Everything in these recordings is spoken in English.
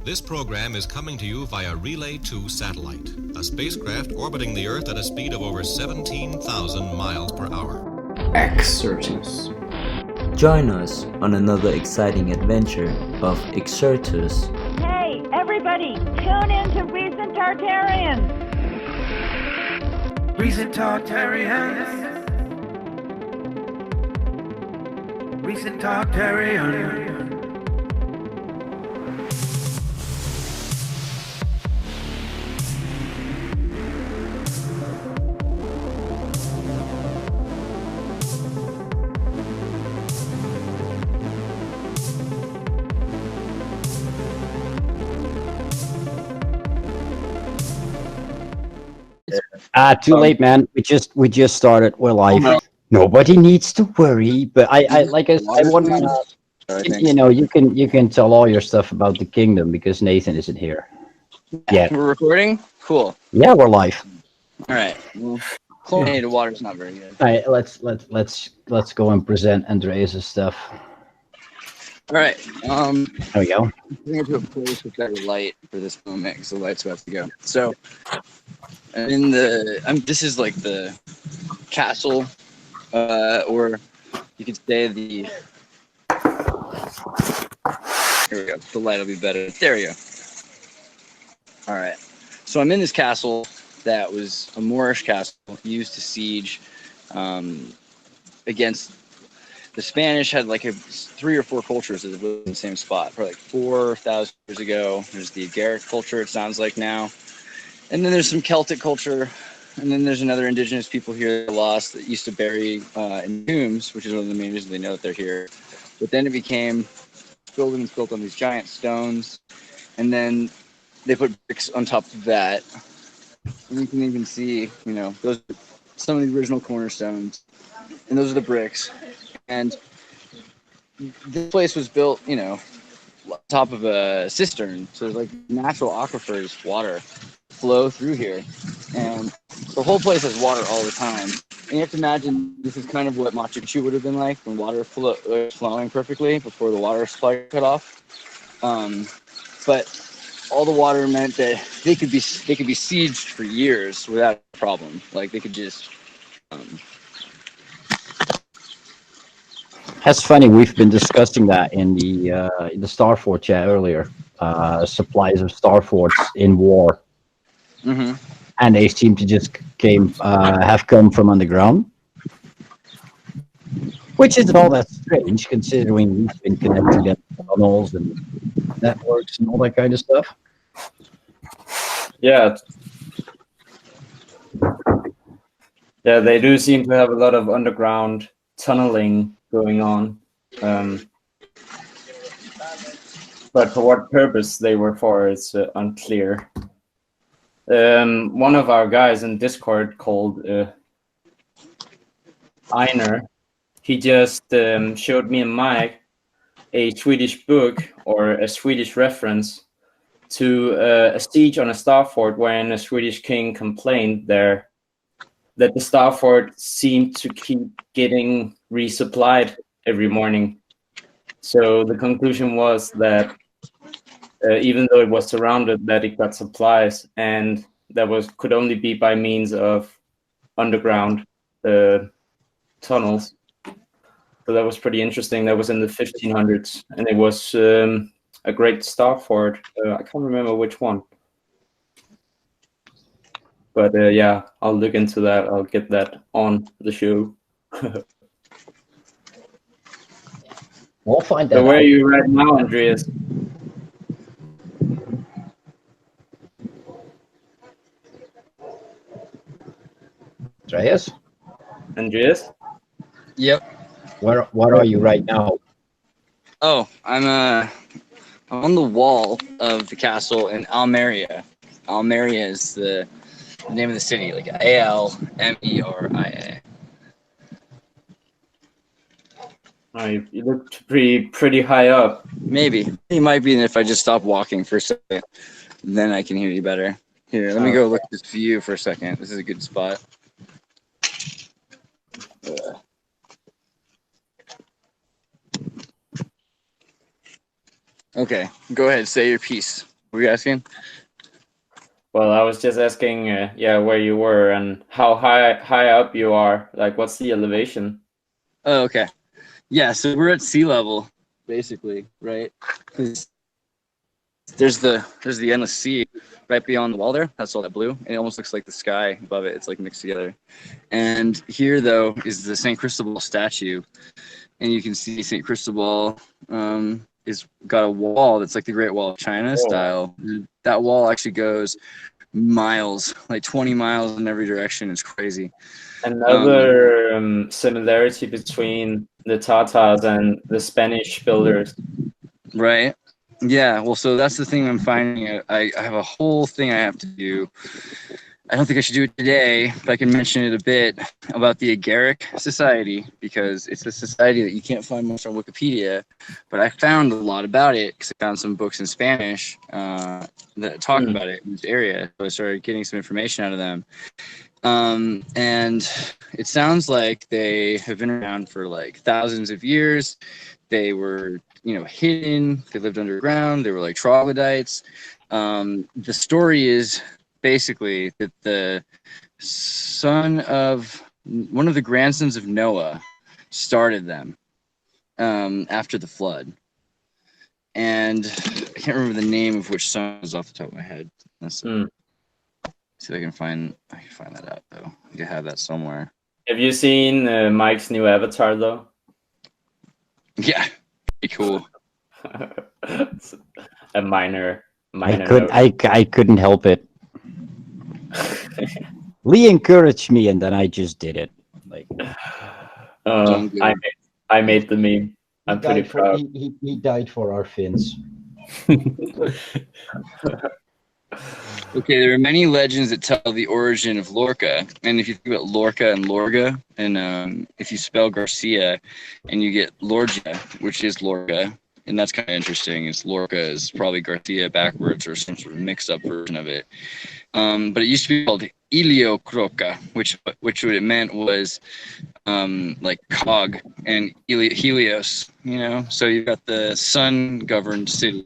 This program is coming to you via Relay 2 satellite, a spacecraft orbiting the Earth at a speed of over 17,000 miles per hour. Xirtus. Join us on another exciting adventure of Xirtus. Hey, everybody, tune in to Recent Tartarian. Recent Tartarian. Recent Tartarian. Too late, man. We just started. We're live. Oh, no. Nobody needs to worry. But I want to. You can tell all your stuff about the kingdom because Nathan isn't here. Yeah. We're recording. Cool. Yeah, we're live. All right. Well, chlorinated water's not very good. All right. Let's go and present Andreas' stuff. All right. There we go. I'm going to a place with better light for this moment because the light's about to go. So. This is like the castle, or you could say the. Here we go. The light will be better. There we go. All right. So I'm in this castle that was a Moorish castle used to siege against the Spanish. Had like 3 or 4 cultures that lived in the same spot. For like 4,000 years ago. There's the Agaric culture. It sounds like now. And then there's some Celtic culture, and then there's another indigenous people here that lost that used to bury in tombs, which is one of the main reasons they know that they're here. But then it became buildings built on these giant stones, and then they put bricks on top of that. And you can even see, those are some of the original cornerstones, and those are the bricks. And this place was built, on top of a cistern, so there's like natural aquifers, water flow through here, and the whole place has water all the time. And you have to imagine this is kind of what Machu Picchu would have been like when water was flowing perfectly before the water supply cut off. But all the water meant that they could be sieged for years without a problem. Like they could just. That's funny. We've been discussing that in the Starfort chat earlier. Supplies of Starforts in war. Mm-hmm. And they seem to just have come from underground, which isn't all that strange considering we've been connecting them to tunnels and networks and all that kind of stuff. Yeah, they do seem to have a lot of underground tunneling going on, but for what purpose they were for, it's unclear. One of our guys in Discord called Einar, he just showed me and Mike a Swedish book or a Swedish reference to a siege on a Starfort wherein a Swedish king complained there that the Starfort seemed to keep getting resupplied every morning. So the conclusion was that even though it was surrounded, that it got supplies, and that could only be by means of underground tunnels. So that was pretty interesting. That was in the 1500s, and it was a great Starfort. I can't remember which one. But yeah, I'll look into that. I'll get that on the show. We'll find that So where out. are you right now, Andreas? Andreas? Yep. What are you right now? Oh, I'm on the wall of the castle in Almeria. Almeria is the name of the city, like Almeria. Oh, you look pretty high up. Maybe. It might be if I just stop walking for a second. Then I can hear you better. Here, let me go look at this view for a second. This is a good spot. Okay, go ahead. Say your piece. What were you asking? Well, I was just asking, where you were and how high up you are. Like, what's the elevation? Oh, okay. Yeah, so we're at sea level, basically, right? There's the endless sea right beyond the wall there. That's all that blue. And it almost looks like the sky above it. It's like mixed together. And here, though, is the St. Cristobal statue. And you can see St. Cristobal is got a wall that's like the Great Wall of China style. That wall actually goes miles, like 20 miles in every direction. It's crazy. Another similarity between the Tatars and the Spanish builders. Right. Yeah. Well, so that's the thing I'm finding. I have a whole thing I have to do. I don't think I should do it today, but I can mention it a bit about the Agaric Society, because it's a society that you can't find much on Wikipedia, but I found a lot about it because I found some books in Spanish that talk about it in this area. So I started getting some information out of them. And it sounds like they have been around for like thousands of years. They were, hidden. They lived underground. They were like troglodytes. The story is basically that the son of one of the grandsons of Noah started them after the flood. And I can't remember the name of which son is off the top of my head. Let's see if I can find that out though. You have that somewhere. Have you seen Mike's new avatar though? Yeah, pretty cool. A minor. I couldn't help it. Lee encouraged me, and then I just did it. Like, I made the meme. I'm pretty proud. He died for our fins. Okay, there are many legends that tell the origin of Lorca, and if you think about Lorca and Lorga, and if you spell Garcia, and you get Lorgia, which is Lorca, and that's kind of interesting. Is Lorca is probably Garcia backwards or some sort of mixed-up version of it. But it used to be called Iliocroca, which what it meant was like cog and Helios. So you've got the sun-governed city,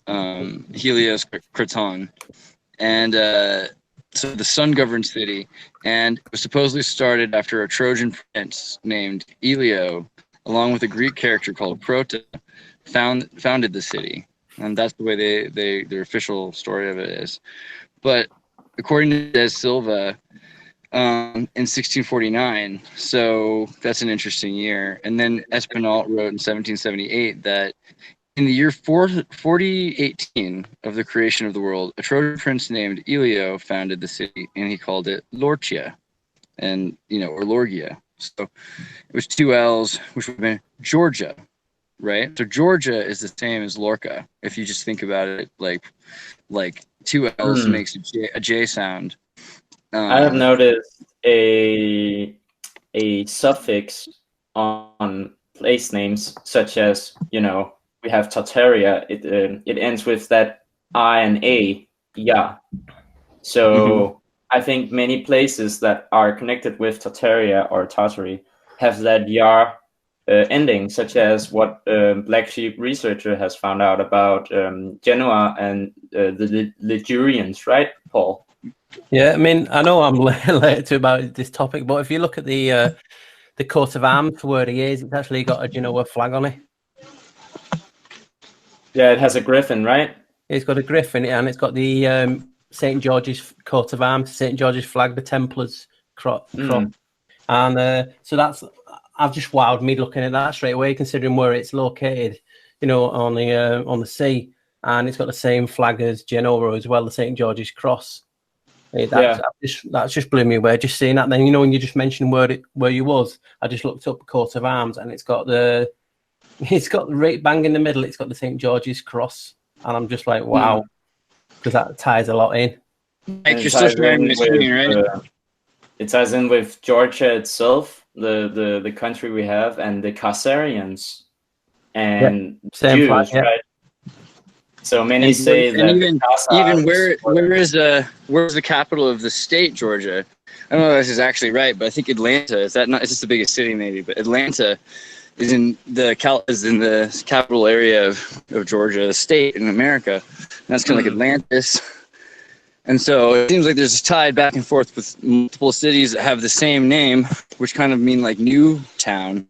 Helios Creton. And so the sun-governed city, and it was supposedly started after a Trojan prince named Elio, along with a Greek character called Prota, founded the city. And that's the way their official story of it is. But according to Des Silva, in 1649, so that's an interesting year. And then Espinal wrote in 1778 that in the year 4018 of the creation of the world, a Trojan prince named Elio founded the city, and he called it Lorcia, and or Lorgia. So it was two L's, which would have been Georgia, right? So Georgia is the same as Lorca. If you just think about it, like two L's makes a J sound. I have noticed a suffix on place names, such as we have Tartaria. It ends with that I and A, ya. So I think many places that are connected with Tartaria or Tartary have that ya ending, such as what Blacksheep researcher has found out about Genoa and the Ligurians, right, Paul? Yeah, I mean, I know I'm late to about this topic, but if you look at the coat of arms for where he is, it's actually got a Genoa flag on it. Yeah, it has a griffin, right? It's got a griffin, and it's got the St. George's coat of arms, St. George's flag, the Templars cross. And so I've just wowed me looking at that straight away, considering where it's located, on the sea, and it's got the same flag as Genoa as well, the St. George's cross. That's just blew me away. Just seeing that, then when you just mentioned where you was, I just looked up coat of arms, and it's got right bang in the middle. It's got the St. George's cross, and I'm just like, wow, because that ties a lot in. Like you're such right? It ties in with Georgia itself, the country we have, and the Khazarians and Jews, right? So many say that even where's the capital of the state, Georgia? I don't know if this is actually right, but I think Atlanta is that not? It's just the biggest city, maybe. But Atlanta is in the capital area of Georgia, a state in America. And that's kind of like Atlantis. And so it seems like there's a tide back and forth with multiple cities that have the same name, which kind of mean like new town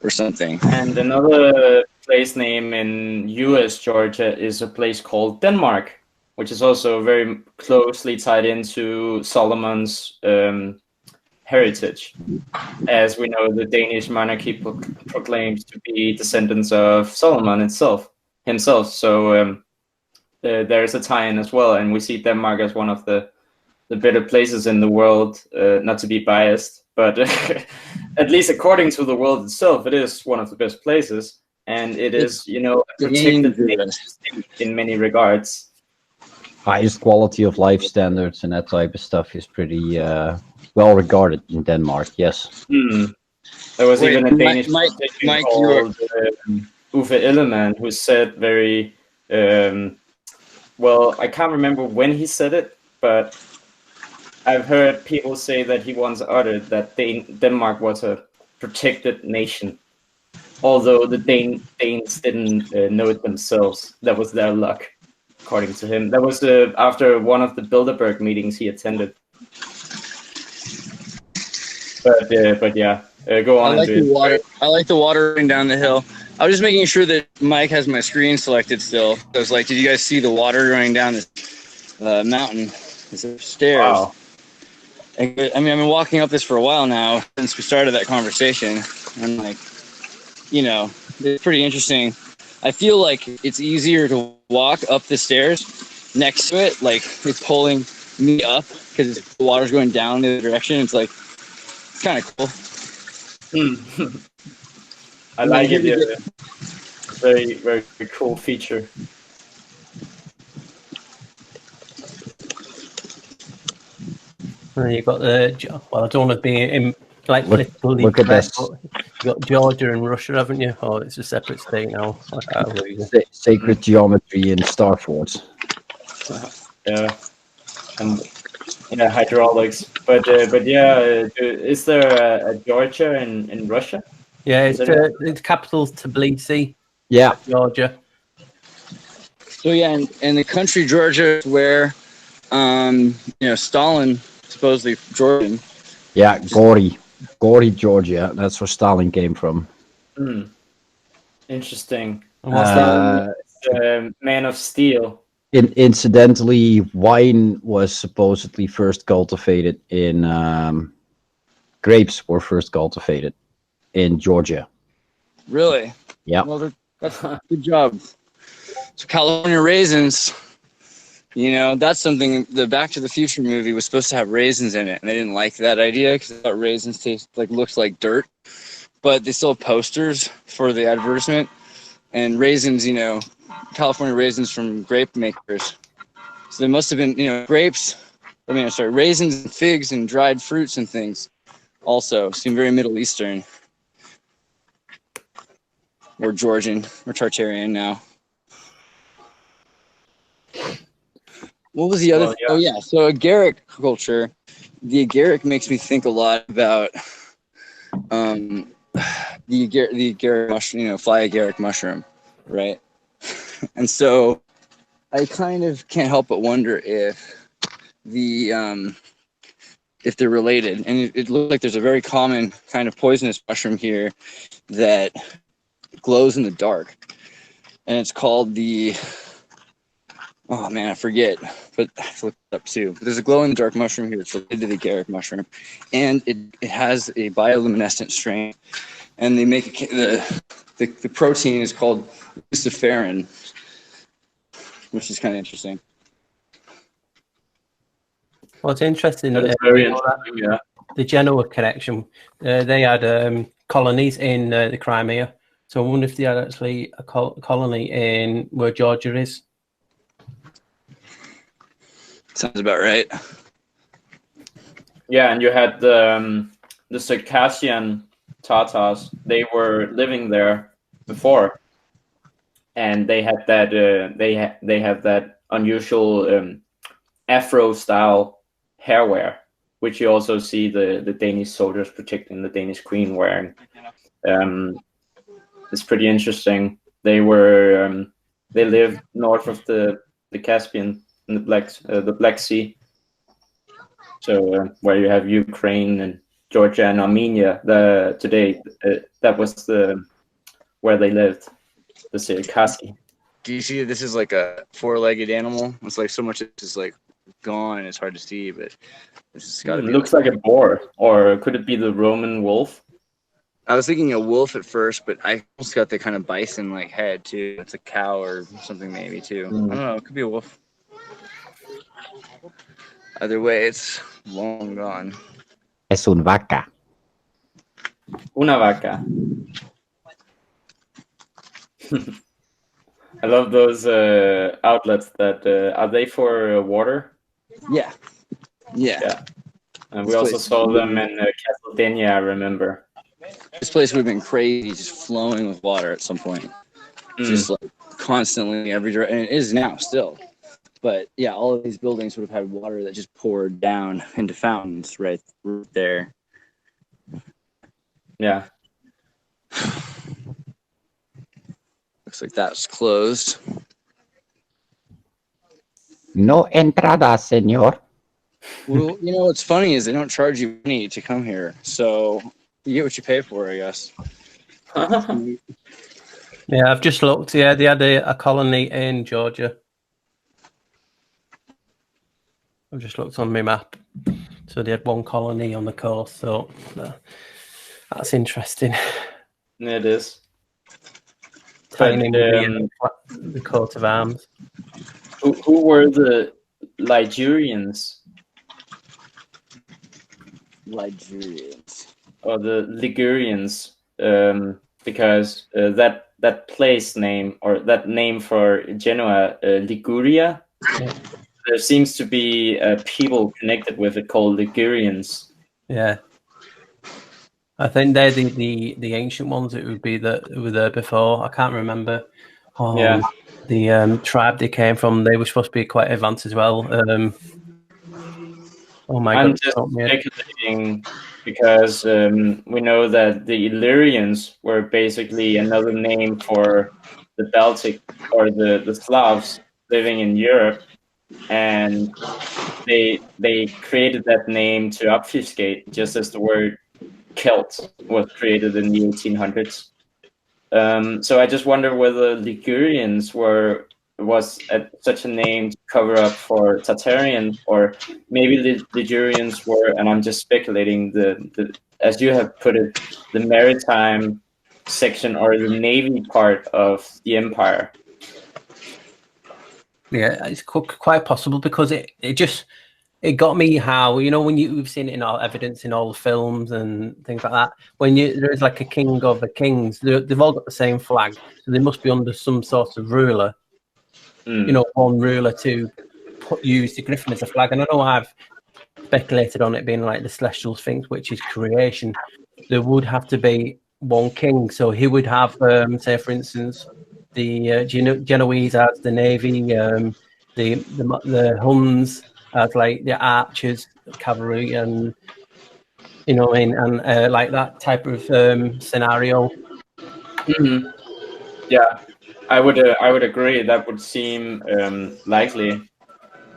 or something. And another place name in US Georgia is a place called Denmark, which is also very closely tied into Solomon's heritage. As we know, the Danish monarchy proclaims to be descendants of Solomon himself. So there is a tie-in as well, and we see Denmark as one of the better places in the world. Not to be biased, but at least according to the world itself, it is one of the best places, and it is, a protected nation in many regards. Highest quality of life standards and that type of stuff is pretty well regarded in Denmark. Yes. There was even a Danish Mike, called Uffe Ellemann, who said very well. I can't remember when he said it, but I've heard people say that he once uttered that Denmark was a protected nation, although the Danes didn't know it themselves. That was their luck, according to him. That was after one of the Bilderberg meetings he attended. But yeah, go on. I like the water running down the hill. I was just making sure that Mike has my screen selected still. I was like, did you guys see the water running down this mountain? There's stairs. Wow. I mean, I've been walking up this for a while now since we started that conversation. I'm like, it's pretty interesting. I feel like it's easier to walk up the stairs next to it, like it's pulling me up because the water's going down the other direction. It's like, it's kind of cool. I like it. Yeah. Very, very cool feature. And you've got I don't want to be in like look at this. You've got Georgia and Russia, haven't you? Oh, it's a separate state now. Sacred geometry in Starfort. Yeah, and hydraulics. But yeah, is there a Georgia in Russia? Yeah, it's capital Tbilisi. Yeah, Georgia. So yeah, and the country Georgia, where Stalin supposedly Georgian. Yeah, Gori, Georgia. That's where Stalin came from. Interesting. Man of Steel. Incidentally, wine was supposedly first cultivated in grapes were first cultivated in Georgia. Really? Yeah. Well, that's good job. So California raisins. That's something. The Back to the Future movie was supposed to have raisins in it, and they didn't like that idea because they thought raisins looks like dirt. But they still have posters for the advertisement, and raisins. California raisins from grape makers. So they must have been, raisins and figs and dried fruits and things. Also seem very Middle Eastern or Georgian or Tartarian now. What was the other? Well, yeah. Oh yeah, so agaric culture. The agaric makes me think a lot about the agaric mushroom, fly agaric mushroom, right? And so I kind of can't help but wonder if they're related. And it looks like there's a very common kind of poisonous mushroom here that glows in the dark, and it's called the I forget, but I have to look it up too. But there's a glow in the dark mushroom here. It's related to the agaric mushroom, and it has a bioluminescent strain, and they make the protein is called luciferin, which is kind of interesting. Well, it's interesting. That is very interesting, yeah. The Genoa connection. They had colonies in the Crimea, so I wonder if they had actually a colony in where Georgia is. Sounds about right. Yeah, and you had the Circassian Tatars. They were living there before, and they had that they have that unusual Afro style hairwear, which you also see the Danish soldiers protecting the Danish queen wearing. is pretty interesting. They were they lived north of the Caspian in the Black Sea. So where you have Ukraine and Georgia and Armenia, today that was where they lived, the Circassi. Do you see this is like a four-legged animal? It's like so much is like gone and it's hard to see, but it's just got to be. Looks like a boar, or could it be the Roman wolf? I was thinking a wolf at first, but I almost got the kind of bison-like head too. It's a cow or something maybe too. I don't know. It could be a wolf. Either way, it's long gone. Es un vaca. Una vaca. I love those outlets that are they for water? Yeah. And we also saw them in Castlevania, I remember. This place would have been crazy, just flowing with water at some point. Just like constantly every direction. And it is now still. But yeah, all of these buildings would have had water that just poured down into fountains right there. Yeah. Looks like that's closed. No entrada, señor. Well, you know what's funny is they don't charge you money to come here, so you get what you pay for, I guess. Yeah, I've just looked. Yeah, they had a colony in Georgia. I've just looked on my map. So they had one colony on the coast. So that's interesting. It is. Tying in the coat of arms. Who were the Ligurians? Or the Ligurians, because that place name, or that name for Genoa, Liguria, there seems to be people connected with it called Ligurians. Yeah, I think they're the ancient ones. It would be that were there before. I can't remember. The tribe they came from. They were supposed to be quite advanced as well. Oh my God! I'm just speculating because we know that the Illyrians were basically another name for the Baltic or the Slavs living in Europe, and they created that name to obfuscate, just as the word Celt was created in the 1800s. So I just wonder whether Ligurians was such a name to cover up for Tartarian, or maybe the Ligurians were, and I'm just speculating, the as you have put it, the maritime section or the navy part of the empire. Yeah, it's quite possible because it got me how, you know, when you've seen it in all evidence in all the films and things like that, when there's like a king of the kings, they've all got the same flag, so they must be under some sort of ruler. You know, one ruler to use the griffin as a flag. And I know I've speculated on it being like the celestial sphinx, which is creation. There would have to be one king, so he would have, say for instance, the Genoese as the navy, the Huns as like the archers, the cavalry, and you know, and like that type of scenario. Yeah, I would agree. That would seem likely,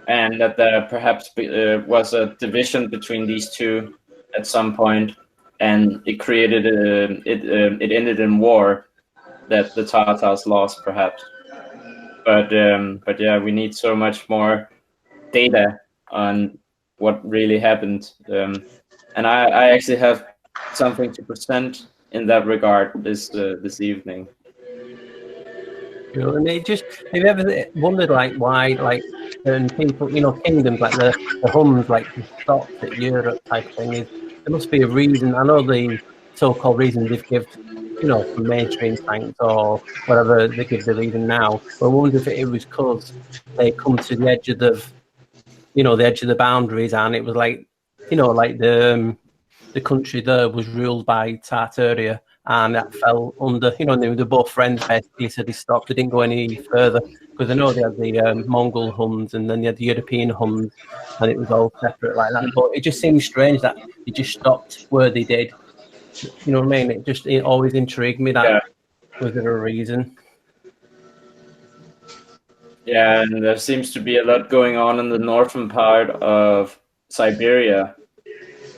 and that there perhaps was a division between these two at some point, and it created it ended in war that the Tartars lost, perhaps. But yeah, we need so much more data on what really happened, and I actually have something to present in that regard this evening. And it just, have you ever wondered like why like certain people, you know, kingdoms like the Huns, like the Scots at Europe type thing, is there must be a reason. I know the so-called reason they've given, you know, from mainstream science or whatever they give the reason now. But I wonder if it was because they come to the edge of the edge of the boundaries, and it was like, you know, like the country there was ruled by Tartaria, and that fell under, you know, they were both friends basically, so they stopped. They didn't go any further because I know they had the Mongol Huns and then they had the European Huns, and it was all separate like that. But it just seems strange that they just stopped where they did. You know what I mean? It always intrigued me that Was there a reason? Yeah, and there seems to be a lot going on in the northern part of Siberia.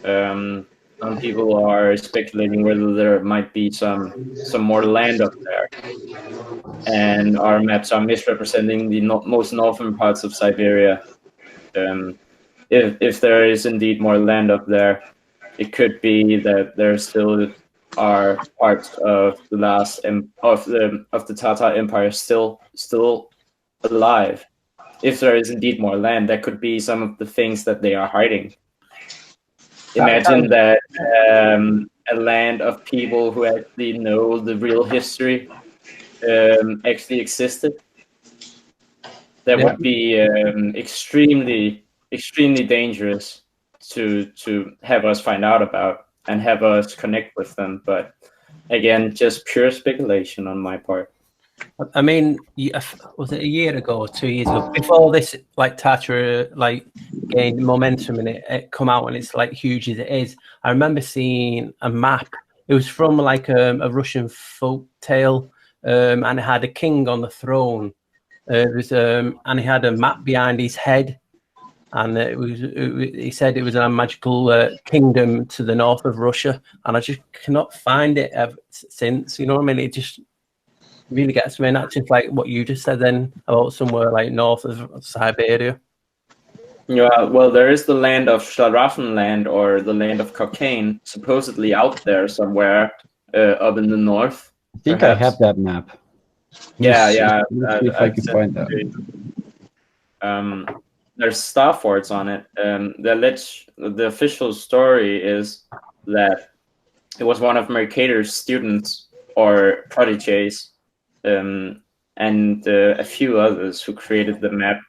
Some people are speculating whether there might be some more land up there, and our maps are misrepresenting the most northern parts of Siberia. If there is indeed more land up there, it could be that there still are parts of the last of the Tatar Empire still alive. If there is indeed more land, that could be some of the things that they are hiding. Imagine that a land of people who actually know the real history actually existed. That would be extremely dangerous to have us find out about and have us connect with them. But again, just pure speculation on my part. I mean, was it a year ago or 2 years ago? Before this, like Tartary, like gained momentum and it come out and it's like huge as it is. I remember seeing a map. It was from like a Russian folk tale, and it had a king on the throne. It was and he had a map behind his head, and he said it was a magical kingdom to the north of Russia, and I just cannot find it ever since. You know what I mean? It just really gets me. And that's just like what you just said then about somewhere like north of Siberia. Yeah, well, there is the land of Schlaraffenland, or the land of cocaine, supposedly out there somewhere up in the north. I think perhaps. I have that map. Yeah. Let's see if I can find that. There's Starforts on it. The official story is that it was one of Mercator's students or proteges, and a few others who created the map.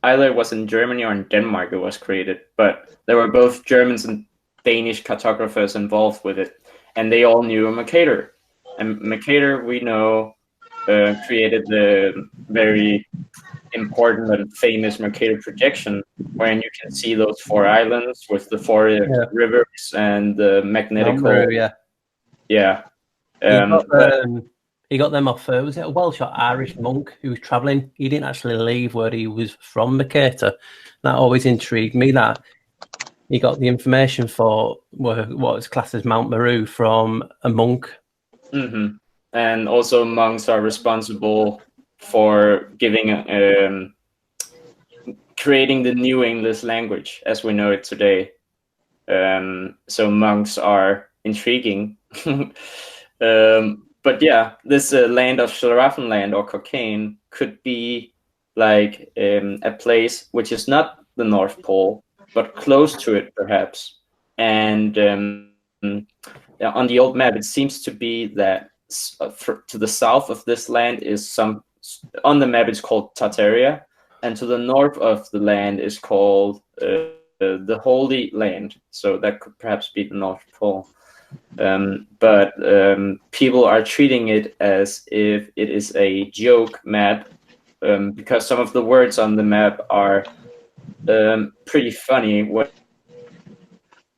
Either it was in Germany or in Denmark it was created, but there were both Germans and Danish cartographers involved with it, and they all knew Mercator. And Mercator, we know, created the very important and famous Mercator projection, wherein you can see those 4 islands with the 4 rivers and the magnetic. Yeah. He got them off, was it a Welsh or Irish monk who was travelling? He didn't actually leave where he was from, Mercator. That always intrigued me, that he got the information for what was classed as Mount Meru from a monk. Mm-hmm. And also monks are responsible for giving, creating the new English language as we know it today. So monks are intriguing. But yeah, this land of Schlaraffenland or cocaine could be like a place which is not the North Pole, but close to it perhaps. And on the old map, it seems to be that to the south of this land is on the map it's called Tartaria, and to the north of the land is called the Holy Land. So that could perhaps be the North Pole. But people are treating it as if it is a joke map, because some of the words on the map are pretty funny when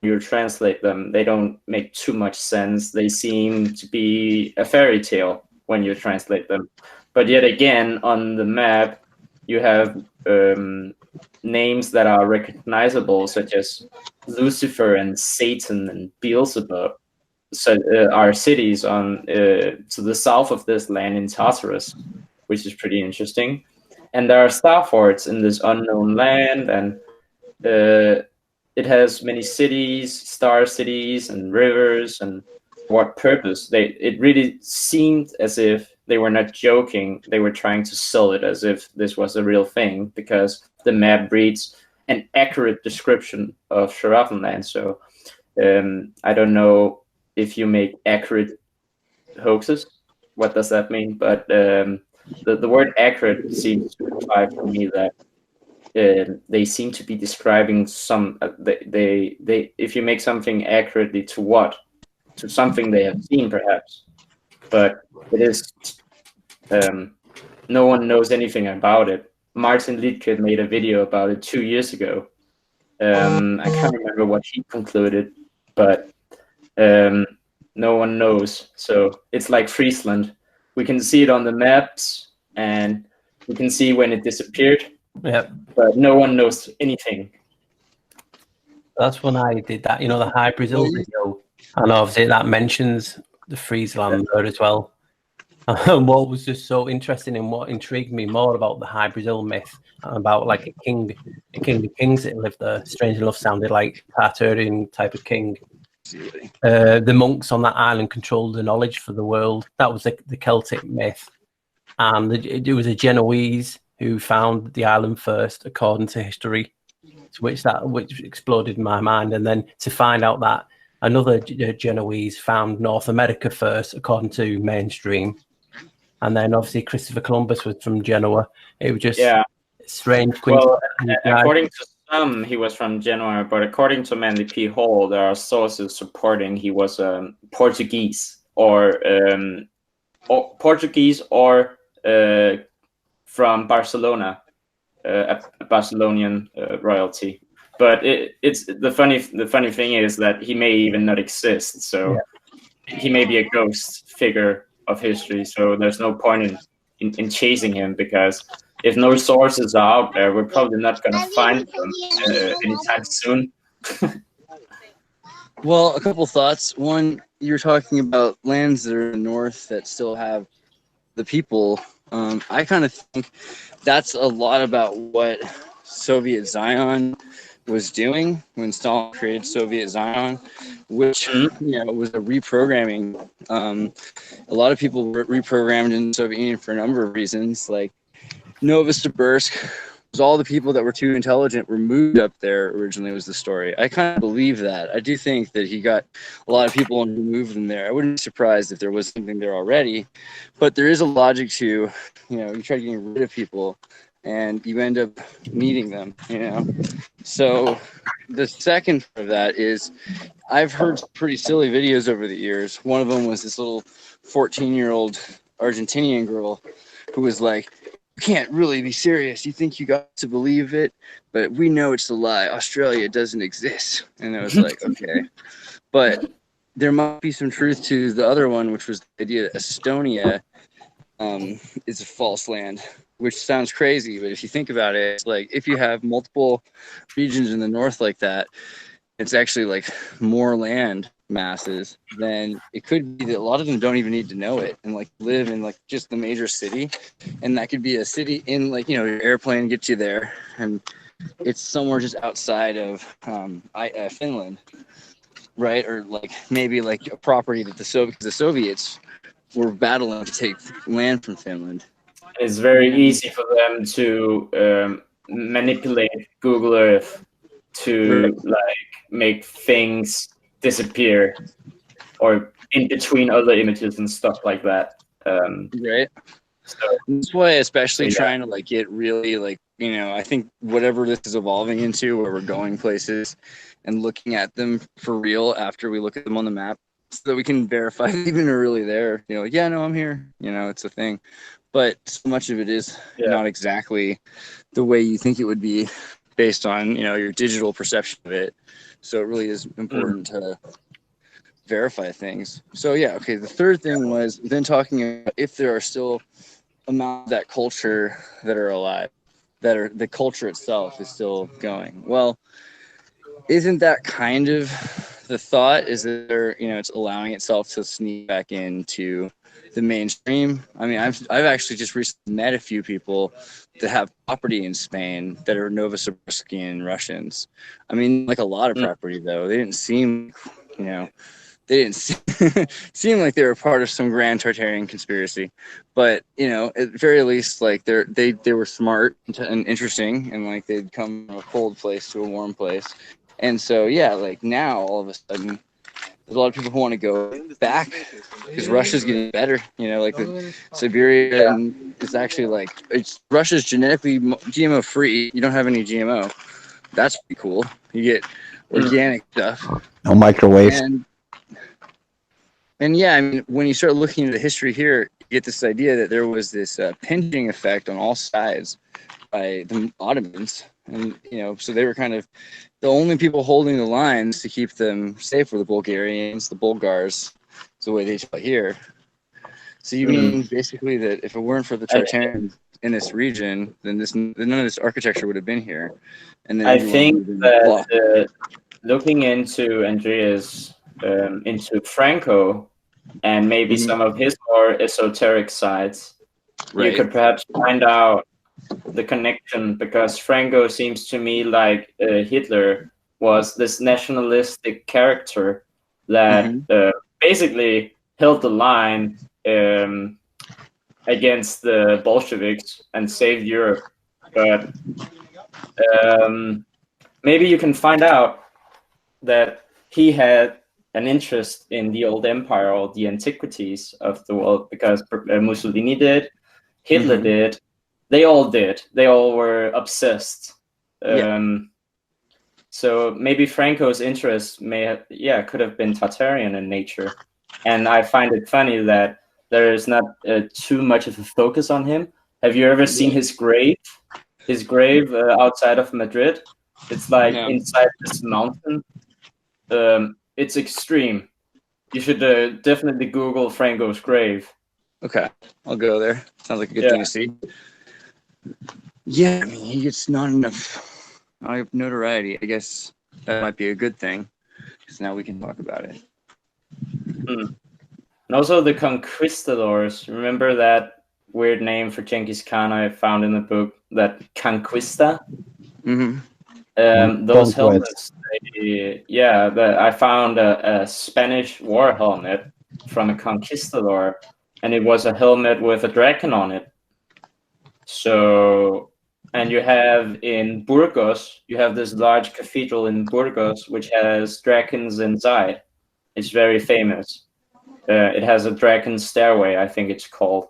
you translate them. They don't make too much sense. They seem to be a fairy tale when you translate them. But yet again, on the map, you have names that are recognizable, such as Lucifer and Satan and Beelzebub. So are cities on to the south of this land in Tartarus, which is pretty interesting. And there are Starforts in this unknown land, and it has many cities, star cities, and rivers. And what purpose? It really seemed as if they were not joking. They were trying to sell it as if this was a real thing, because the map reads an accurate description of Schlaraffenland. So I don't know if you make accurate hoaxes, what does that mean? But the word accurate seems to imply for me that they seem to be describing some. If you make something accurately to what? To something they have seen, perhaps. But it is no one knows anything about it. Martin Liedtke made a video about it 2 years ago. I can't remember what he concluded, but no one knows. So it's like Friesland. We can see it on the maps, and we can see when it disappeared. Yeah. But no one knows anything. That's when I did that, you know, the High Brazil video. And obviously that mentions the Friesland there as well. And what was just so interesting and what intrigued me more about the High Brazil myth, about like a king of kings that lived there, strangely enough sounded like Tartarian type of king. The monks on that island controlled the knowledge for the world. That was the Celtic myth. And it was a Genoese who found the island first, according to history. Which exploded in my mind, and then to find out that another Genoese found North America first, according to mainstream, and then obviously Christopher Columbus was from Genoa. It was just strange. Well, according to some, he was from Genoa, but according to Manly P. Hall, there are sources supporting he was Portuguese or from Barcelona. A Barcelonian royalty, but it's the funny thing is that he may even not exist, so he may be a ghost figure of history. So there's no point in chasing him, because if no sources are out there, we're probably not going to find them anytime soon. Well, a couple thoughts. One, you're talking about lands that are in the north that still have the people. I kind of think that's a lot about what Soviet Zion was doing when Stalin created Soviet Zion, which was a reprogramming. A lot of people were reprogrammed in the Soviet Union for a number of reasons, like Novosibirsk. All the people that were too intelligent were moved up there originally, was the story. I kind of believe that. I do think that he got a lot of people and moved them there. I wouldn't be surprised if there was something there already, but there is a logic to, you try getting rid of people and you end up meeting them, So the second part of that is, I've heard pretty silly videos over the years. One of them was this little 14-year-old Argentinian girl who was like, "You can't really be serious. You think you got to believe it, but we know it's a lie. Australia doesn't exist." And I was like, okay. But there might be some truth to the other one, which was the idea that Estonia is a false land, which sounds crazy. But if you think about it, it's like if you have multiple regions in the north like that, it's actually like more land masses, then it could be that a lot of them don't even need to know it and like live in like just the major city, and that could be a city in like your airplane gets you there and it's somewhere just outside of Finland, right? Or like maybe like a property that the Soviets were battling to take land from Finland. It's very easy for them to manipulate Google Earth to like make things disappear or in between other images and stuff like that. Right. So that's why, especially trying to like get really like, I think whatever this is evolving into, where we're going places and looking at them for real after we look at them on the map, so that we can verify even they're really there. Like, yeah, no, I'm here. It's a thing. But so much of it is not exactly the way you think it would be based on, your digital perception of it. So it really is important to verify things. So the third thing was then talking about if there are still amounts of that culture that are alive, that are the culture itself is still going. Well, isn't that kind of the thought? Is that it's allowing itself to sneak back into the mainstream? I mean, I've actually just recently met a few people that have property in Spain that are Novosibirskian Russians. I mean, like a lot of property though. They didn't seem, seem like they were part of some grand Tartarian conspiracy. But at the very least, like they were smart and interesting, and like they'd come from a cold place to a warm place. And so like now all of a sudden, there's a lot of people who want to go back because Russia's getting better. Like the Siberian is actually like Russia's genetically GMO free. You don't have any GMO. That's pretty cool. You get organic stuff. No microwaves. And I mean, when you start looking into the history here, you get this idea that there was this pinching effect on all sides by the Ottomans. And, so they were kind of the only people holding the lines to keep them safe were the Bulgarians, the Bulgars, the way they tell here. So you mean basically that if it weren't for the Tartarians in this region, then none of this architecture would have been here. And then I think that looking into Andreas, into Franco, and maybe some of his more esoteric sides, you could perhaps find out the connection, because Franco seems to me like Hitler was this nationalistic character that basically held the line against the Bolsheviks and saved Europe. But maybe you can find out that he had an interest in the old empire or the antiquities of the world, because Mussolini did, Hitler did, they all did. They all were obsessed. So maybe Franco's interest could have been Tartarian in nature. And I find it funny that there is not too much of a focus on him. Have you ever seen his grave? His grave outside of Madrid? It's like inside this mountain. It's extreme. You should definitely Google Franco's grave. Okay, I'll go there. Sounds like a good thing to see. Yeah, I mean, he gets not enough notoriety. I guess that might be a good thing, because now we can talk about it. And also the conquistadors. Remember that weird name for Genghis Khan I found in the book, that conquista? Those helmets, I found a Spanish war helmet from a conquistador, and it was a helmet with a dragon on it. So, and you have in Burgos, you have this large cathedral in Burgos, which has dragons inside. It's very famous. It has a dragon stairway, I think it's called.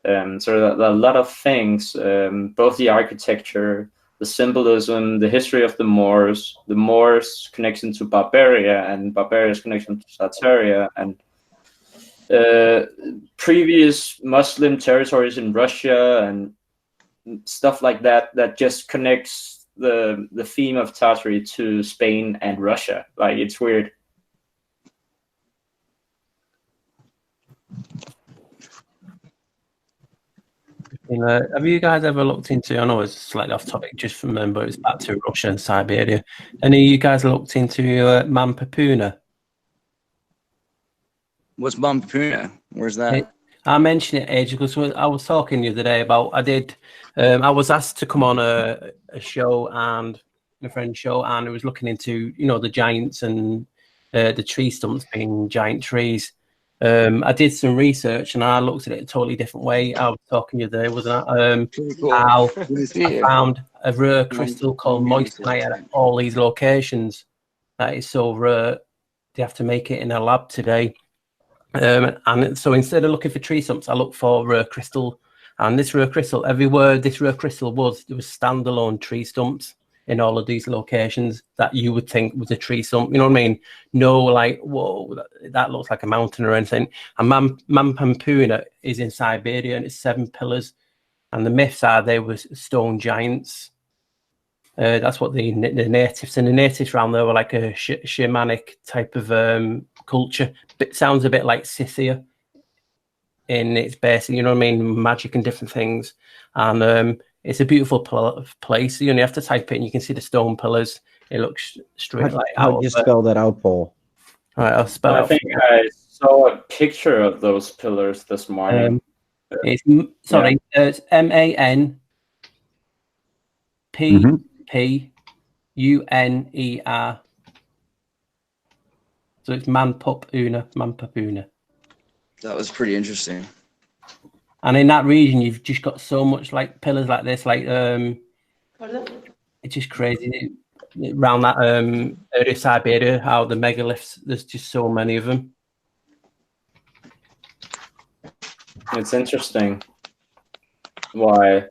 So a lot of things, both the architecture, the symbolism, the history of the Moors' connection to Barbaria, and Barbaria's connection to Tartaria, and previous Muslim territories in Russia and stuff like that, that just connects the theme of Tartary to Spain and Russia. Like, it's weird. Have you guys ever looked into, I know it's slightly off topic just from them, but it's back to Russia and Siberia. Any of you guys looked into Mampapuna? What's Mampapuna? Where's that? I mentioned it ages ago. So I was talking the other day about, I was asked to come on a show, and a friend's show, and I was looking into, the giants and the tree stumps being giant trees. I did some research and I looked at it a totally different way. I was talking the other day, wasn't I? How I found a rare crystal called moissanite at all these locations. That is so rare, they have to make it in a lab today. And so instead of looking for tree stumps, I looked for rare crystal. And this rare crystal, everywhere this rare crystal was, there was standalone tree stumps in all of these locations that you would think was a tree stump. You know what I mean? No, like, whoa, that looks like a mountain or anything. And Mampapuna is in Siberia, and it's 7 pillars. And the myths are they were stone giants. That's what the natives, and the natives around there were like a shamanic type of culture. It sounds a bit like Scythia in its base, you know what I mean? Magic and different things. And it's a beautiful place. You only have to type it and you can see the stone pillars. It looks straight like out. How do you spell that out, Paul? All right, I'll spell it out. I think I saw a picture of those pillars this morning. It's MANPPUNER. So it's Mampapuna. That was pretty interesting. And in that region, you've just got so much like pillars like this, like it's just crazy around that area of Siberia. How the megaliths, there's just so many of them. It's interesting why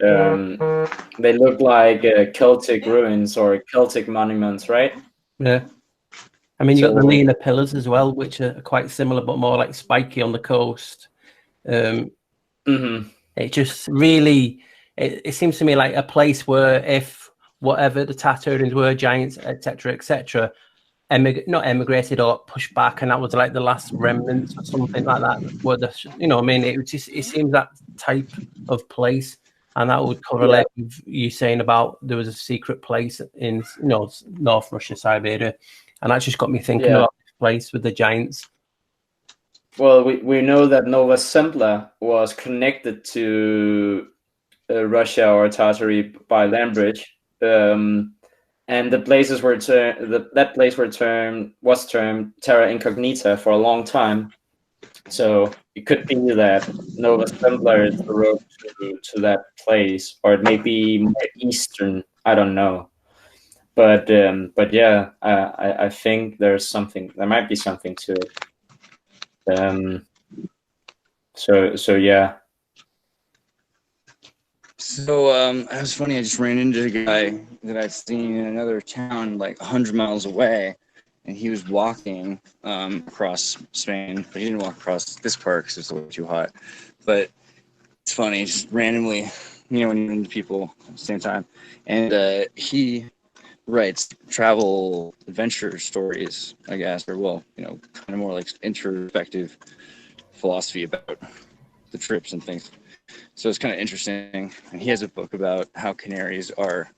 they look like Celtic ruins or Celtic monuments, right? Yeah. I mean, you got the Lena pillars as well, which are quite similar, but more like spiky on the coast. It just really, it seems to me like a place where if whatever the Tartarians were, giants, etc., not emigrated or pushed back, and that was like the last remnants or something like that. Where the, you know, I mean, it seems that type of place, and that would correlate with you saying about there was a secret place in, you know, North Russia, Siberia, and that just got me thinking about this place with the giants. Well, we know that Nova Zembla was connected to Russia or Tartary by land bridge. And the places were that place was termed Terra Incognita for a long time. So it could be that Nova Zembla is the road to that place, or it may be more eastern. I don't know, but yeah, I think there's something. There might be something to it. So yeah. So it was funny. I just ran into a guy that I'd seen in another town, like 100 miles away, and he was walking across Spain, but he didn't walk across this part because it's a little too hot. But it's funny, just randomly, you know, when you run into people at the same time. And he writes travel adventure stories, I guess, or well, you know, kind of more like introspective philosophy about the trips and things. So it's kind of interesting. And he has a book about how canaries are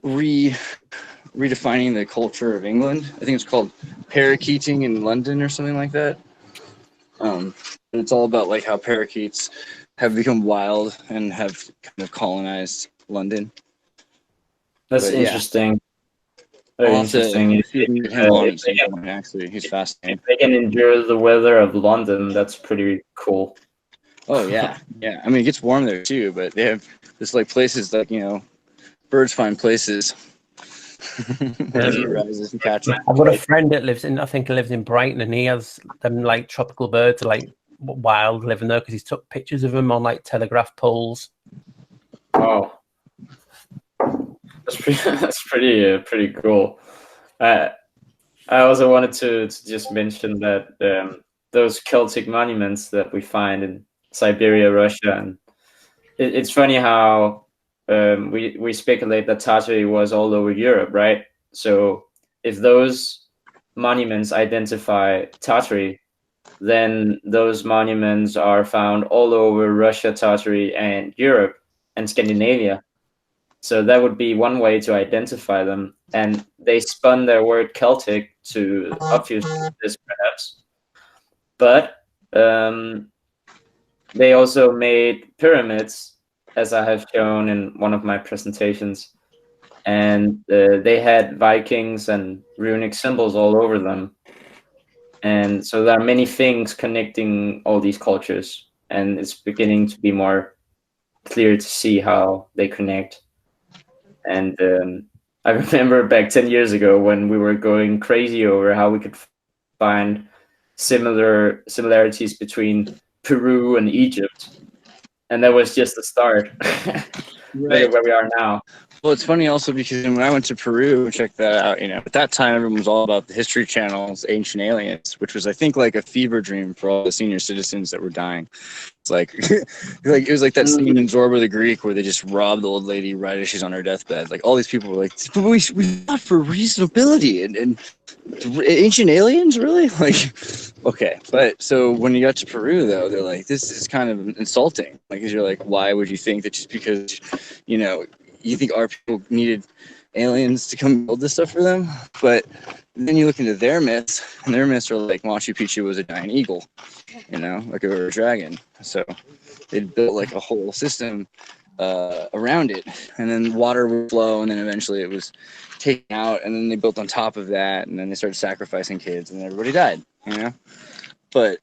redefining the culture of England. I think it's called parakeeting in London or something like that. And it's all about like how parakeets have become wild and have kind of colonized London. That's interesting. Very interesting. Actually, he's fascinating. If they can endure the weather of London, that's pretty cool. Oh yeah, yeah. I mean, it gets warm there too, but they have this like places like, you know, birds find places. Rises and catch them. I've got a friend that lives in, I think he lives in Brighton, and he has them like tropical birds, like wild, living there because he's took pictures of them on like telegraph poles. Oh, that's pretty cool. I also wanted to just mention that those Celtic monuments that we find in Siberia, Russia, and it's funny how we speculate that Tartary was all over Europe, right? So if those monuments identify Tartary, then those monuments are found all over Russia, Tartary, and Europe and Scandinavia. So that would be one way to identify them. And they spun their word Celtic to obfuscate this, perhaps. But they also made pyramids, as I have shown in one of my presentations. And they had Vikings and runic symbols all over them. And so there are many things connecting all these cultures. And it's beginning to be more clear to see how they connect. And I remember back 10 years ago when we were going crazy over how we could find similarities between Peru and Egypt. And that was just the start. Right. Where we are now. Well, it's funny also because when I went to Peru, check that out, you know, at that time, everyone was all about the History Channel's Ancient Aliens, which was, I think, like a fever dream for all the senior citizens that were dying. It's like, it was like that scene in Zorba the Greek where they just robbed the old lady right as she's on her deathbed. Like, all these people were like, but we fought for reasonability and ancient aliens, really? Like, okay. But so when you got to Peru, though, they're like, this is kind of insulting. Like, because you're like, why would you think that just because, you know, you think our people needed aliens to come build this stuff for them? But then you look into their myths, and their myths are like Machu Picchu was a giant eagle, you know, like a dragon. So they built like a whole system around it, and then water would flow, and then eventually it was taken out, and then they built on top of that, and then they started sacrificing kids, and everybody died, you know. But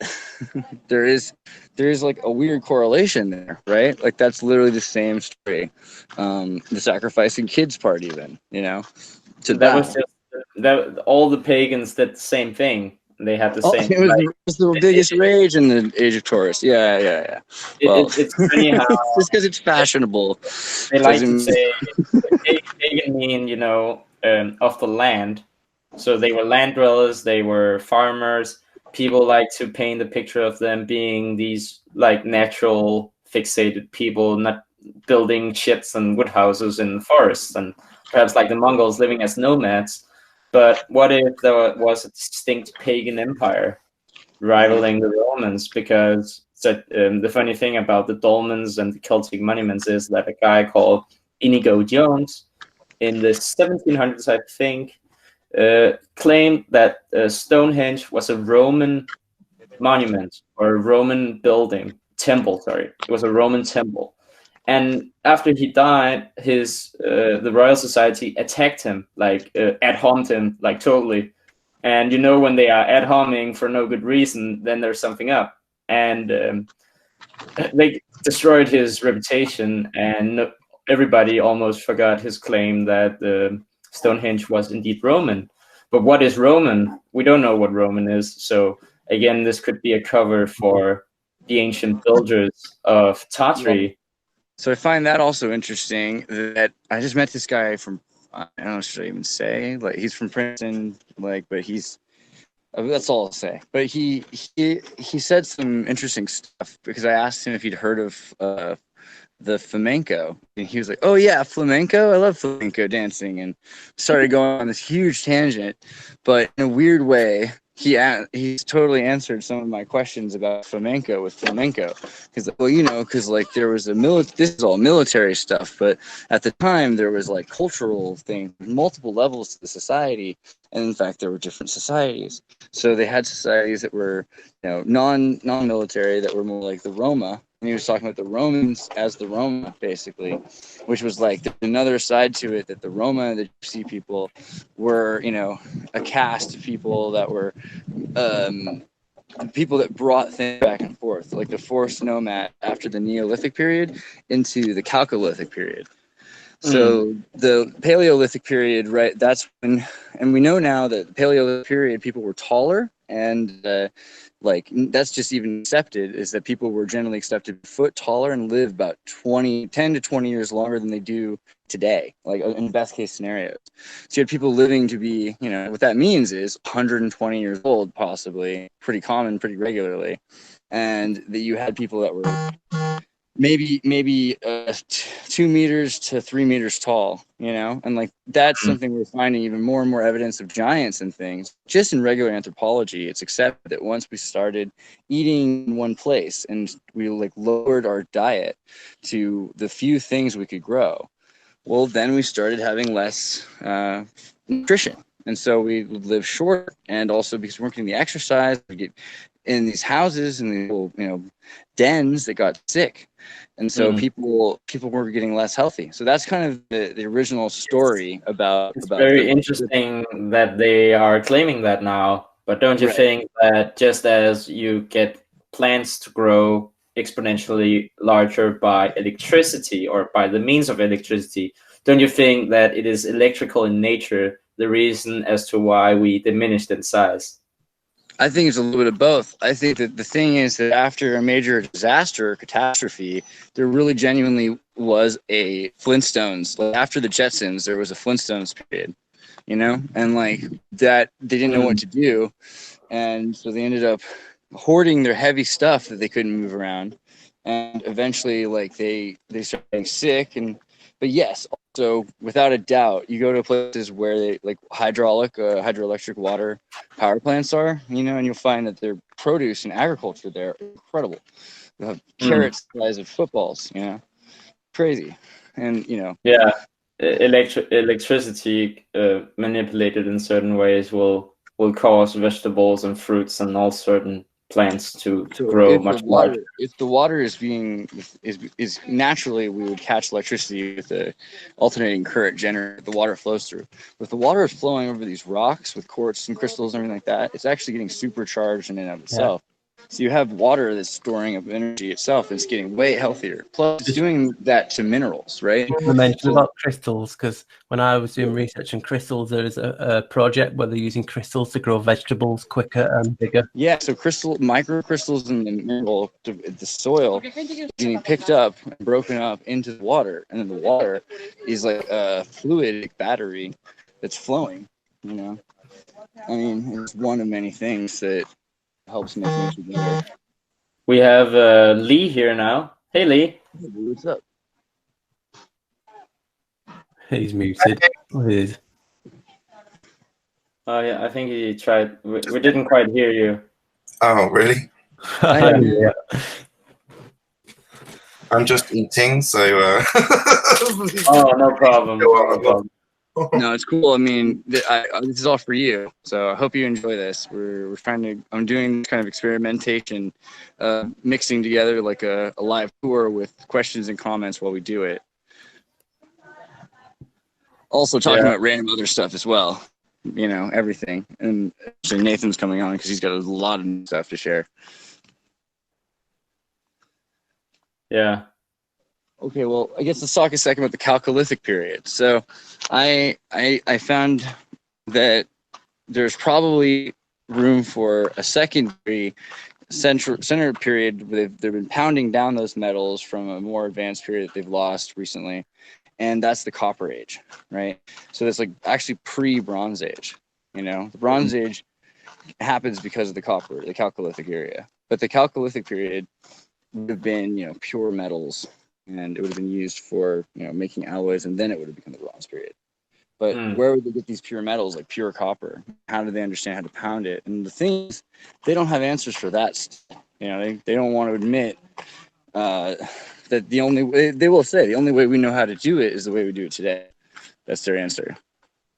there is like a weird correlation there, right? Like that's literally the same story. The sacrificing kids part, even, you know. To that was just that all the pagans did the same thing. They had the same. It was the biggest rage in the Age of Taurus. Yeah. Well, it's funny how just because it's fashionable. They like to say pagan mean, you know, of the land. So they were land dwellers. They were farmers. People like to paint the picture of them being these like natural fixated people, not building shits and wood houses in the forests, and perhaps like the Mongols living as nomads. But what if there was a distinct pagan empire rivaling the Romans? Because the funny thing about the dolmens and the Celtic monuments is that a guy called Inigo Jones in the 1700s, I think, claimed that Stonehenge was a Roman monument or a Roman temple. It was a Roman temple. And after he died, the Royal Society attacked him, like ad homed him, like totally. And you know, when they are ad homing for no good reason, then there's something up. And they destroyed his reputation, and everybody almost forgot his claim that Stonehenge was indeed Roman. But what is Roman? We don't know what Roman is. So again, this could be a cover for the ancient builders of Tartary. So I find that also interesting that I just met this guy from, I don't know, should I even say? Like, he's from Princeton, like, but he's, that's all I'll say. But he said some interesting stuff because I asked him if he'd heard of the Fomenko, and he was like, "Oh yeah, flamenco! I love flamenco dancing," and started going on this huge tangent. But in a weird way, he's totally answered some of my questions about flamenco with flamenco, because like there was this is all military stuff, but at the time there was like cultural things, multiple levels to the society, and in fact there were different societies. So they had societies that were non-military, that were more like the Roma. And he was talking about the Romans as the Roma, basically, which was like there's another side to it, that the Roma, the Gypsy people, were, a caste of people that were people that brought things back and forth, like the forced nomad after the Neolithic period into the Chalcolithic period. So the Paleolithic period, right, that's when, and we know now that the Paleolithic period, people were taller, and like that's just even accepted, is that people were generally accepted a foot taller and live about 10 to 20 years longer than they do today, like in best case scenarios. So you had people living to be, what that means is 120 years old, possibly, pretty common, pretty regularly. And that you had people that were maybe 2 meters to 3 meters tall, and like that's something we're finding even more and more evidence of giants and things. Just in regular anthropology, it's accepted that once we started eating in one place and we like lowered our diet to the few things we could grow, well, then we started having less nutrition, and so we would live short, and also because we weren't getting the exercise, we get in these houses and these little, dens that got sick. And so people were getting less healthy. So that's kind of the original story about. It's very interesting that they are claiming that now. But don't you think that just as you get plants to grow exponentially larger by electricity or by the means of electricity, don't you think that it is electrical in nature the reason as to why we diminished in size? I think it's a little bit of both. I think that the thing is that after a major disaster or catastrophe, there really genuinely was a Flintstones. Like after the Jetsons, there was a Flintstones period, and like that they didn't know what to do. And so they ended up hoarding their heavy stuff that they couldn't move around. And eventually like they started getting sick. But yes, also without a doubt, you go to places where they like hydroelectric water power plants are, and you'll find that their produce and agriculture there are incredible. They have carrots the size of footballs, crazy. And electricity manipulated in certain ways will cause vegetables and fruits and all certain plants to grow much larger. If the water is naturally, we would catch electricity with the alternating current generator. The water flows through. But if the water is flowing over these rocks with quartz and crystals and everything like that, it's actually getting supercharged in and of itself. So you have water that's storing up energy itself. It's getting way healthier. Plus, it's doing that to minerals, right? I mentioned about crystals because when I was doing research on crystals, there is a project where they're using crystals to grow vegetables quicker and bigger. Yeah, so microcrystals in the soil getting picked up and broken up into the water, and then the water is like a fluidic battery that's flowing. I mean, it's one of many things that helps make nature better. We have Lee here now. Hey, Lee. What's up? He's muted. Oh yeah, I think he tried. We didn't quite hear you. Oh, really? Yeah. I'm just eating, so. Oh, no problem. No problem. No, it's cool. I mean, this is all for you, so I hope you enjoy this. We're trying to. I'm doing kind of experimentation, mixing together like a live tour with questions and comments while we do it. Also talking about random other stuff as well. You know, everything. And actually Nathan's coming on because he's got a lot of new stuff to share. Yeah. Okay, well, I guess let's talk a second about the Chalcolithic period. So I found that there's probably room for a secondary center period where they've been pounding down those metals from a more advanced period that they've lost recently. And that's the Copper Age, right? So that's like actually pre-Bronze Age. You know, the Bronze Age happens because of the Chalcolithic area. But the Chalcolithic period would have been, you know, pure metals, and it would have been used for, you know, making alloys, and then it would have become the Bronze period. But where would they get these pure metals, like pure copper? How do they understand how to pound it? And the thing is, they don't have answers for that. You know, they don't want to admit that the only way, they will say, the only way we know how to do it is the way we do it today. That's their answer.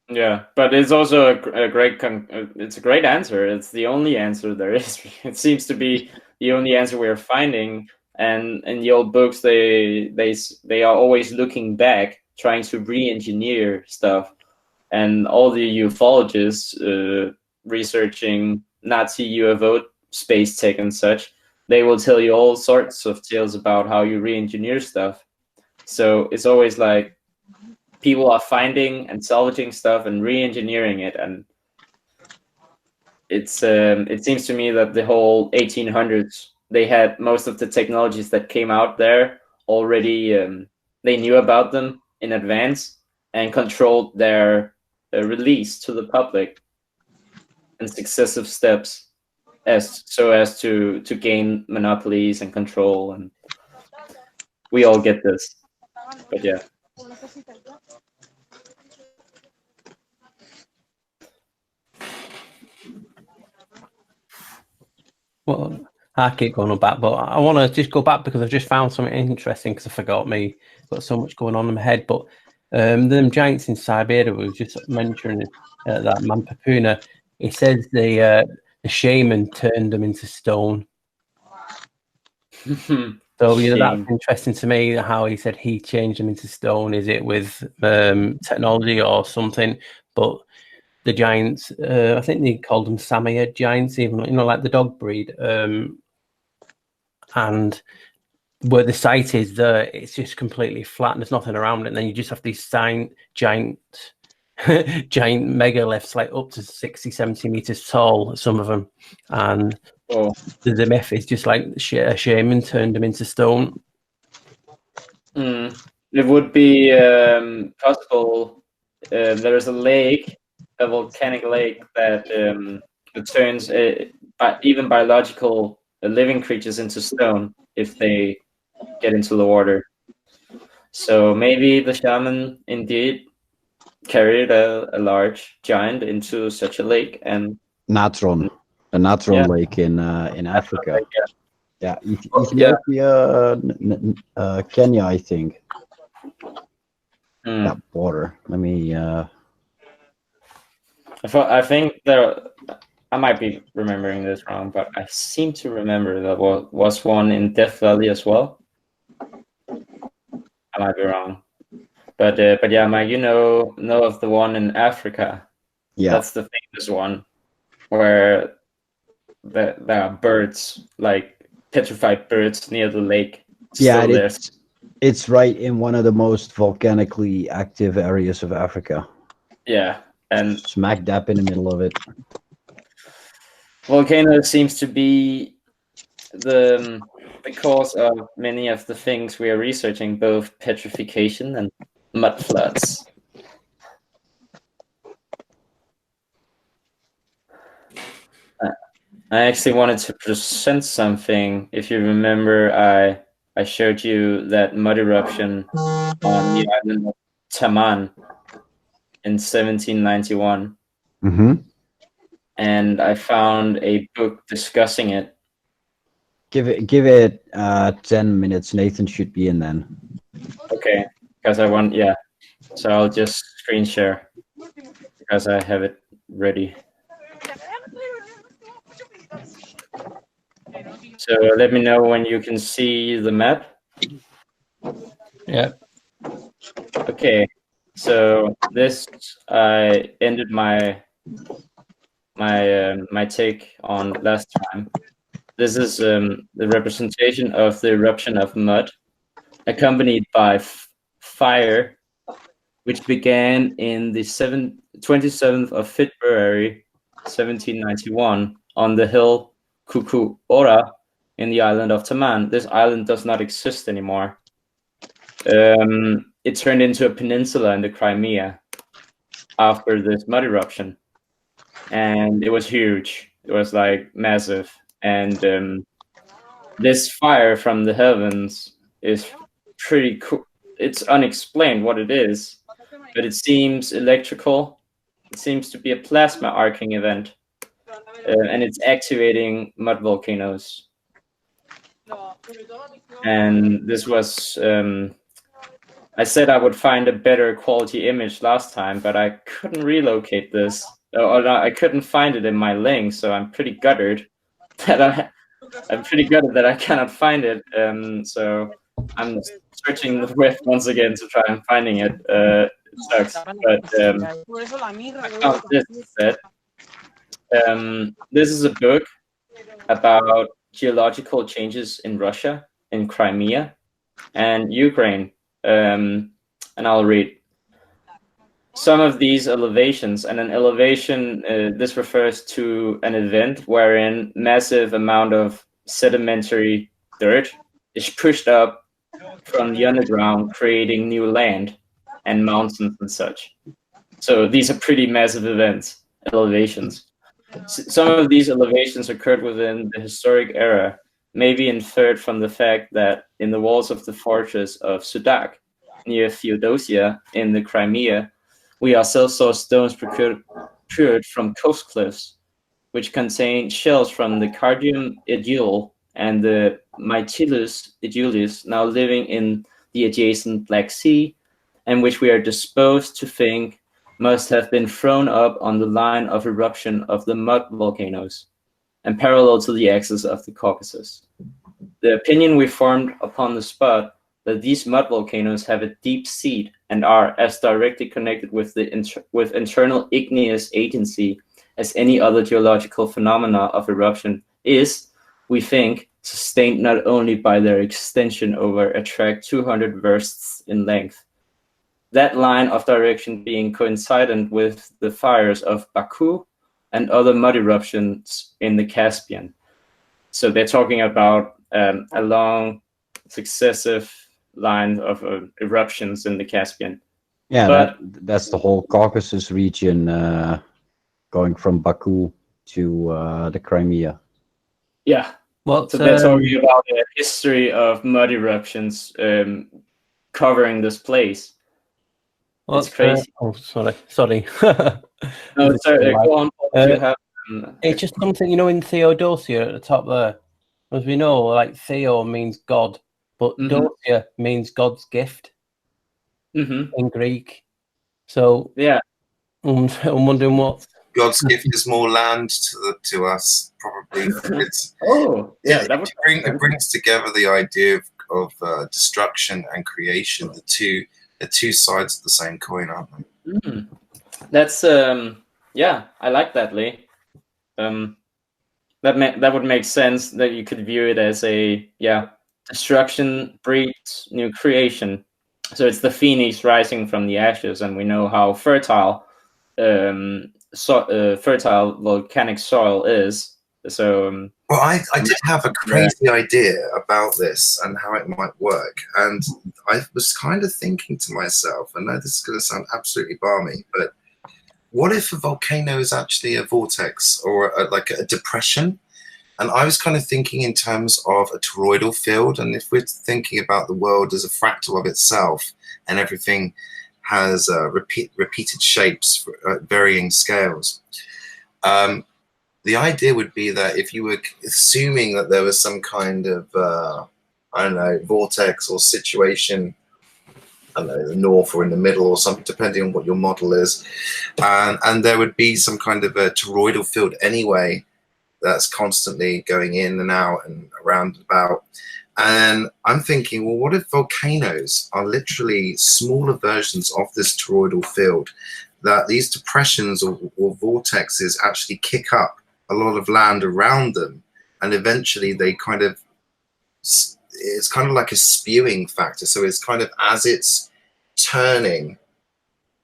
Yeah, but it's also a great it's a great answer. It's the only answer there is. It seems to be the only answer we're finding. And in the old books, they are always looking back, trying to re-engineer stuff. And all the ufologists researching Nazi UFO space tech and such, they will tell you all sorts of tales about how you re-engineer stuff. So it's always like people are finding and salvaging stuff and re-engineering it. And it's it seems to me that the whole 1800s, they had most of the technologies that came out there already. They knew about them in advance and controlled their release to the public in successive steps as to gain monopolies and control. And we all get this. But yeah. Well, I keep going back, but I want to just go back because I've just found something interesting because I forgot got so much going on in my head. But them giants in Siberia, we were just mentioning that Mampapuna, he says the shaman turned them into stone. So that's interesting to me how he said he changed them into stone. Is it with technology or something? But the giants, I think they called them Samoyed giants, even, you know, like the dog breed. And where the site is there, it's just completely flat and there's nothing around it. And then you just have these giant megaliths, like up to 60, 70 meters tall, some of them. And the myth is just like a shaman turned them into stone. It would be possible. There is a lake, a volcanic lake that turns even biological living creatures into stone if they get into the water. So maybe the shaman indeed carried a large giant into such a lake. And Natron, a Natron lake in Africa. Ethiopia, Kenya, I think. That border. Let me. I think there. I might be remembering this wrong, but I seem to remember that was one in Death Valley as well. I might be wrong, but yeah, Mike, you know of the one in Africa. Yeah, that's the famous one where there are birds, like petrified birds near the lake. Yeah, it's right in one of the most volcanically active areas of Africa. Yeah, and smack dab in the middle of it. Volcano seems to be the cause of many of the things we are researching, both petrification and mud floods. I actually wanted to present something. If you remember, I showed you that mud eruption on the island of Taman in 1791. Mm-hmm. and I found a book discussing it. Give it 10 minutes. Nathan should be in then. Okay, because I want, yeah. So I'll just screen share because I have it ready. So let me know when you can see the map. Yeah. Okay, so this I ended my take on last time. This is the representation of the eruption of mud, accompanied by fire, which began in the 27th of February, 1791, on the hill Kukuora in the island of Taman. This island does not exist anymore. It turned into a peninsula in the Crimea after this mud eruption, and it was huge. It was like massive. And this fire from the heavens is pretty cool. It's unexplained what it is, but it seems electrical. It seems to be a plasma arcing event, and it's activating mud volcanoes. And this was, I said I would find a better quality image last time, but I couldn't relocate this. Or no, I couldn't find it in my link, so I'm pretty gutted that I cannot find it. So I'm searching the web once again to try and finding it. It sucks, but I found this instead. This is a book about geological changes in Russia, in Crimea, and Ukraine. And I'll read some of these elevations. And an elevation, this refers to an event wherein massive amount of sedimentary dirt is pushed up from the underground, creating new land and mountains and such. So these are pretty massive events, elevations. Some of these elevations occurred within the historic era, maybe inferred from the fact that in the walls of the fortress of Sudak, near Feodosia in the Crimea, we ourselves saw stones procured from coast cliffs, which contain shells from the Cardium edule and the Mytilus edulis, now living in the adjacent Black Sea, and which we are disposed to think must have been thrown up on the line of eruption of the mud volcanoes, and parallel to the axis of the Caucasus. The opinion we formed upon the spot that these mud volcanoes have a deep seat and are as directly connected with the internal igneous agency as any other geological phenomena of eruption is, we think, sustained not only by their extension over a tract 200 versts in length, that line of direction being coincident with the fires of Baku and other mud eruptions in the Caspian. So they're talking about a long successive line of eruptions in the Caspian. Yeah, but that's the whole Caucasus region, going from Baku to the Crimea. Yeah, well, so they're talking about the history of mud eruptions covering this place. Well, it's crazy. Oh, sorry. No, sorry. Go on. It's just something, in Theodosia at the top there. As we know, like Theo means God, but Dosia means God's gift in Greek. So yeah, I'm wondering what God's gift is more land to us, probably. It's, it brings together the idea of destruction and creation, the two sides of the same coin, aren't they? That's yeah, I like that, Lee. That would make sense that you could view it as a destruction breeds new creation. So it's the phoenix rising from the ashes, and we know how fertile fertile volcanic soil is. So well, I did have a crazy idea about this and how it might work, and I was kind of thinking to myself, I know this is going to sound absolutely balmy, but what if a volcano is actually a vortex or like a depression? And I was kind of thinking in terms of a toroidal field, and if we're thinking about the world as a fractal of itself, and everything has repeated shapes at varying scales, the idea would be that if you were assuming that there was some kind of, I don't know, vortex or situation, I don't know, in the north or in the middle or something, depending on what your model is, and there would be some kind of a toroidal field anyway that's constantly going in and out and around and about. And I'm thinking, well, what if volcanoes are literally smaller versions of this toroidal field, that these depressions or vortexes actually kick up a lot of land around them, and eventually they kind of, it's kind of like a spewing factor. So it's kind of, as it's turning,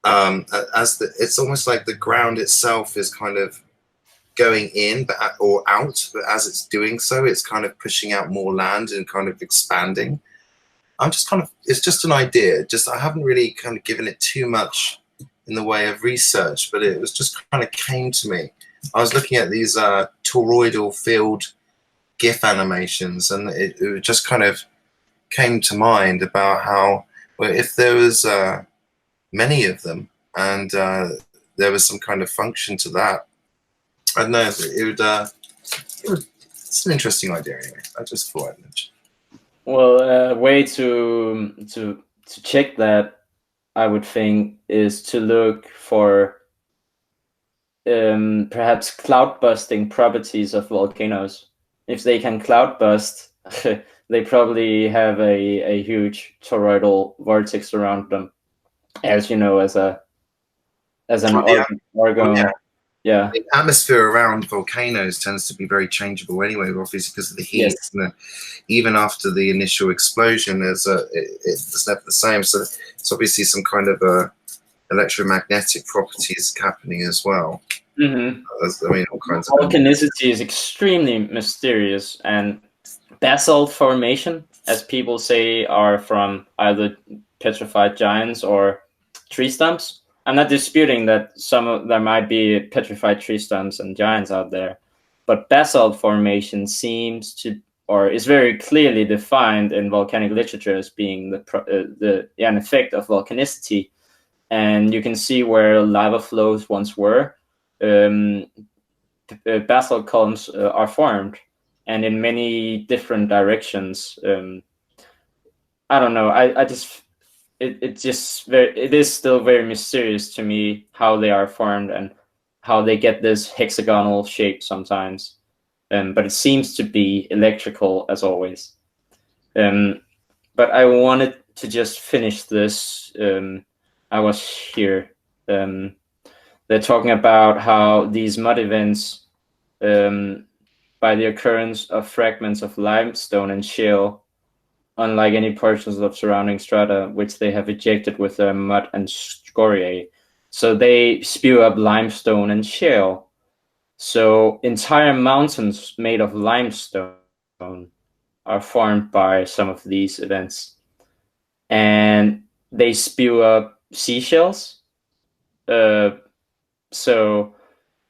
it's almost like the ground itself is kind of going in or out, but as it's doing so, it's kind of pushing out more land and kind of expanding. I'm just kind of, it's just an idea. Just, I haven't really kind of given it too much in the way of research, but it was just kind of came to me. I was looking at these toroidal field GIF animations, and it just kind of came to mind about how, well, if there was many of them and there was some kind of function to that, I don't know, it's an interesting idea anyway. I just thought I'd mention. Well, a way to check that, I would think, is to look for perhaps cloud busting properties of volcanoes. If they can cloud bust, they probably have a huge toroidal vortex around them, as you know, as an orgone. Yeah. The atmosphere around volcanoes tends to be very changeable anyway, obviously because of the heat. Yes. And even after the initial explosion, it's never the same. So it's obviously some kind of electromagnetic properties happening as well. Mm-hmm. I mean, all kinds of volcanicity is extremely mysterious, and basalt formation, as people say, are from either petrified giants or tree stumps. I'm not disputing that there might be petrified tree stumps and giants out there, but basalt formation seems to, or is very clearly defined in volcanic literature as being an effect of volcanicity. And you can see where lava flows once were. Basalt columns are formed, and in many different directions. I don't know. It is still very mysterious to me how they are formed and how they get this hexagonal shape sometimes. But it seems to be electrical as always. But I wanted to just finish this. I was here. They're talking about how these mud events, by the occurrence of fragments of limestone and shale, unlike any portions of surrounding strata, which they have ejected with their mud and scoriae. So they spew up limestone and shale. So entire mountains made of limestone are formed by some of these events. And they spew up seashells. So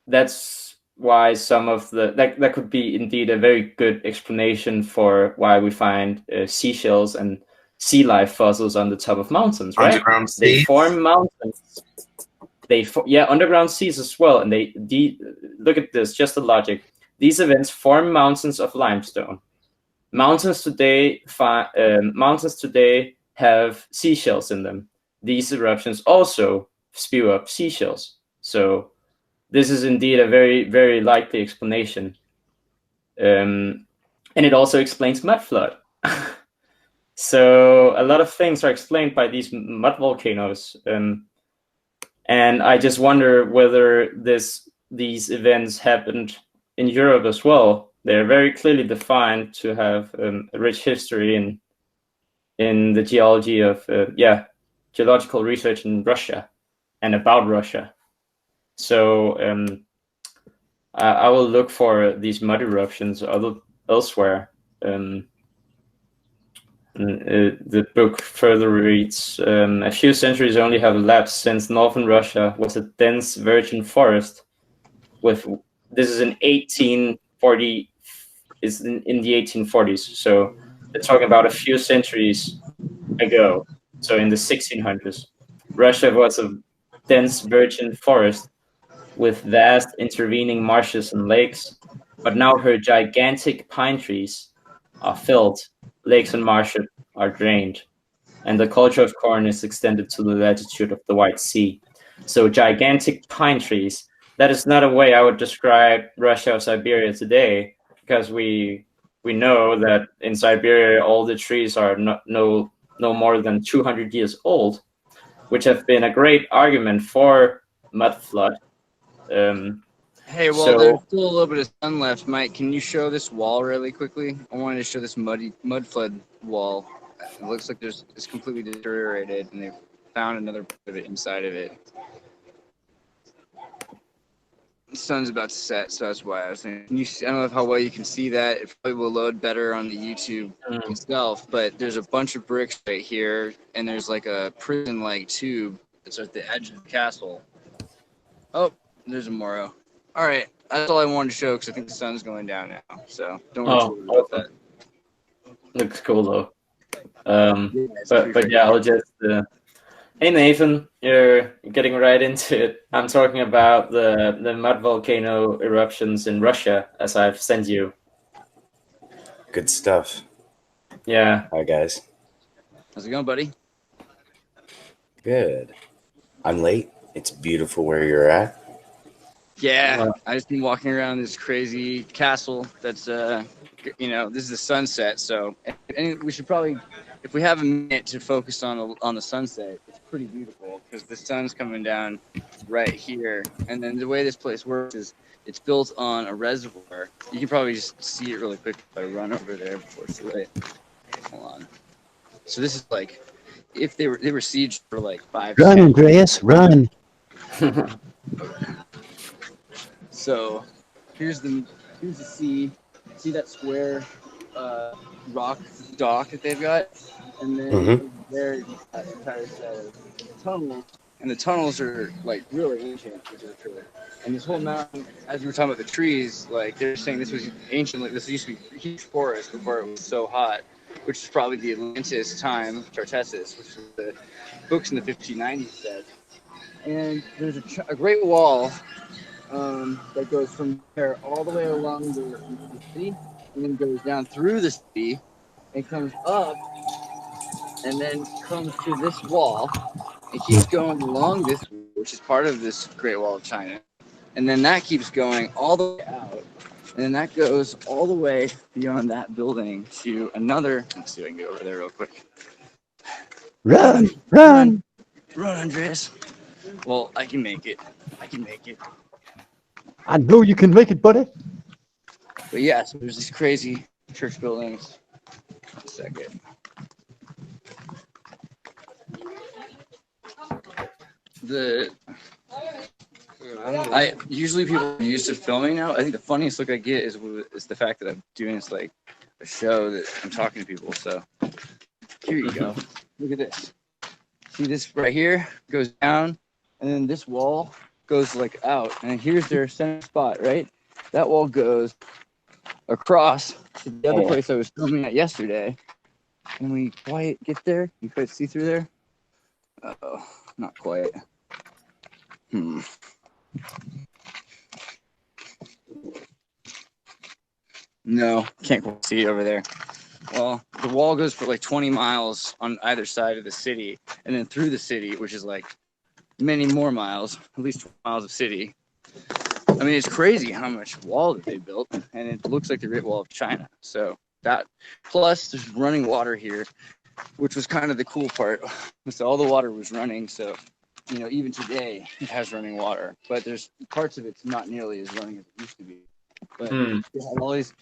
that's why some of that could be indeed a very good explanation for why we find seashells and sea life fossils on the top of mountains, right? Underground seas. They form mountains. Underground seas as well. And look at this, just the logic. These events form mountains of limestone. Mountains today have seashells in them. These eruptions also spew up seashells. So this is indeed a very, very likely explanation. And it also explains mud flood. So a lot of things are explained by these mud volcanoes. And I just wonder whether these events happened in Europe as well. They're very clearly defined to have a rich history in the geology of, geological research in Russia and about Russia. So I will look for these mud eruptions elsewhere. The book further reads, a few centuries only have elapsed since northern Russia was a dense virgin forest. This is in 1840, is in the 1840s. So they're talking about a few centuries ago. So in the 1600s, Russia was a dense virgin forest with vast intervening marshes and lakes, but now her gigantic pine trees are filled, lakes and marshes are drained, and the culture of corn is extended to the latitude of the White Sea. So gigantic pine trees. That is not a way I would describe Russia or Siberia today, because we know that in Siberia all the trees are no more than 200 years old, which have been a great argument for mud flood. Hey, well, there's still a little bit of sun left. Mike, can you show this wall really quickly? I wanted to show this mud flood wall. It looks like it's completely deteriorated, and they've found another part of it inside of it. The sun's about to set, so that's why I was thinking. I don't know how well you can see that. It probably will load better on the YouTube itself, but there's a bunch of bricks right here, and there's like a prison-like tube that's at the edge of the castle. Oh, there's a Moro. All right, that's all I wanted to show because I think the sun's going down now, so don't worry about that. Looks cool though. But yeah, I'll just. Hey Nathan, you're getting right into it. I'm talking about the mud volcano eruptions in Russia, as I've sent you. Good stuff. Yeah. Hi guys. How's it going, buddy? Good. I'm late. It's beautiful where you're at. Yeah, I just been walking around this crazy castle. That's this is the sunset. So, and we should probably, if we have a minute to focus on the sunset, it's pretty beautiful because the sun's coming down right here. And then the way this place works is it's built on a reservoir. You can probably just see it really quick if I run over there before it's late. Hold on. So this is like, if they were sieged for like 5. Run, Andreas, run. So here's the sea. See that square rock dock that they've got, and then there's that entire set of tunnels, and the tunnels are like really ancient, which is true. And this whole mountain, as we were talking about the trees, like they're saying this was anciently, this used to be a huge forest before it was so hot, which is probably the Atlantis time, Tartessus, which is the books in the 1590s said. And there's a great wall that goes from there all the way along the city, and then goes down through the city, and comes up, and then comes to this wall, and keeps going along this, which is part of this Great Wall of China, and then that keeps going all the way out, and then that goes all the way beyond that building to another. Let's see if I can get over there real quick. Run, run, run, Andreas. Well, I can make it. I know you can make it, buddy. But yeah, so there's these crazy church buildings. 1 second. Usually people are used to filming now. I think the funniest look I get is the fact that I'm doing this like a show that I'm talking to people. So here you go. Look at this. See this right here goes down, and then this wall goes like out, and here's their center spot, right? That wall goes across to the other place I was filming at yesterday. Can we quite get there? You quite see through there? Uh-oh, not quite. No, can't quite see it over there. Well, the wall goes for like 20 miles on either side of the city, and then through the city, which is like many more miles, at least 12 miles of city. I mean, it's crazy how much wall that they built, and it looks like the Great Wall of China. So that, plus there's running water here, which was kind of the cool part. So all the water was running, so, even today it has running water, but there's parts of it's not nearly as running as it used to be. But they had all these,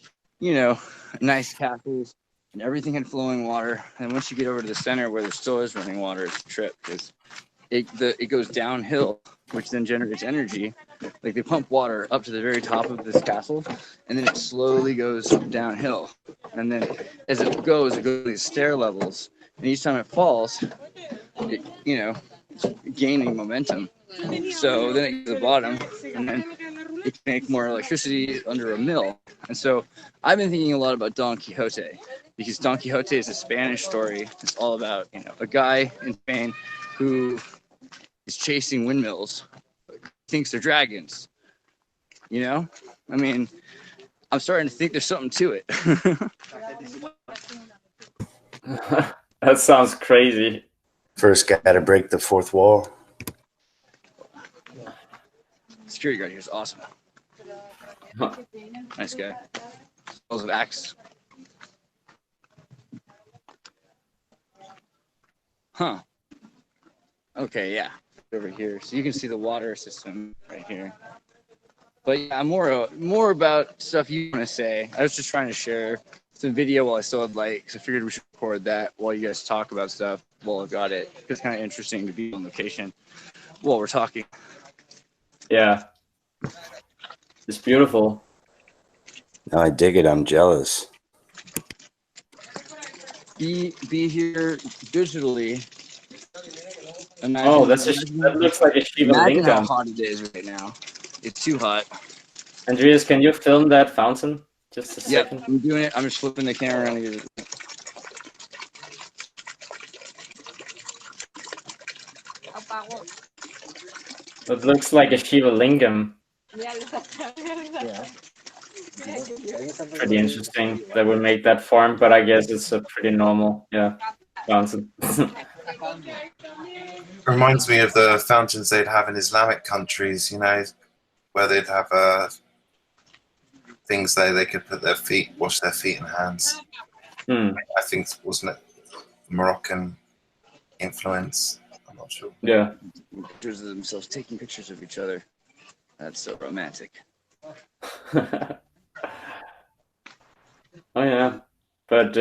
nice castles, and everything had flowing water. And once you get over to the center where there still is running water, it's a trip, because it goes downhill, which then generates energy. Like they pump water up to the very top of this castle, and then it slowly goes downhill. And then as it goes these stair levels, and each time it falls, it's gaining momentum. So then it gets to the bottom, and then it can make more electricity under a mill. And so I've been thinking a lot about Don Quixote, because Don Quixote is a Spanish story. It's all about, a guy in Spain who is chasing windmills, thinks they're dragons. You know, I mean, I'm starting to think there's something to it. That sounds crazy. First, gotta break the fourth wall. Security guard here is awesome. Nice guy. Smells of axe. Huh. Okay, yeah. Over here, so you can see the water system right here. But yeah, more about stuff you want to say. I was just trying to share some video while I still had light, because I figured we should record that while you guys talk about stuff while I've got it. It's kind of interesting to be on location while we're talking. Yeah. It's beautiful. No, I dig it. I'm jealous. Be here digitally. Imagine, Oh, that looks like a Shiva imagine how Lingam. hot it is right now. It's too hot. Andreas, can you film that fountain? Just a second. Yep, I'm doing it. I'm just flipping the camera around and get it. It looks like a Shiva Lingam. Yeah. Pretty interesting that we make that form, but I guess it's a pretty normal, fountain. Reminds me of the fountains they'd have in Islamic countries, you know, where they'd have things there they could put their feet, wash their feet and hands. I think, wasn't it Moroccan influence? I'm not sure. Yeah. Pictures of themselves taking pictures of each other. That's so romantic. Oh yeah, but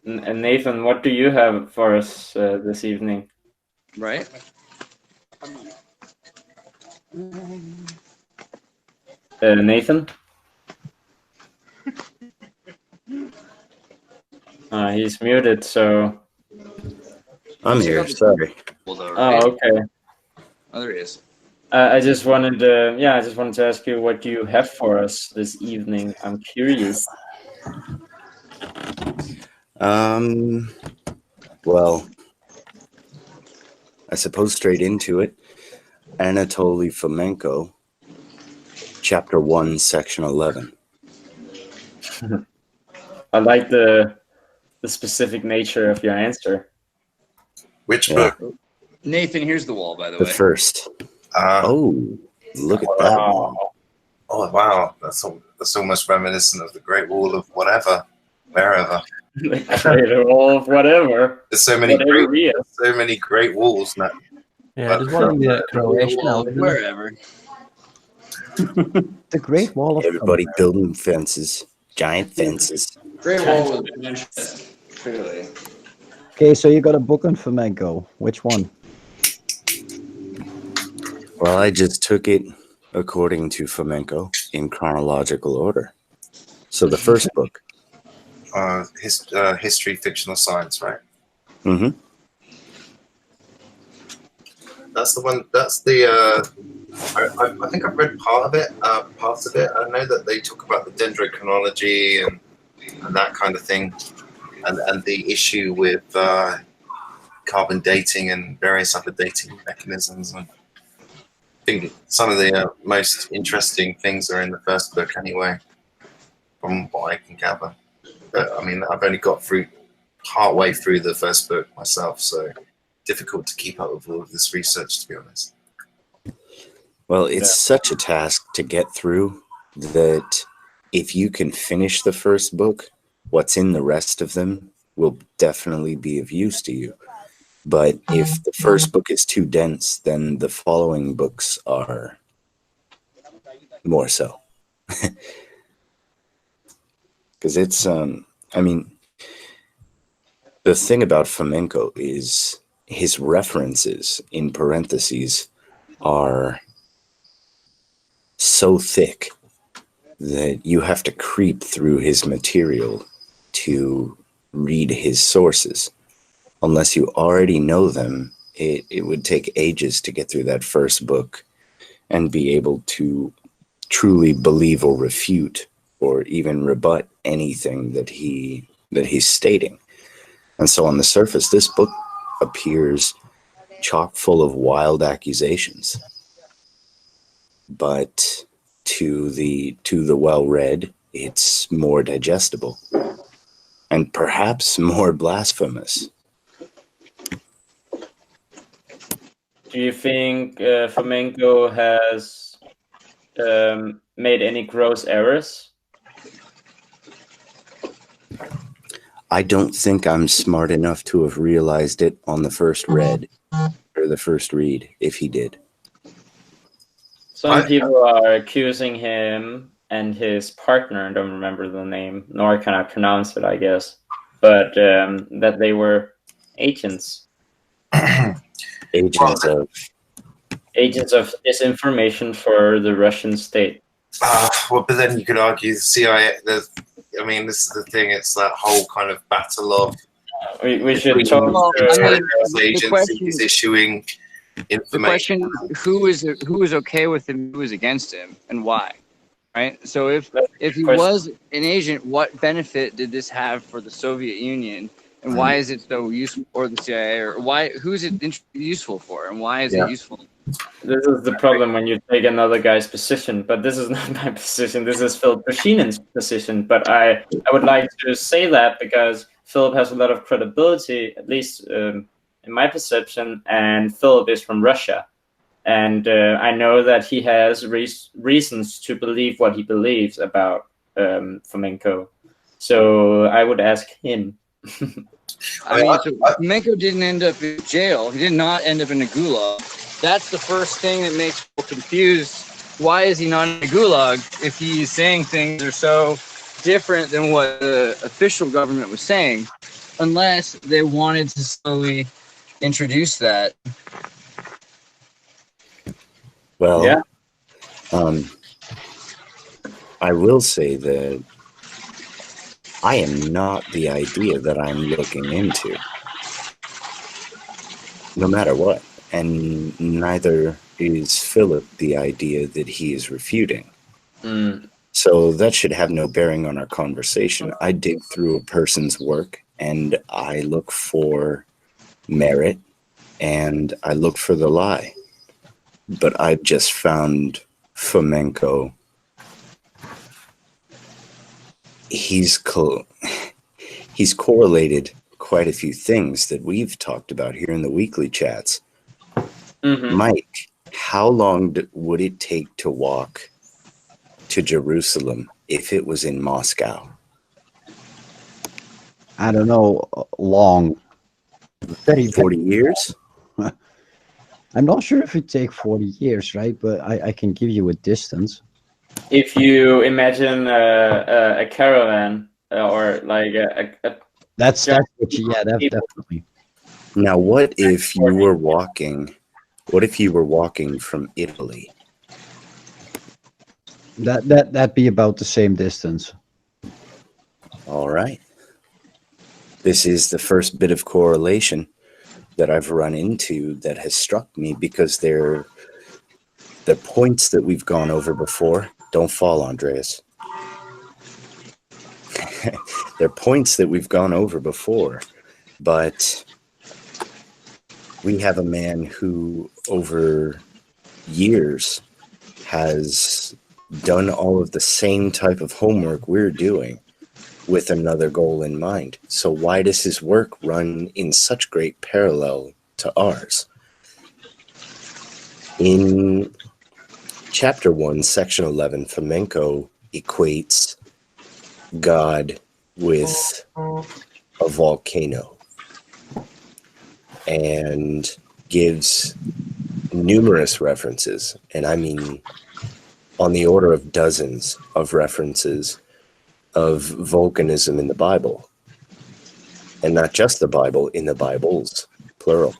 Nathan, what do you have for us this evening? Right. Nathan? He's muted, so... I'm here, sorry. Oh, okay. Oh, there he is. I just wanted to ask you what you have for us this evening. I'm curious. Well, I suppose straight into it. Anatoly Fomenko, Chapter 1, Section 11. I like the specific nature of your answer. Which book? Nathan, here's the wall, by the The way. first. Oh, look at that one. Oh, wow. That's almost reminiscent of the Great Wall of whatever, wherever. The Great Wall of whatever. There's so many great walls now. Yeah, there's one in the Croatia now. Wherever. The Great Wall of Everybody building fences, giant fences. Great Wall was clearly. Okay, so you got a book on Fomenko. Which one? Well, I just took it according to Fomenko in chronological order. So the first book. History, fictional science, right? Mm-hmm. That's the one. That's the. I think I've read parts of it. I know that they talk about the dendrochronology and that kind of thing, and the issue with carbon dating and various other dating mechanisms. And I think some of the most interesting things are in the first book, anyway, from what I can gather. But I mean, I've only got through partway through the first book myself, so difficult to keep up with all of this research, to be honest. Well, it's such a task to get through that if you can finish the first book, what's in the rest of them will definitely be of use to you. But if the first book is too dense, then the following books are more so. Because it's, I mean, the thing about Fomenko is his references in parentheses are so thick that you have to creep through his material to read his sources. Unless you already know them, it would take ages to get through that first book and be able to truly believe or refute or even rebut anything that he's stating. And so on the surface, this book appears chock full of wild accusations. but to the well-read, it's more digestible and perhaps more blasphemous. Do you think Fomenko has made any gross errors? I don't think I'm smart enough to have realized it on the first read, or the first read, if he did. Some people are accusing him and his partner, I don't remember the name, nor can I pronounce it, I guess, but that they were agents. Agents of disinformation for the Russian state. Well, but then you could argue the CIA. I mean, this is the thing. It's that whole kind of battle of. We should talk. Agencies issuing information. The question: who was okay with him? Who was against him, and why? Right. So if he was an agent, what benefit did this have for the Soviet Union? And why is it so useful, or the CIA, or who's it useful for, and why is it useful? This is the problem when you take another guy's position, but this is not my position. This is Philip Pushinen's position. But I would like to say that because Philip has a lot of credibility, at least in my perception, and Philip is from Russia. And I know that he has reasons to believe what he believes about Fomenko. So I would ask him. I mean, so Fomenko didn't end up in jail. He did not end up in a gulag. That's the first thing that makes people confused. Why is he not in a gulag if he's saying things that are so different than what the official government was saying? Unless they wanted to slowly introduce that. Well, yeah. I will say that I am not the idea that I'm looking into, no matter what. And neither is Philip the idea that he is refuting. So that should have no bearing on our conversation. I dig through a person's work and I look for merit and I look for the lie. But I've just found Fomenko. He's correlated quite a few things that we've talked about here in the weekly chats. Mike, how long would it take to walk to Jerusalem if it was in Moscow? I don't know, long. 40 years? I'm not sure if it take 40 years, right? But I can give you a distance. If you imagine a caravan or like a that's what you, yeah, definitely. Now, what if you were walking? What if you were walking from Italy? That'd be about the same distance. All right. This is the first bit of correlation that I've run into that has struck me because they're the points that we've gone over before. Don't fall, Andreas. They're points that we've gone over before, but we have a man who over years has done all of the same type of homework we're doing with another goal in mind. So why does his work run in such great parallel to ours? In Chapter 1, Section 11, Fomenko equates God with a volcano and gives numerous references, and I mean on the order of dozens of references of volcanism in the Bible. And not just the Bible, in the Bibles, plural.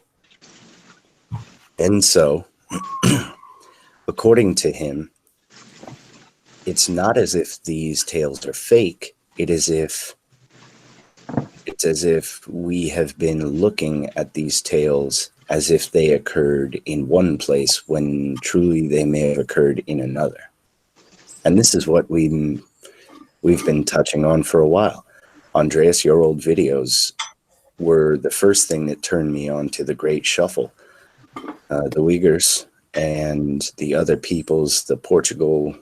And so, according to him, it's not as if these tales are fake. It's as if we have been looking at these tales as if they occurred in one place when truly they may have occurred in another. And this is what we've been touching on for a while. Andreas, your old videos were the first thing that turned me on to the Great Shuffle. The Uyghurs and the other peoples, the Portugal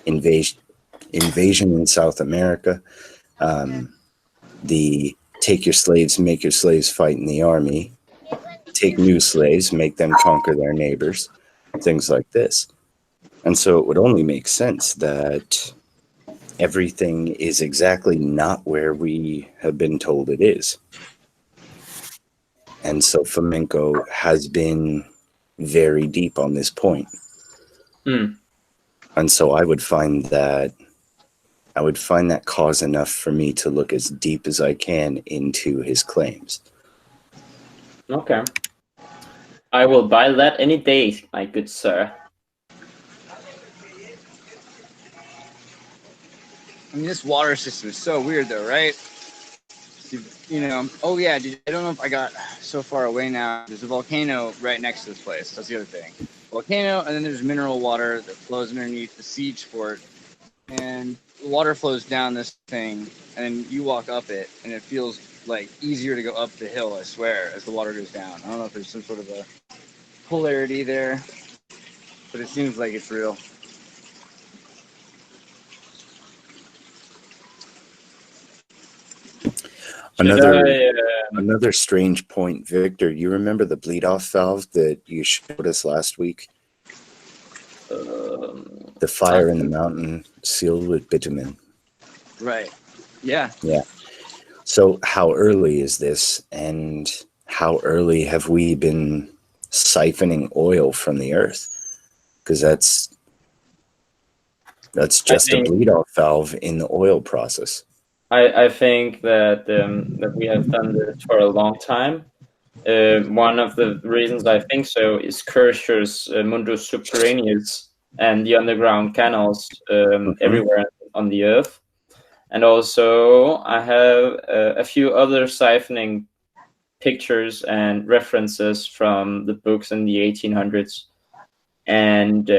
invasion in South America, the take your slaves, make your slaves fight in the army, take new slaves, make them conquer their neighbors, things like this. And so it would only make sense that everything is exactly not where we have been told it is. And so Fomenko has been very deep on this point. And so I would find that cause enough for me to look as deep as I can into his claims. Okay. I will buy that any day, my good sir. I mean, this water system is so weird, though, right? You know, oh yeah, dude, I don't know if I got so far away now. There's a volcano right next to this place. That's the other thing. Volcano, and then there's mineral water that flows underneath the siege fort, and the water flows down this thing, and you walk up it, and it feels like easier to go up the hill, I swear, as the water goes down. I don't know if there's some sort of a polarity there, but it seems like it's real. Another strange point, Victor. You remember the bleed-off valve that you showed us last week? The fire in the mountain sealed with bitumen. Right. Yeah. Yeah. So how early is this, and how early have we been siphoning oil from the earth? Because that's just a bleed-off valve in the oil process. I think that we have done this for a long time. One of the reasons I think so is Kircher's Mundus Subterraneus and the underground canals everywhere on the earth. And also I have a few other siphoning pictures and references from the books in the 1800s. And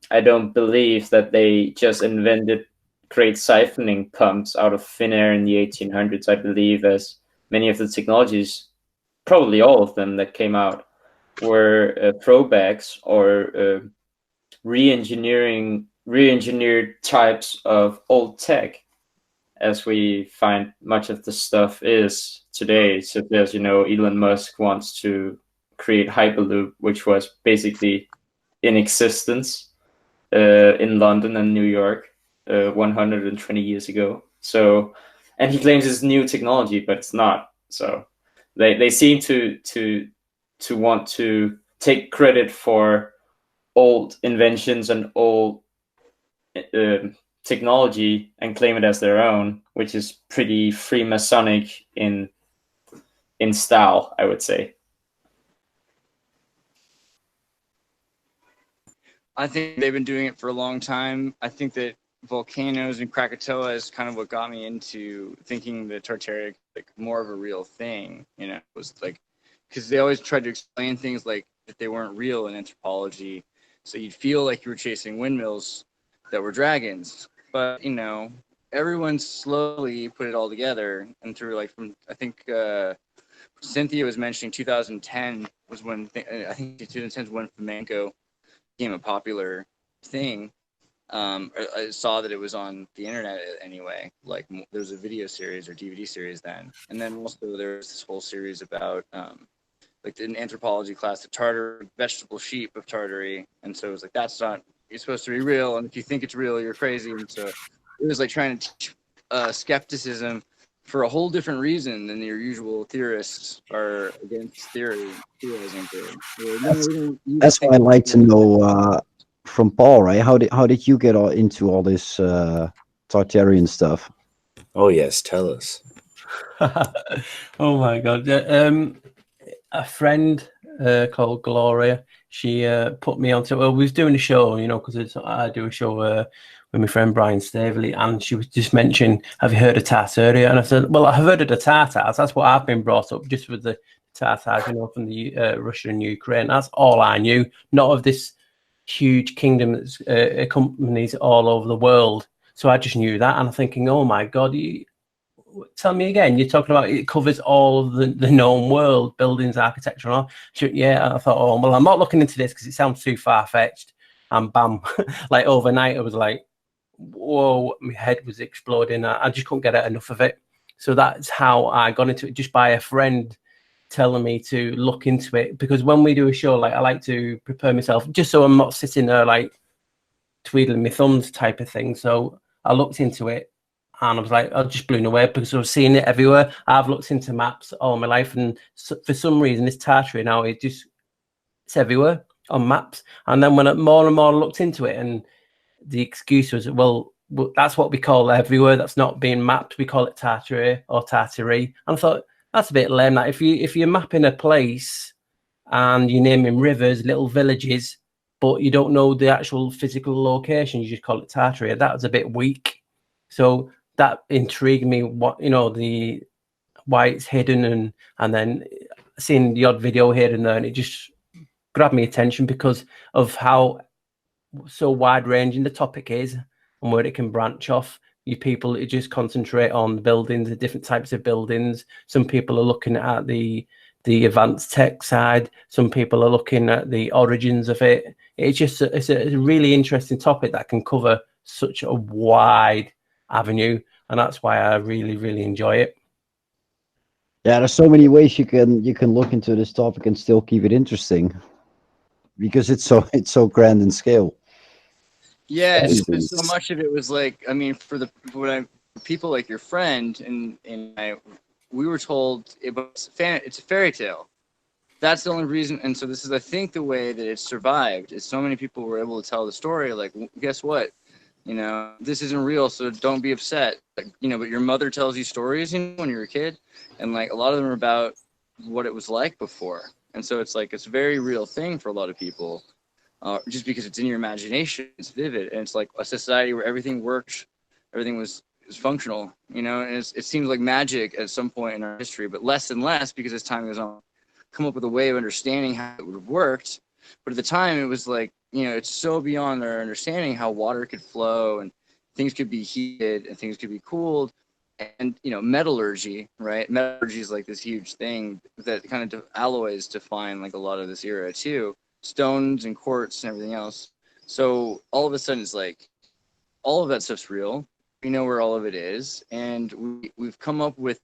I don't believe that they just invented great siphoning pumps out of thin air in the 1800s. I believe as many of the technologies, probably all of them that came out, were throwbacks or re-engineered types of old tech, as we find much of the stuff is today. So there's, Elon Musk wants to create Hyperloop, which was basically in existence in London and New York 120 years ago. So, and he claims it's new technology, but it's not. So they seem to want to take credit for old inventions and old technology and claim it as their own, which is pretty Freemasonic in style, I would say. I think they've been doing it for a long time. I think that volcanoes and Krakatoa is kind of what got me into thinking the Tartaric like more of a real thing. It was like, because they always tried to explain things like that they weren't real in anthropology, so you'd feel like you were chasing windmills that were dragons. But everyone slowly put it all together, and through like from I think Cynthia was mentioning 2010 was when I think 2010 is when Fomenko became a popular thing. I saw that it was on the internet anyway. Like there was a video series or DVD series then, and then also there was this whole series about like an anthropology class, the Tartar vegetable sheep of Tartary, and so it was like that's not you're supposed to be real, and if you think it's real, you're crazy. And so it was like trying to teach skepticism for a whole different reason than your usual theorists are against theorizing theory. That's what I'd like to know. From Paul, right? How did you get into all this Tartarian stuff? Oh yes, tell us. Oh my god! A friend called Gloria, she put me onto. Well, we was doing a show, because I do a show with my friend Brian Staveley, and she was just mentioning, "Have you heard of Tartaria?" And I said, "Well, I've heard of the Tartars. That's what I've been brought up just with the Tartars, from the Russia and Ukraine. That's all I knew. Not of this huge kingdom that accompanies all over the world." So I just knew that, and I'm thinking, oh my god, tell me again. You're talking about it covers all the known world, buildings, architecture, and all. Yeah, I thought, oh well, I'm not looking into this because it sounds too far fetched. And bam, like overnight, I was like, whoa, my head was exploding. I just couldn't get enough of it. So that's how I got into it, just by a friend telling me to look into it. Because when we do a show, like I like to prepare myself just so I'm not sitting there like twiddling my thumbs type of thing. So I looked into it and I was like, I was just blown away because I was seeing it everywhere. I've looked into maps all my life, and for some reason, this Tartary now, it's everywhere on maps. And then when more and more looked into it, and the excuse was, well, that's what we call everywhere. That's not being mapped. We call it Tartary or Tartary. And I thought that's a bit lame. That if you're mapping a place and you're naming rivers, little villages, but you don't know the actual physical location, you just call it Tartary. That was a bit weak. So that intrigued me. What why it's hidden, and then seeing the odd video here and there, and it just grabbed my attention because of how so wide ranging the topic is and where it can branch off. You people that just concentrate on the buildings, the different types of buildings. Some people are looking at the advanced tech side. Some people are looking at the origins of it. It's a really interesting topic that can cover such a wide avenue, and that's why I really, really enjoy it. Yeah, there's so many ways you can look into this topic and still keep it interesting, because it's so grand in scale. Yeah, so much of it was like, I mean, for people like your friend and I, we were told it's a fairy tale. That's the only reason. And so this is, I think, the way that it survived is so many people were able to tell the story. Like, guess what? You know, this isn't real, so don't be upset. Like, you know, but your mother tells you stories, you know, when you're a kid, and like a lot of them are about what it was like before. And so it's like, it's a very real thing for a lot of people. Just because it's in your imagination, it's vivid, and it's like a society where everything worked, everything was functional, you know. And it seems like magic at some point in our history, but less and less because as time goes on, come up with a way of understanding how it would have worked. But at the time, it was like, you know, it's so beyond our understanding how water could flow and things could be heated and things could be cooled, and you know, metallurgy, right? Metallurgy is like this huge thing that kind of alloys define like a lot of this era too. Stones and quartz and everything else. So all of a sudden it's like all of that stuff's real. We know where all of it is, and we've come up with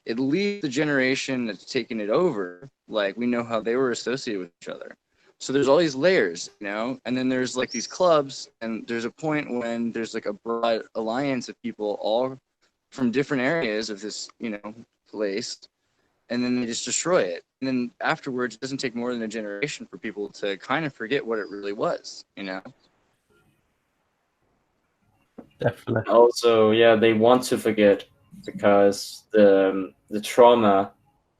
at least the generation that's taken it over. Like, we know how they were associated with each other. So there's all these layers, you know, and then there's like these clubs, and there's a point when there's like a broad alliance of people all from different areas of this, you know, place, and then they just destroy it. And then afterwards, it doesn't take more than a generation for people to kind of forget what it really was, you know? Definitely. Also, yeah, they want to forget because the trauma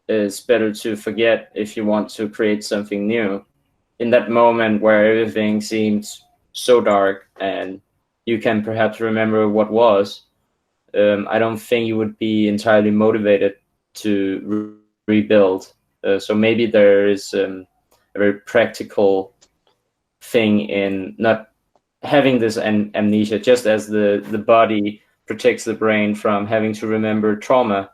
is better to forget if you want to create something new. In that moment where everything seems so dark and you can perhaps remember what was, I don't think you would be entirely motivated to rebuild. So maybe there is a very practical thing in not having this amnesia, just as the body protects the brain from having to remember trauma.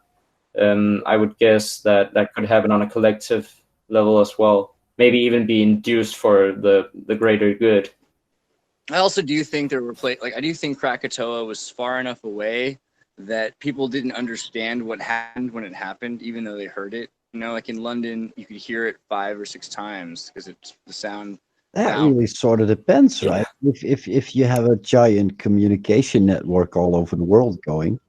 I would guess that could happen on a collective level as well. Maybe even be induced for the greater good. I also do think there were I do think Krakatoa was far enough away that people didn't understand what happened when it happened, even though they heard it. You know, like in London, you could hear it 5 or 6 times because it's the sound. That really sort of depends, right? If you have a giant communication network all over the world going.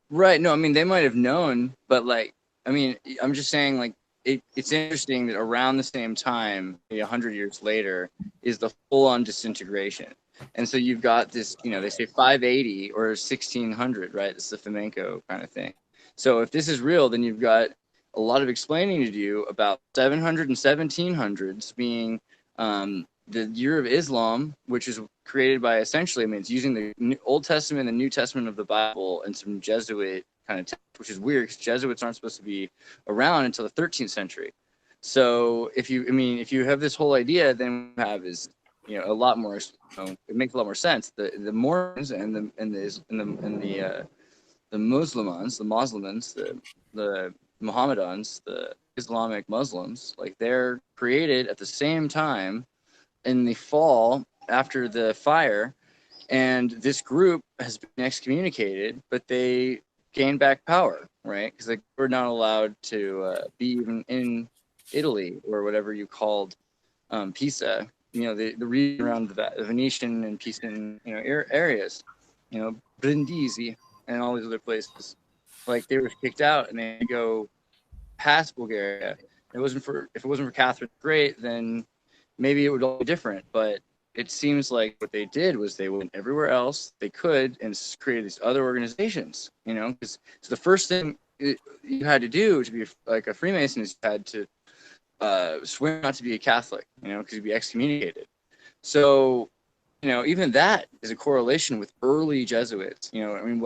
Right. No, I mean, they might have known, but like, I mean, I'm just saying, like, it's interesting that around the same time, 100 years later, is the full-on disintegration. And so you've got this, you know, they say 580 or 1600, right? It's the Fomenko kind of thing. So if this is real, then you've got a lot of explaining to do about 700 and 1700s being the year of Islam, which is created by essentially, I mean, it's using the Old Testament and the New Testament of the Bible and some Jesuit kind of text, which is weird because Jesuits aren't supposed to be around until the 13th century. So if you have this whole idea, then what you have is, you know, a lot more, you know, it makes a lot more sense. The Mormons and the Muslimans, the Mohammedans, the Islamic Muslims, like they're created at the same time in the fall after the fire, and this group has been excommunicated, but they gained back power, right? Because they were not allowed to be even in Italy or whatever you called Pisa, the region around the Venetian and Pisan, areas, Brindisi and all these other places. Like they were kicked out and they go past Bulgaria. If it wasn't for Catherine the Great, then maybe it would all be different. But it seems like what they did was they went everywhere else they could and created these other organizations. Because the first thing you had to do to be like a Freemason is you had to swear not to be a Catholic, because you'd be excommunicated. So, even that is a correlation with early Jesuits. Depending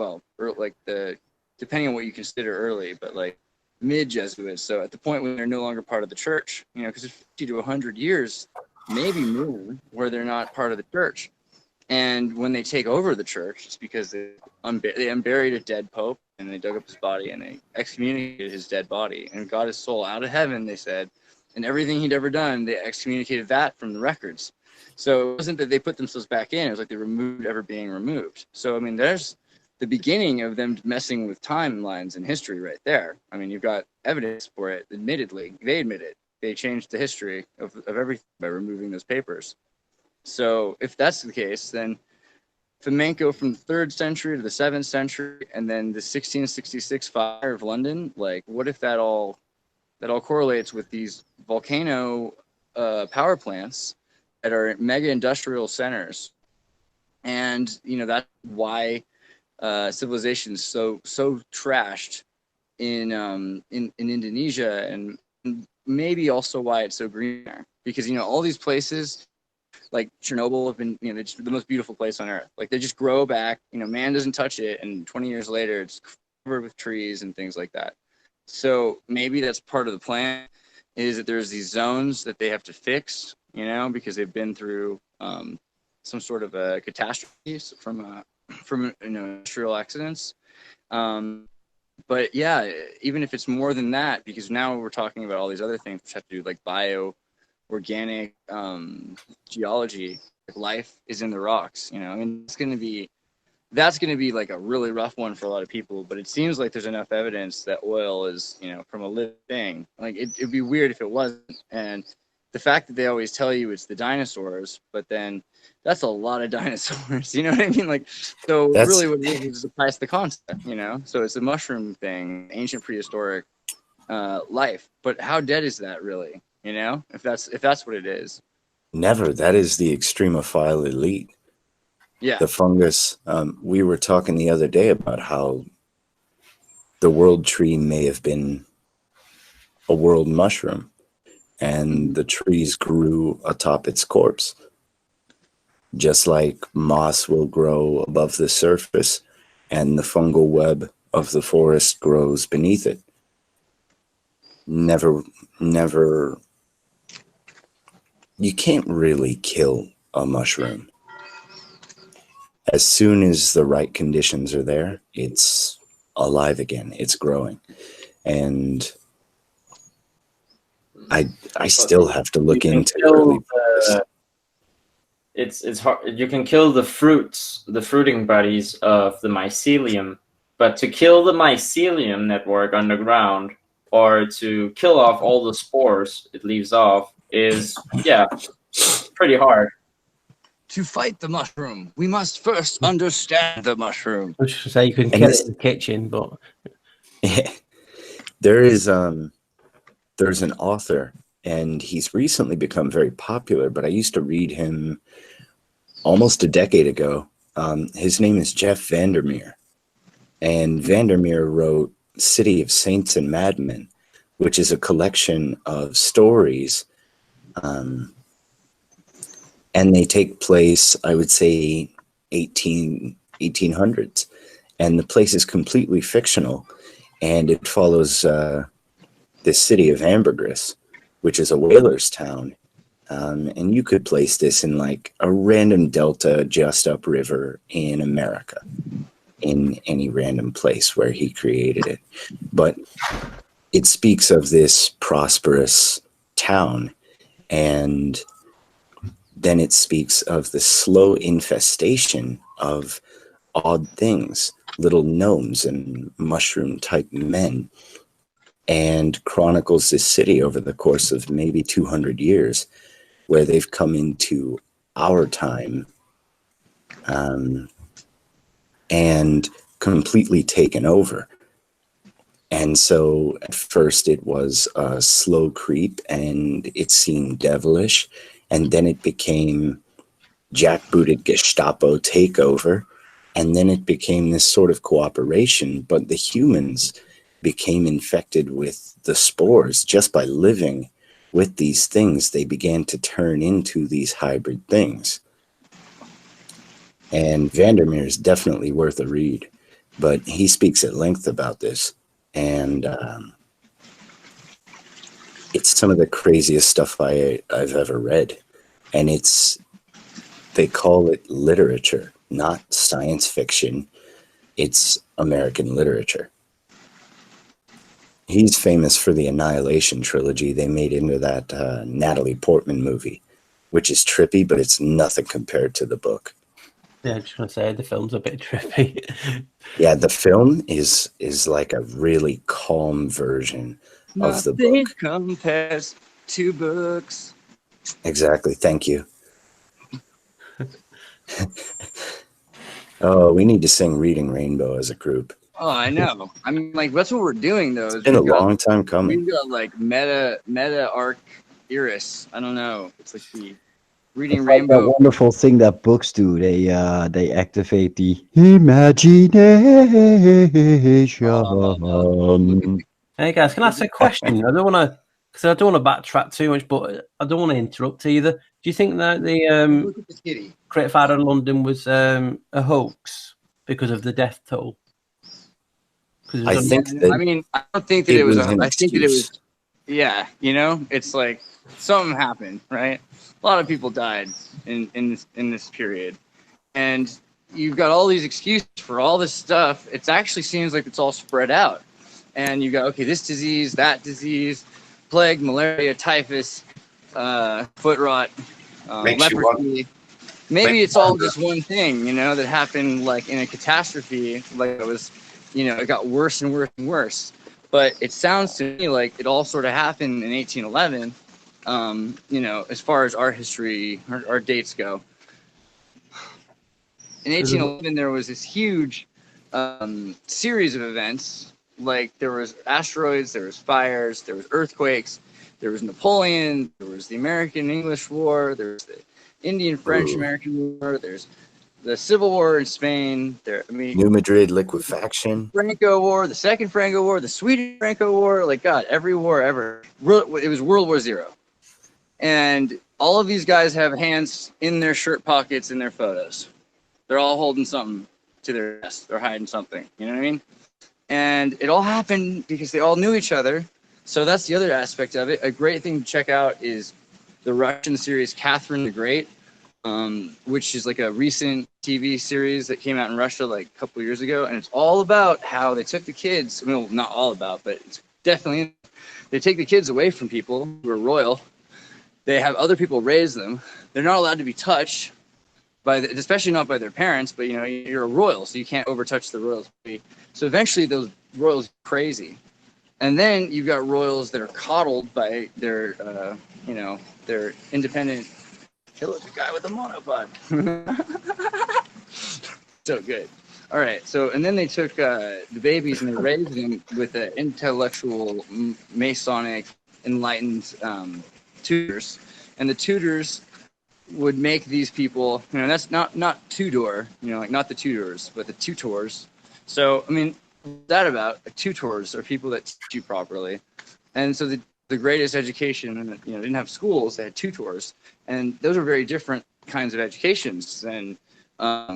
on what you consider early, but like mid Jesuits. So at the point when they're no longer part of the church, because it's 50 to 100 years, maybe more, where they're not part of the church. And when they take over the church, it's because they unburied a dead pope and they dug up his body and they excommunicated his dead body and got his soul out of heaven, they said. And everything he'd ever done, they excommunicated that from the records. So it wasn't that they put themselves back in, it was like they removed ever being removed. So, there's the beginning of them messing with timelines and history right there. You've got evidence for it, admittedly. They admit it. They changed the history of everything by removing those papers. So if that's the case, then Fomenko from the 3rd century to the 7th century, and then the 1666 fire of London, like what if that all correlates with these volcano power plants that are mega industrial centers, and that's why civilization is so trashed in Indonesia, and maybe also why it's so green there, because all these places like Chernobyl have been they're just the most beautiful place on earth. Like they just grow back, man doesn't touch it, and 20 years later it's covered with trees and things like that. So maybe that's part of the plan, is that there's these zones that they have to fix, because they've been through some sort of a catastrophe from industrial accidents. But yeah, even if it's more than that, because now we're talking about all these other things which have to do like organic geology, like life is in the rocks, that's going to be like a really rough one for a lot of people, but it seems like there's enough evidence that oil is, from a living thing. Like it'd be weird if it wasn't. And the fact that they always tell you it's the dinosaurs, but then that's a lot of dinosaurs, you know what I mean? Like, so really what it is applies the concept, so it's a mushroom thing, ancient prehistoric life, but how dead is that really? If that's what it is. Never. That is the extremophile elite. Yeah. The fungus. We were talking the other day about how the world tree may have been a world mushroom, and the trees grew atop its corpse. Just like moss will grow above the surface and the fungal web of the forest grows beneath it. Never, you can't really kill a mushroom. As soon as the right conditions are there, it's alive again, it's growing. And I still have to look into early it's hard. You can kill the fruiting bodies of the mycelium, but to kill the mycelium network underground, or to kill off all the spores it leaves off, is pretty hard. To fight the mushroom, we must first understand the mushroom. I should say you can kill it in the kitchen, but there's an author, and he's recently become very popular, but I used to read him almost a decade ago. His name is Jeff Vandermeer, and Vandermeer wrote City of Saints and Madmen, which is a collection of stories, and they take place, I would say, 1800s, and the place is completely fictional, and it follows this city of Ambergris, which is a whaler's town, and you could place this in like a random delta just upriver in America. in any random place where he created it. But it speaks of this prosperous town, and then it speaks of the slow infestation of odd things, little gnomes and mushroom-type men, and chronicles this city over the course of maybe 200 years, where they've come into our time and completely taken over. And so at first it was a slow creep and it seemed devilish, and then it became jackbooted Gestapo takeover, and then it became this sort of cooperation, but the humans became infected with the spores just by living with these things. They began to turn into these hybrid things. And Vandermeer is definitely worth a read, but he speaks at length about this. And it's some of the craziest stuff I've ever read. And they call it literature, not science fiction. It's American literature. He's famous for the Annihilation trilogy they made into that Natalie Portman movie, which is trippy, but it's nothing compared to the book. Yeah, I was just going to say, the film's a bit trippy. Yeah, the film is like a really calm version of the book. Nothing compares to books. Exactly. Thank you. Oh, we need to sing Reading Rainbow as a group. Oh, I know. I mean, like, that's what we're doing, though. It's been a long time coming. We've got, like, meta arc Iris. I don't know. It's like the Reading It's like Rainbow. that wonderful thing that books do. They activate the imagination. Hey guys, can I ask a question? I don't want to backtrack too much, but I don't want to interrupt either. Do you think that the Great Fire of London was a hoax because of the death toll? I think that I mean, I don't think that it was. I think that it was. Yeah, you know, it's like something happened, right? A lot of people died in this period, and you've got all these excuses for all this stuff. It actually seems like it's all spread out, and you got this disease, that disease, plague, malaria, typhus, foot rot, leprosy. Maybe it's all just one thing, you know, that happened like in a catastrophe, like it was. You know, it got worse and worse and worse. But it sounds to me like it all sort of happened in 1811, you know, as far as our history, our dates go. In 1811, there was this huge series of events. Like there was asteroids, there was fires, there was earthquakes, there was Napoleon, there was the American-English War, there was the Indian-French-American War, there's the Civil War in Spain. New Madrid liquefaction. Franco War, the Second Franco War, the Swedish Franco War. Like God, every war ever. It was World War Zero, and all of these guys have hands in their shirt pockets in their photos. They're all holding something to their chest. They're hiding something. You know what I mean? And it all happened because they all knew each other. So that's the other aspect of it. A great thing to check out is the Russian series Catherine the Great. Which is like a recent TV series that came out in Russia like a couple of years ago, and it's all about how they took the kids. I mean, well, not all about, but it's definitely they take the kids away from people who are royal. They have other people raise them. They're not allowed to be touched especially not by their parents. But you know, you're a royal, so you can't overtouch the royals. So eventually, those royals are crazy, and then you've got royals that are coddled by their, you know, their independent. Kill the guy with the monopod. So good. All right. So, and then they took the babies and they raised them with the intellectual, Masonic, enlightened tutors. And the tutors would make these people, you know, that's not Tudor, you know, like not the tutors, but the tutors. So, I mean, what's that about? Tutors are people that teach you properly. And so the greatest education, you know, didn't have schools, they had tutors. And those are very different kinds of educations than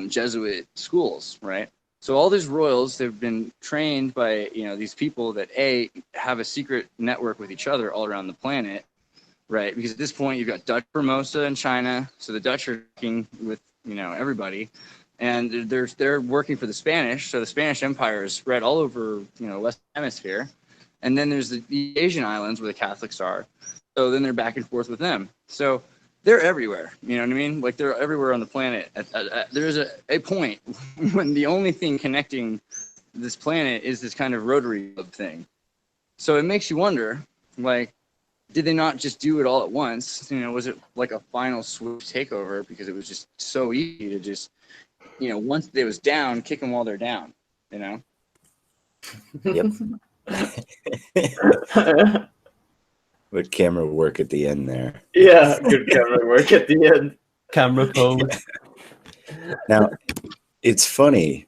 Jesuit schools, right? So all these royals, they've been trained by, you know, these people that have a secret network with each other all around the planet, right? Because at this point, you've got Dutch Formosa in China, so the Dutch are working with, you know, everybody. and they're working for the Spanish. So the Spanish Empire is spread all over, Western Hemisphere, and then there's the Asian islands where the Catholics are. So then they're back and forth with them. So they're everywhere. You know what I mean? Like they're everywhere on the planet. There's a point when the only thing connecting this planet is this kind of rotary club thing. So it makes you wonder, like, did they not just do it all at once? Was it like a final swoop takeover because it was just so easy to just, once it was down, kick them while they're down, Yep. But camera work at the end there. Yeah, good camera work at the end. Camera pose. Now, it's funny,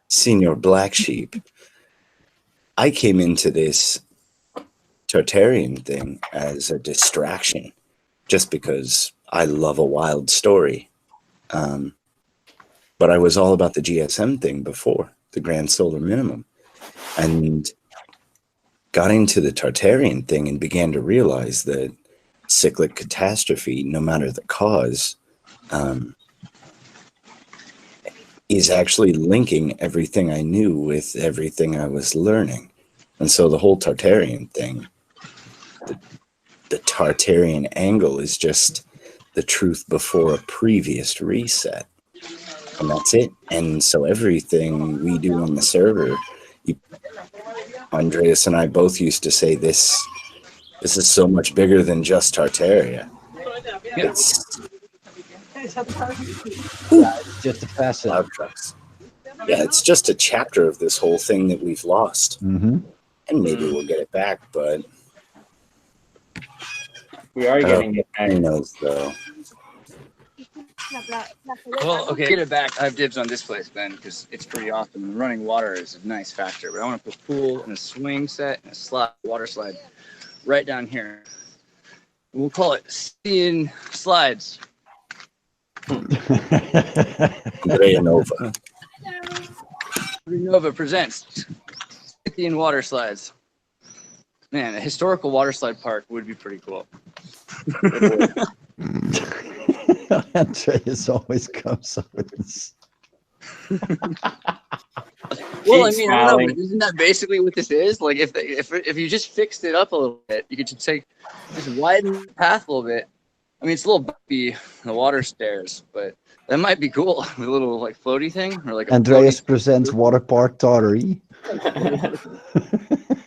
Senior Blacksheep. I came into this Tartarian thing as a distraction, just because I love a wild story. But I was all about the GSM thing before, the Grand Solar Minimum, and got into the Tartarian thing and began to realize that cyclic catastrophe, no matter the cause, is actually linking everything I knew with everything I was learning. And so the whole Tartarian thing, the Tartarian angle is just the truth before a previous reset. And that's it. And so everything we do on the server, Andreas and I both used to say this is so much bigger than just Tartaria. It's just a facet. Loud trucks. Yeah, it's just a chapter of this whole thing that we've lost. Mm-hmm. And maybe we'll get it back, but we are getting it back. Who knows, though? Well, okay, get it back. I have dibs on this place, Ben, because it's pretty awesome. And running water is a nice factor. But I want to put a pool and a swing set and a water slide right down here. We'll call it Scythian Slides. Andrea Nova. Nova presents Scythian water slides. Man, a historical water slide park would be pretty cool. Andreas always comes up with this. Well, I mean, I don't know, but isn't that basically what this is? Like, if you just fixed it up a little bit, you could just widen the path a little bit. I mean, it's a little bumpy, the water stairs, but that might be cool. A little like floaty thing, or like Andreas presents water park Tartary.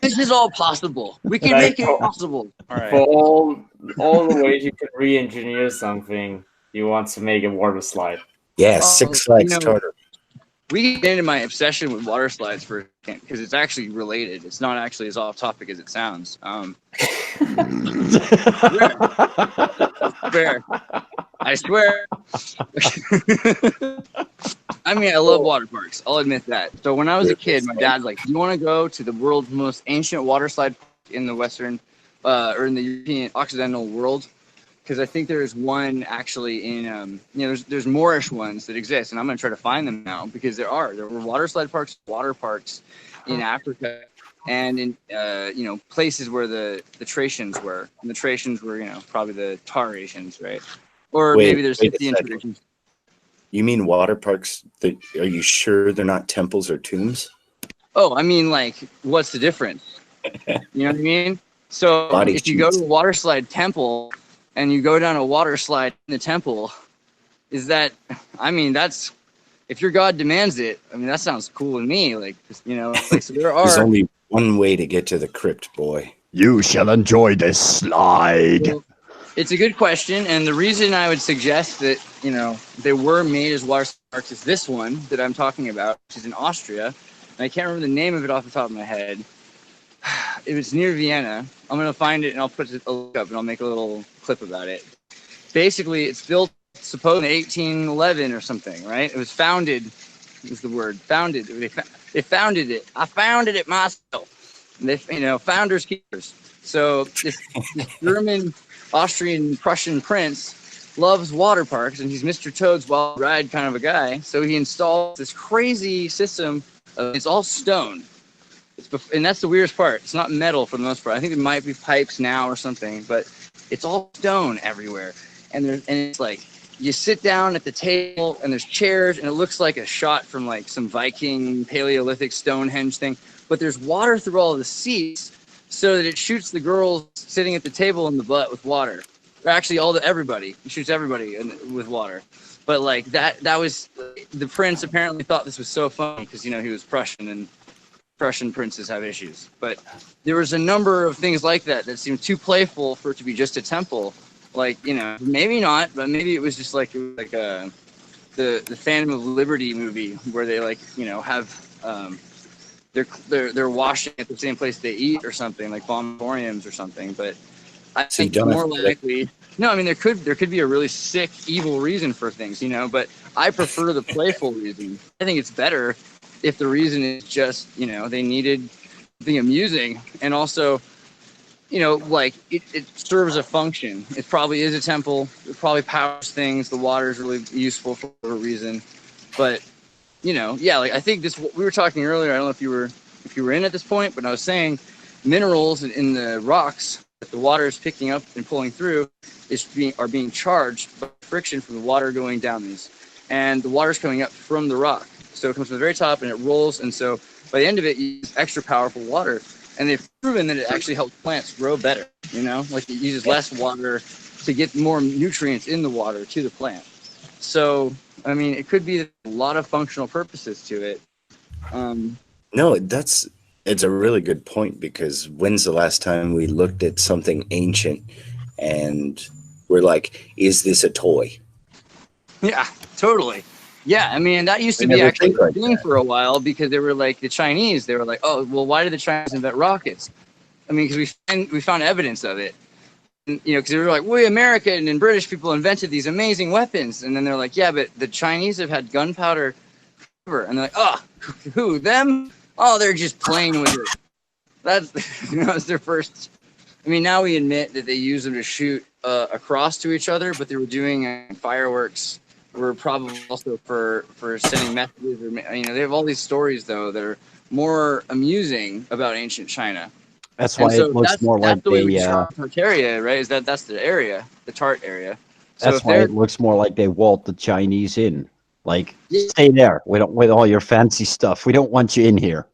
This is all possible. We can make it possible. All right. For all the ways you could re-engineer something, you want to make a water slide. Yeah, Six Flags Tartar. We get into my obsession with water slides for because it's actually related. It's not actually as off topic as it sounds. Fair. I swear. I mean, I love water parks. I'll admit that. So when I was a kid, my dad's like, "You want to go to the world's most ancient water slide in the Western, or in the European Occidental world?" Because I think there is one actually in, there's Moorish ones that exist, and I'm going to try to find them now because there were water slide parks, water parks in Africa, and in places where the Thracians were, and the Thracians were probably the Taurasians, right? Or maybe there's Scythian traditions. You mean water parks? Are you sure they're not temples or tombs? Oh, I mean, like, what's the difference? You know what I mean? So if you go to a water slide temple and you go down a water slide in the temple, that's, if your God demands it, I mean, that sounds cool to me. Like, so there are. There's only one way to get to the crypt, boy. You shall enjoy this slide. Well, it's a good question, and the reason I would suggest that they were made as water slide parks is this one that I'm talking about, which is in Austria, and I can't remember the name of it off the top of my head. It was near Vienna. I'm going to find it and I'll put a look up and I'll make a little clip about it. Basically, it's built supposedly in 1811 or something, right? It was founded, is the word, founded. They founded it. I founded it myself. And they, founders keepers. So this German, Austrian, Prussian prince loves water parks and he's Mr. Toad's wild ride kind of a guy. So he installed this crazy system. It's all stone. And that's the weirdest part. It's not metal for the most part. I think there might be pipes now or something, but it's all stone everywhere. And it's like you sit down at the table and there's chairs and it looks like a shot from like some Viking Paleolithic Stonehenge thing, but there's water through all of the seats so that it shoots the girls sitting at the table in the butt with water. Or actually everybody. It shoots everybody with water. But like that was, the prince apparently thought this was so funny because, you know, he was Prussian and Prussian princes have issues. But there was a number of things like that seemed too playful for it to be just a temple. Like, you know, maybe not, but maybe it was just like the Phantom of Liberty movie where they like, you know, have they're washing at the same place they eat or something, like vomitoriums or something. But I think more likely, no, I mean there could be a really sick, evil reason for things, you know. But I prefer the playful reason. I think it's better if the reason is just, you know, they needed something amusing and also, you know, like it serves a function. It probably is a temple. It probably powers things. The water is really useful for a reason. But, you know, yeah, like I think this, we were talking earlier, I don't know if you were in at this point, but I was saying minerals in the rocks that the water is picking up and pulling through are being charged by friction from the water going down these. And the water's coming up from the rock. So it comes from the very top and it rolls. And so by the end of it, you use extra powerful water. And they've proven that it actually helps plants grow better, you know, like it uses less water to get more nutrients in the water to the plant. So, I mean, it could be a lot of functional purposes to it. No, it's a really good point, because when's the last time we looked at something ancient and we're like, is this a toy? Yeah, totally. Yeah, I mean, that used to be actually a thing for a while, because they were like the Chinese. They were like, oh, well, why did the Chinese invent rockets? I mean, because we found evidence of it. And, you know, because they were like, we American and British people invented these amazing weapons. And then they're like, yeah, but the Chinese have had gunpowder forever. And they're like, oh, who, them? Oh, they're just playing with it. That's their first. I mean, now we admit that they use them to shoot across to each other, but they were doing fireworks. Were probably also for sending messages, or, you know, they have all these stories though that are more amusing about ancient China. That's why it looks more like the Tartaria, right? That's the area, the Tart area. So that's why it looks more like they walled the Chinese in. Like, stay there. We don't with all your fancy stuff. We don't want you in here.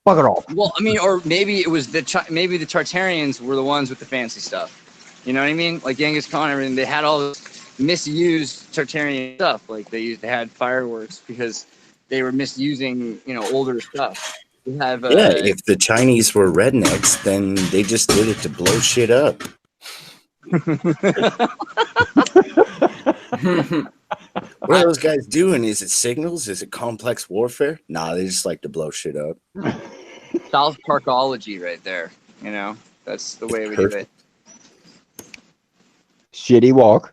Bugger off. Well, I mean, or maybe it was maybe the Tartarians were the ones with the fancy stuff. You know what I mean? Like Genghis Khan and everything. They had all this misused Tartarian stuff. Like they had fireworks because they were misusing, you know, older stuff. We have if the Chinese were rednecks, then they just did it to blow shit up. What are those guys doing? Is it signals? Is it complex warfare? Nah, they just like to blow shit up. South Parkology right there. You know, that's the way we do it. Shitty walk.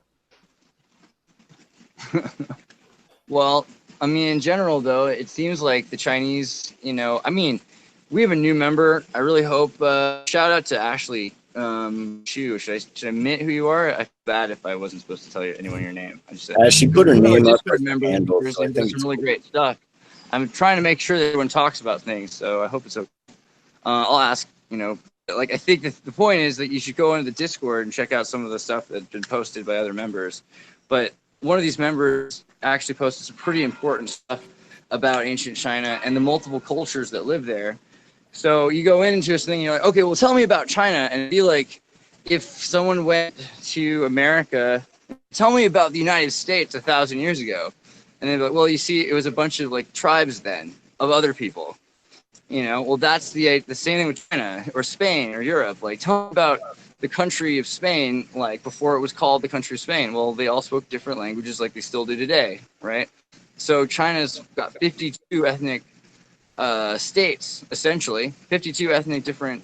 Well, I mean, in general, though, it seems like the Chinese, you know, I mean, we have a new member. I really hope, shout out to Ashley Chu. Should I admit who you are? I feel bad if I wasn't supposed to tell anyone your name. I just she put her name up. There's some really great stuff. I'm trying to make sure that everyone talks about things, so I hope it's okay. I'll ask, you know, like, I think the point is that you should go into the Discord and check out some of the stuff that's been posted by other members. But one of these members actually posted some pretty important stuff about ancient China and the multiple cultures that live there. So you go into this thing, you're like, okay, well, tell me about China. And it'd be like, if someone went to America, tell me about the United States 1,000 years ago. And they'd be like, well, you see, it was a bunch of like tribes then of other people. You know, well, that's the same thing with China or Spain or Europe. Like, tell me about the country of Spain, like before it was called the country of Spain. Well, they all spoke different languages like they still do today, right? So China's got 52 ethnic states, essentially, 52 ethnic different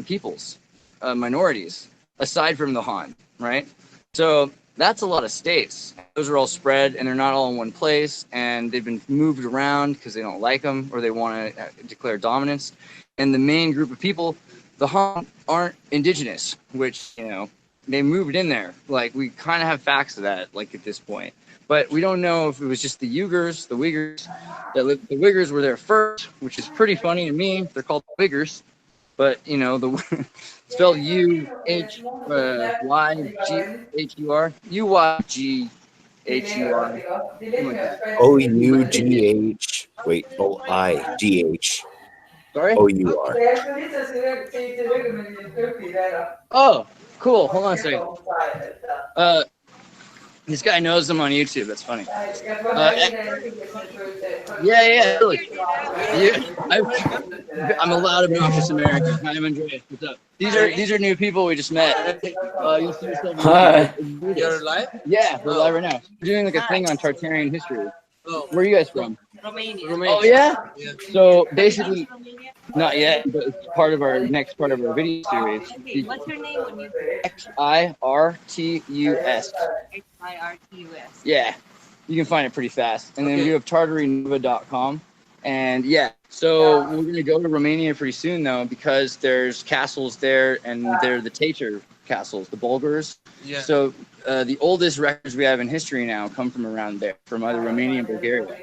peoples, minorities, aside from the Han, right? So that's a lot of states. Those are all spread, and they're not all in one place, and they've been moved around because they don't like them or they want to declare dominance. And the main group of people, the Han, aren't indigenous, which, you know, they moved in there. Like, we kind of have facts of that, like, at this point. But we don't know if it was just the Uyghurs, the Uyghurs. The Uyghurs were there first, which is pretty funny to me. They're called Uyghurs. But, you know, spelled U-H-Y-G-H-U-R. U-Y-G. H-U-I. Something like that. O-U-G-H. Wait, O-I-G-H. Sorry? O-U-R. Oh, cool. Hold on a second. This guy knows him on YouTube. That's funny. Yeah. Really. I'm a loud, obnoxious American. Hi, I'm Andreas. What's up? These are new people we just met. You'll see yourself. Hi. You're live? Yeah, we're live right now. We're doing like a thing on Tartarian history. Where are you guys from? Romania. Oh yeah? So basically, not yet, but it's part of our next part of our video series. Okay, what's your name when you Xirtus. Xirtus? Yeah, you can find it pretty fast. And then we have tartarynova.com. And yeah, so we're gonna go to Romania pretty soon though, because there's castles there, and they're the Tatar castles, the Bulgars. Yeah. So the oldest records we have in history now come from around there, from either Romania and Bulgaria.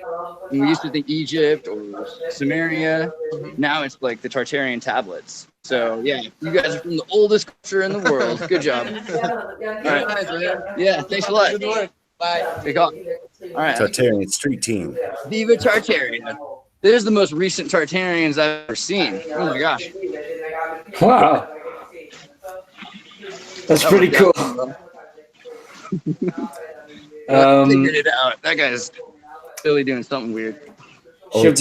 And we used to think Egypt or Samaria. Now it's like the Tartarian tablets. So yeah, you guys are from the oldest culture in the world. Good job. All right. Yeah, thanks a lot. Good work. Bye. Take off. All right. Tartarian street team. Viva Tartarian. There's the most recent Tartarians I've ever seen. Oh my gosh. Wow. That's pretty cool. Figured it out. That guy's really doing something weird. Should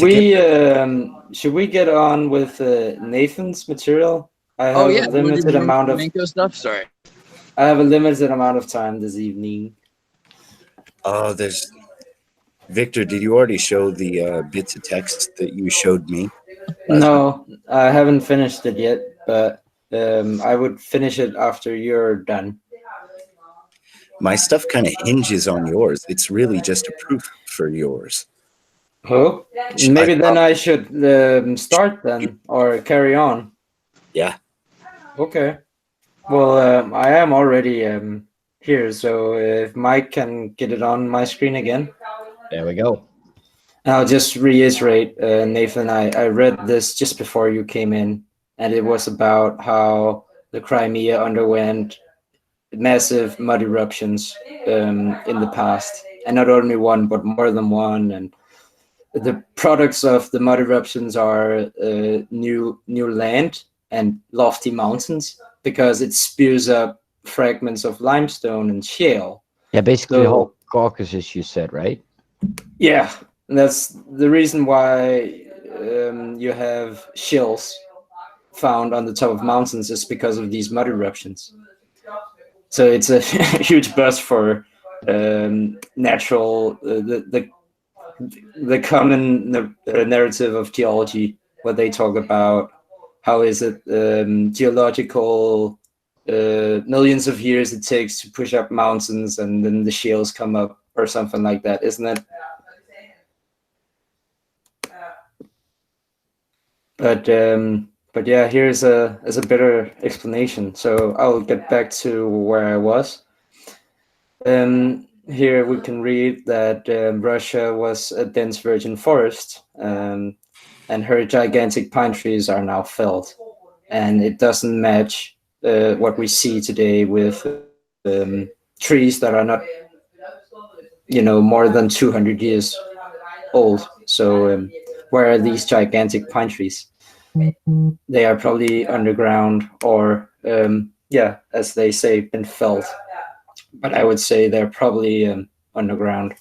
we get on with Nathan's material? I have a limited amount of Fomenko stuff. Sorry. I have a limited amount of time this evening. Oh, there's Victor. Did you already show the bits of text that you showed me? No, I haven't finished it yet, but I would finish it after you're done. My stuff kind of hinges on yours. It's really just a proof for yours. Oh, maybe then I should start then, or carry on. Yeah. Okay. Well, I am already here, so if Mike can get it on my screen again. There we go. I'll just reiterate, Nathan, I read this just before you came in, and it was about how the Crimea underwent massive mud eruptions in the past, and not only one, but more than one. And the products of the mud eruptions are new land and lofty mountains, because it spews up fragments of limestone and shale. Yeah, basically the whole Caucasus, you said, right? Yeah, and that's the reason why you have shales found on the top of mountains, is because of these mud eruptions. So it's a huge buzz for natural, the common narrative of geology, where they talk about how is it geological millions of years it takes to push up mountains, and then the shales come up or something like that, isn't it? But yeah, here's a better explanation. So I'll get back to where I was. Here we can read that Russia was a dense virgin forest, and her gigantic pine trees are now felled, and it doesn't match what we see today with trees that are not, more than 200 years old. So where are these gigantic pine trees? They are probably underground, or as they say, been felled. But I would say they're probably underground.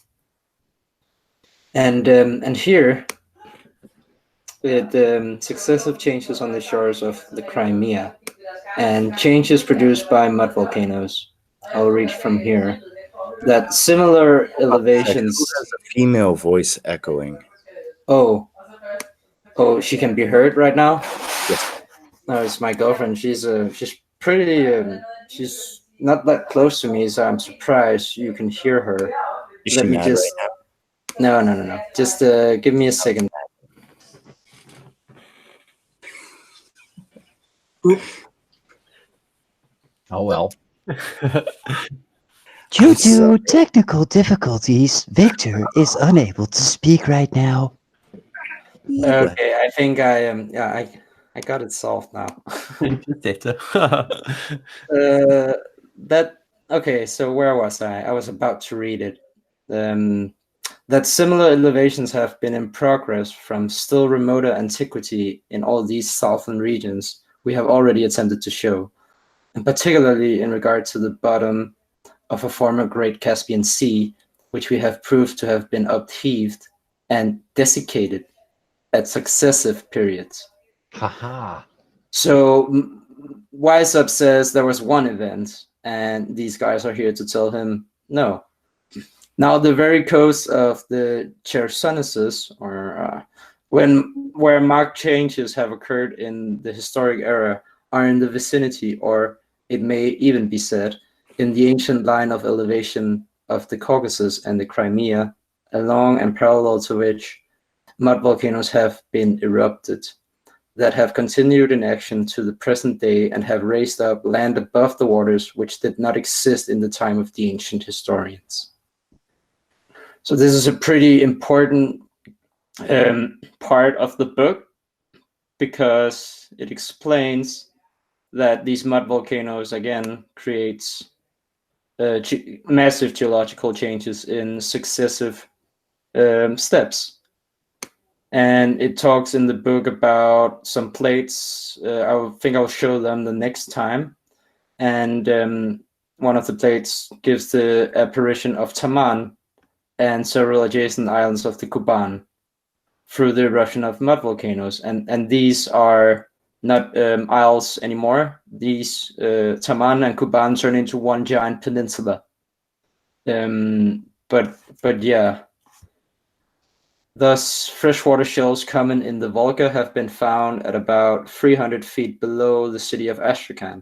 And here, with successive changes on the shores of the Crimea, and changes produced by mud volcanoes, I'll read from here, that similar elevations. Who has a female voice echoing? Oh, she can be heard right now? Yes. No, it's my girlfriend. She's pretty. She's not that close to me, so I'm surprised you can hear her. Is she mad right now? No. Just give me a second. Oop. Oh well. Due to technical difficulties, Victor is unable to speak right now. Okay, I think I am. I got it solved now. Okay, so where was I? I was about to read it. that similar elevations have been in progress from still remoter antiquity in all these southern regions we have already attempted to show, and particularly in regard to the bottom of a former Great Caspian Sea, which we have proved to have been upheaved and desiccated at successive periods. Haha. So Wiseup says there was one event, and these guys are here to tell him no. Now the very coast of the Chersonesus, or where marked changes have occurred in the historic era, are in the vicinity, or it may even be said, in the ancient line of elevation of the Caucasus and the Crimea, along and parallel to which mud volcanoes have been erupted, that have continued in action to the present day and have raised up land above the waters which did not exist in the time of the ancient historians. So this is a pretty important part of the book, because it explains that these mud volcanoes, again, creates massive geological changes in successive steps. And it talks in the book about some plates. I think I'll show them the next time. And one of the plates gives the apparition of Taman and several adjacent islands of the Kuban through the eruption of mud volcanoes. And these are not isles anymore. These Taman and Kuban turn into one giant peninsula. But yeah. Thus, freshwater shells common in the Volga have been found at about 300 feet below the city of Astrakhan.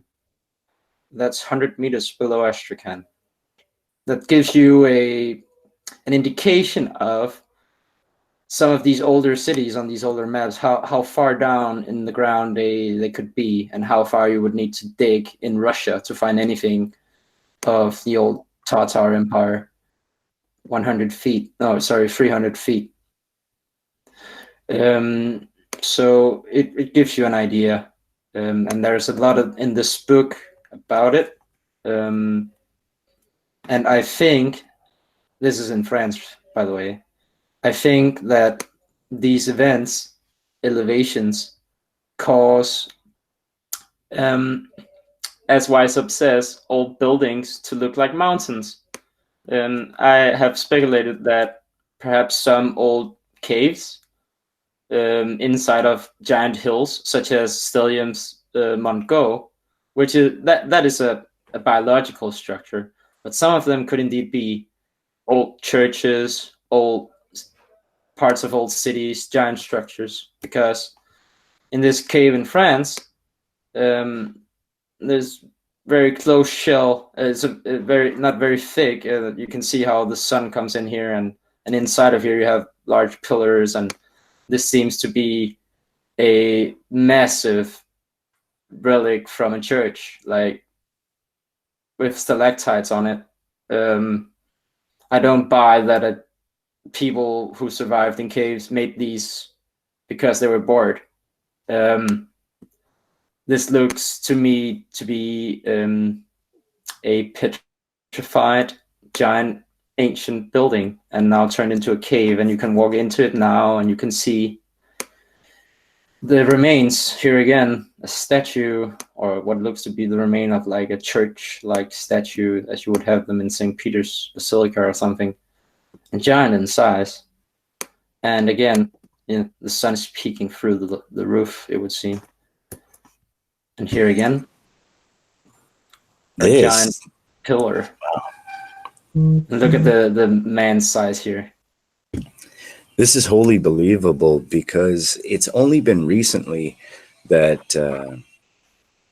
That's 100 meters below Astrakhan. That gives you an indication of some of these older cities on these older maps, how far down in the ground they could be, and how far you would need to dig in Russia to find anything of the old Tatar Empire. 300 feet. So it gives you an idea, and there's a lot in this book about it. And I think, this is in French, by the way, I think that these events, elevations, cause, as Wiseup says, old buildings to look like mountains. I have speculated that perhaps some old caves inside of giant hills, such as Stellium's Mount Go, which is that is a biological structure, but some of them could indeed be old churches, old parts of old cities, giant structures. Because in this cave in France, there's very close shell. It's not very thick. You can see how the sun comes in here, and inside of here you have large pillars, and this seems to be a massive relic from a church, like with stalactites on it. I don't buy that people who survived in caves made these because they were bored. This looks to me to be a petrified giant ancient building, and now turned into a cave, and you can walk into it now and you can see the remains. Here again, a statue, or what looks to be the remain of like a church-like statue, as you would have them in St. Peter's Basilica or something, and giant in size. And again, the sun is peeking through the roof, it would seem. And here again, a giant pillar. And look at the man's size here. This is wholly believable, because it's only been recently that the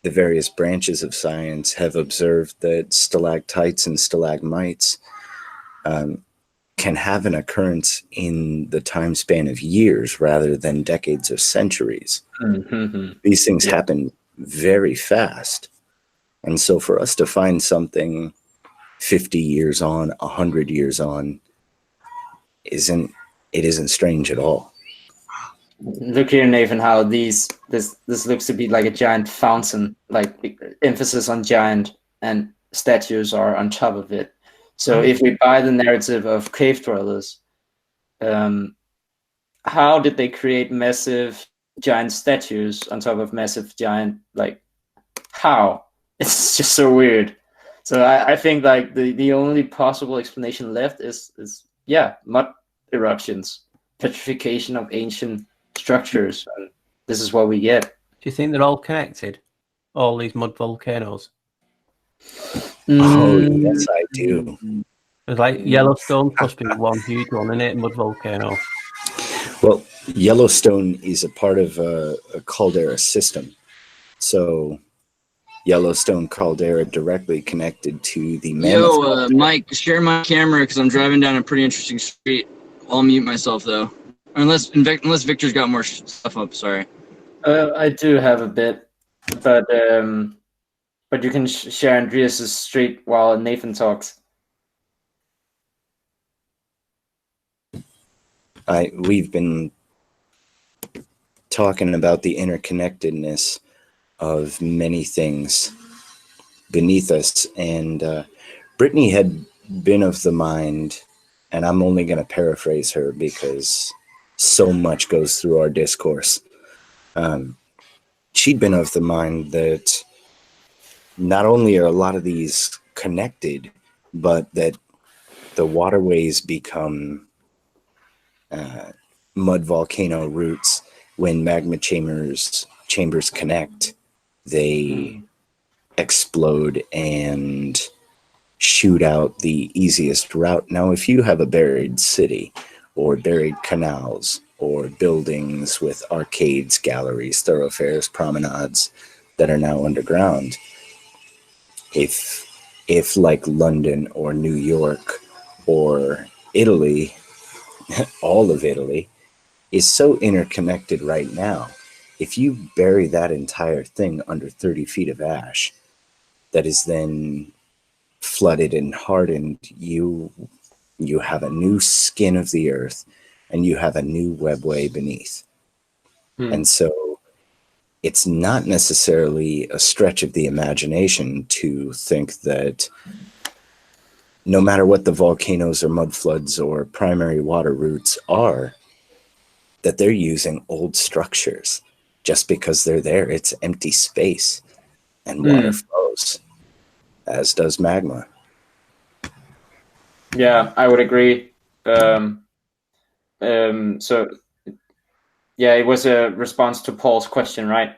various branches of science have observed that stalactites and stalagmites can have an occurrence in the time span of years rather than decades or centuries. Mm-hmm. These things happen very fast. And so for us to find something 50 years on, 100 years on, isn't strange at all. Look here, Nathan, how this looks to be like a giant fountain, like emphasis on giant, and statues are on top of it. So if we buy the narrative of cave dwellers, how did they create massive giant statues on top of massive giant, like, how? It's just so weird. So I think like the only possible explanation left is mud eruptions, petrification of ancient structures, and this is what we get. Do you think they're all connected? All these mud volcanoes? Oh, yes, I do. It's like Yellowstone must be one huge one, isn't it? Mud volcano. Well, Yellowstone is a part of a caldera system. So Yellowstone caldera directly connected to the mammoth. Mike, share my camera because I'm driving down a pretty interesting street. I'll mute myself though, unless Victor's got more stuff up. Sorry. I do have a bit, but you can share Andreas's street while Nathan talks. We've been talking about the interconnectedness of many things beneath us, and Brittany had been of the mind, and I'm only going to paraphrase her because so much goes through our discourse. She'd been of the mind that not only are a lot of these connected, but that the waterways become mud volcano roots. When magma chambers connect, they explode and shoot out the easiest route. Now, if you have a buried city or buried canals or buildings with arcades, galleries, thoroughfares, promenades that are now underground, if like London or New York or Italy, all of Italy is so interconnected right now, if you bury that entire thing under 30 feet of ash that is then flooded and hardened, you have a new skin of the earth and you have a new webway beneath. And so it's not necessarily a stretch of the imagination to think that no matter what the volcanoes or mud floods or primary water routes are, that they're using old structures. Just because they're there, it's empty space, and water flows, as does magma. Yeah, I would agree. So yeah, it was a response to Paul's question, right?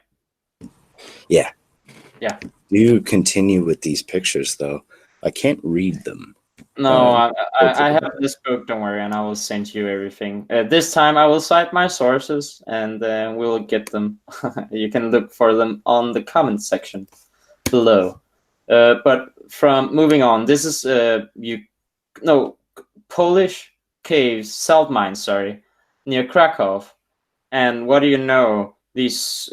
Yeah. Yeah. Do continue with these pictures, though. I can't read them. No, I have this book, don't worry, and I will send you everything. This time I will cite my sources, and we'll get them. You can look for them on the comment section below. But from moving on, this is Polish caves, salt mines, sorry, near Cracow. And what do you know? These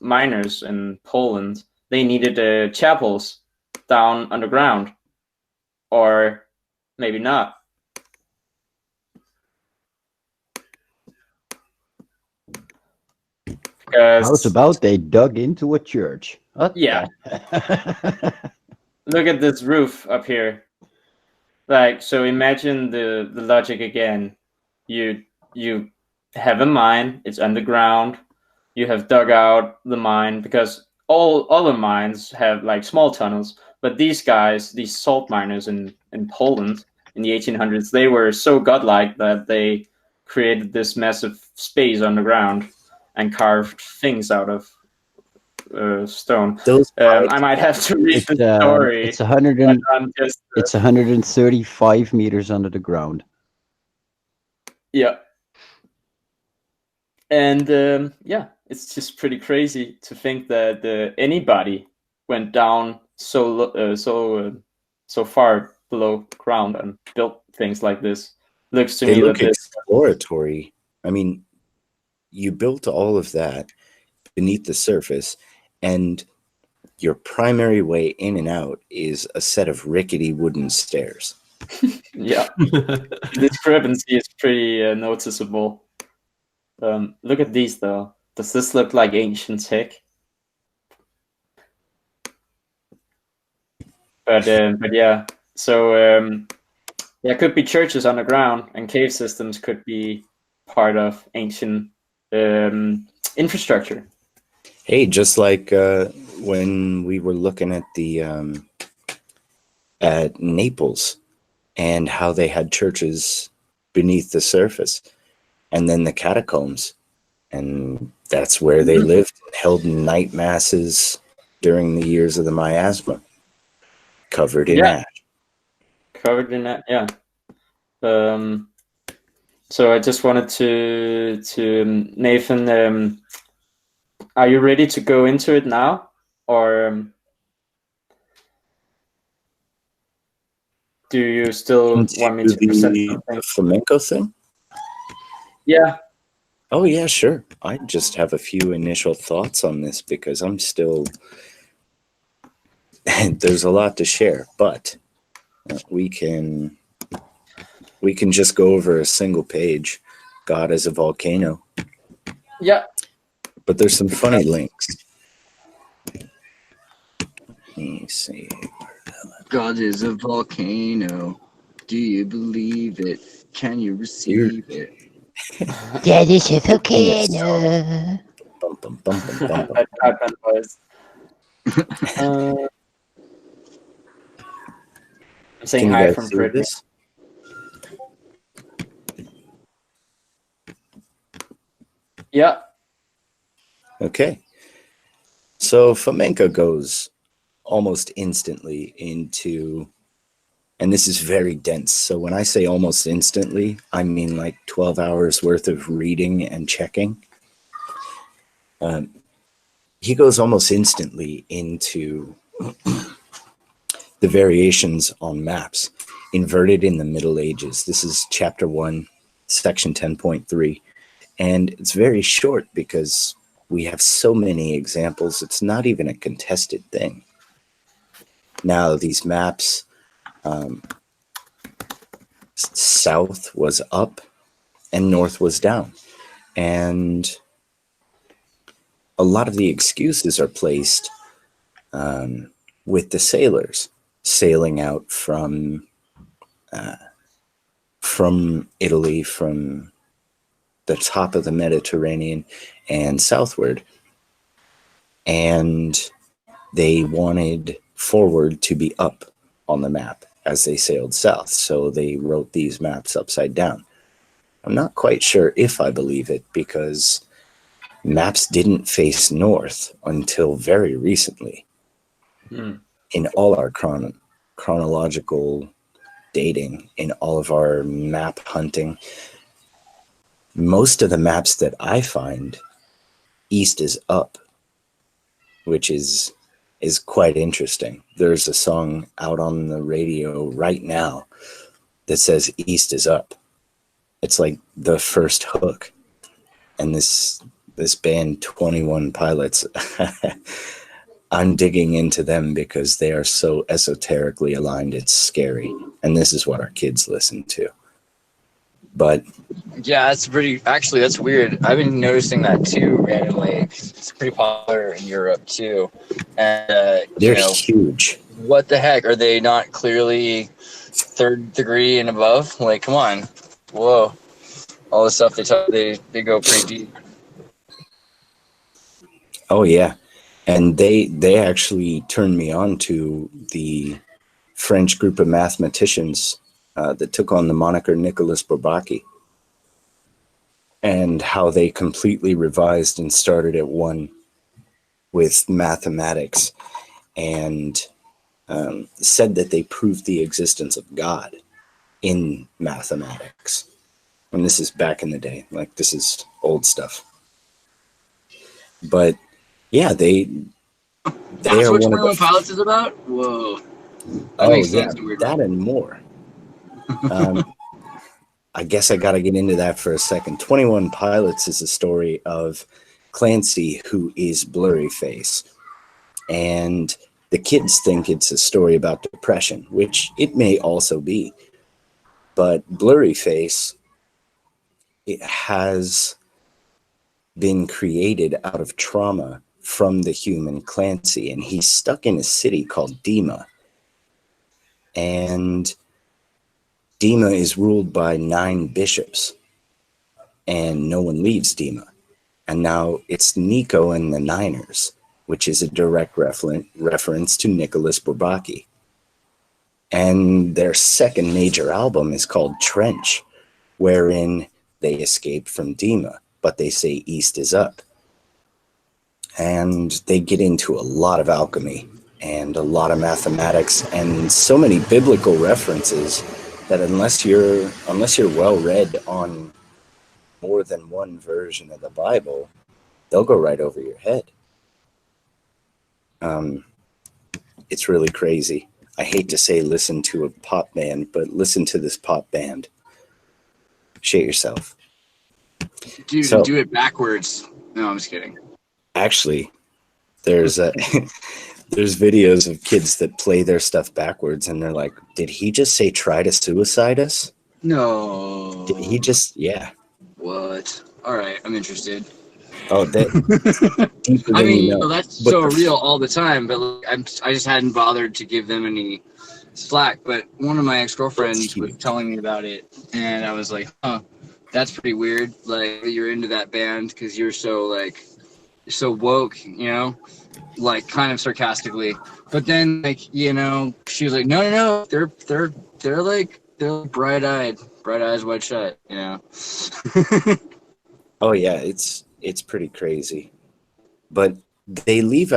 miners in Poland, they needed chapels down underground, or maybe not. How's about they dug into a church? What? Yeah. Look at this roof up here. Like, so imagine the logic again. You have a mine, it's underground. You have dug out the mine, because all other mines have like small tunnels, but these guys, these salt miners in Poland in the 1800s, they were so godlike that they created this massive space underground and carved things out of stone. I might have to read the story. It's 135 meters under the ground. Yeah. And yeah, it's just pretty crazy to think that anybody went down so far below ground and built things like this. Looks to me look that exploratory. I mean, you built all of that beneath the surface, and your primary way in and out is a set of rickety wooden stairs. Yeah, the discrepancy is pretty noticeable. Look at these, though. Does this look like ancient tech? But yeah, so Yeah, it could be churches underground, and cave systems could be part of ancient infrastructure. Hey, just like when we were looking at the at Naples and how they had churches beneath the surface, and then the catacombs, and that's where they lived, held night masses during the years of the miasma, covered in ash. Covered in that, yeah. So I just wanted to Nathan, are you ready to go into it now, or do you still want me to present something? Fomenko thing? Yeah. Oh yeah, sure. I just have a few initial thoughts on this because I'm still there's a lot to share, but we can just go over a single page. God is a volcano. Yeah. But there's some funny links. Let me see. God is a volcano. Do you believe it? Can you receive it? God is a volcano. I'm saying hi from Britain. Yeah. Okay. So Fomenko goes almost instantly into, and this is very dense. So when I say almost instantly, I mean like 12 hours worth of reading and checking. He goes almost instantly into the variations on maps inverted in the Middle Ages. This is chapter 1, section 10.3. And it's very short because we have so many examples. It's not even a contested thing. Now, these maps, south was up and north was down. And a lot of the excuses are placed with the sailors sailing out from Italy, from the top of the Mediterranean and southward. And they wanted forward to be up on the map as they sailed south. So they wrote these maps upside down. I'm not quite sure if I believe it because maps didn't face north until very recently. In all our chronological dating, in all of our map hunting, most of the maps that I find, east is up, which is quite interesting. There's a song out on the radio right now that says east is up. It's like the first hook. And this band 21 Pilots, I'm digging into them because they are so esoterically aligned, it's scary. And this is what our kids listen to. But yeah, that's that's weird. I've been noticing that too randomly. It's pretty popular in Europe too. And they're huge. What the heck? Are they not clearly third degree and above? Like, come on. Whoa. All the stuff they go pretty deep. Oh yeah. And they actually turned me on to the French group of mathematicians that took on the moniker Nicolas Bourbaki, and how they completely revised and started at one with mathematics and said that they proved the existence of God in mathematics. And this is back in the day, like this is old stuff. But yeah, that's what 21 Pilots is about? Whoa. That makes sense. That and more. I guess I got to get into that for a second. 21 Pilots is a story of Clancy, who is blurry face. And the kids think it's a story about depression, which it may also be. But blurry face, it has been created out of trauma from the human Clancy. And he's stuck in a city called Dima. And Dima is ruled by 9 bishops, and no one leaves Dima. And now it's Nico and the Niners, which is a direct reference to Nicholas Bourbaki. And their second major album is called Trench, wherein they escape from Dima, but they say east is up. And they get into a lot of alchemy and a lot of mathematics and so many biblical references that unless you're well read on more than one version of the Bible, they'll go right over your head. It's really crazy. I hate to say listen to a pop band, but listen to this pop band. Shit yourself. Dude, So- do it backwards. No, I'm just kidding. Actually, there's videos of kids that play their stuff backwards, and they're like, "Did he just say try to suicide us? No. Did he just yeah? What? All right, I'm interested. Oh, that deeper I than mean, you know. that's But so the- real all the time, but like, I just hadn't bothered to give them any slack. But one of my ex-girlfriends was telling me about it, and I was like, huh, that's pretty weird. Like, you're into that band because you're so woke, you know, like kind of sarcastically. But then, like, you know, she was like, no, they're bright eyes wide shut, you know. Oh yeah, it's pretty crazy, but they leave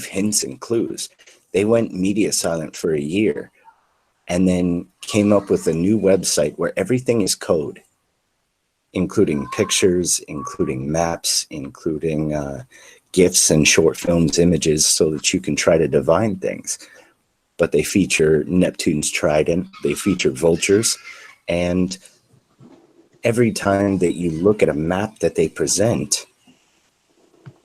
hints and clues. They went media silent for a year, and then came up with a new website where everything is code, including pictures, including maps, including GIFs and short films, images, so that you can try to divine things. But they feature Neptune's trident, they feature vultures, and every time that you look at a map that they present,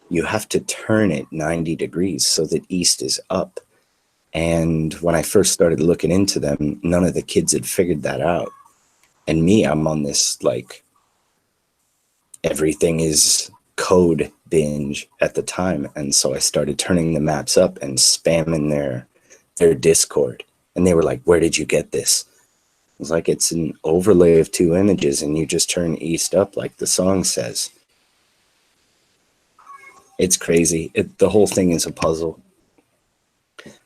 you have to turn it 90 degrees so that east is up. And when I first started looking into them, none of the kids had figured that out. And me, I'm on this, like, everything is code binge at the time. And so I started turning the maps up and spamming their Discord. And they were like, where did you get this? I was like, it's an overlay of 2 images and you just turn east up like the song says. It's crazy. The whole thing is a puzzle.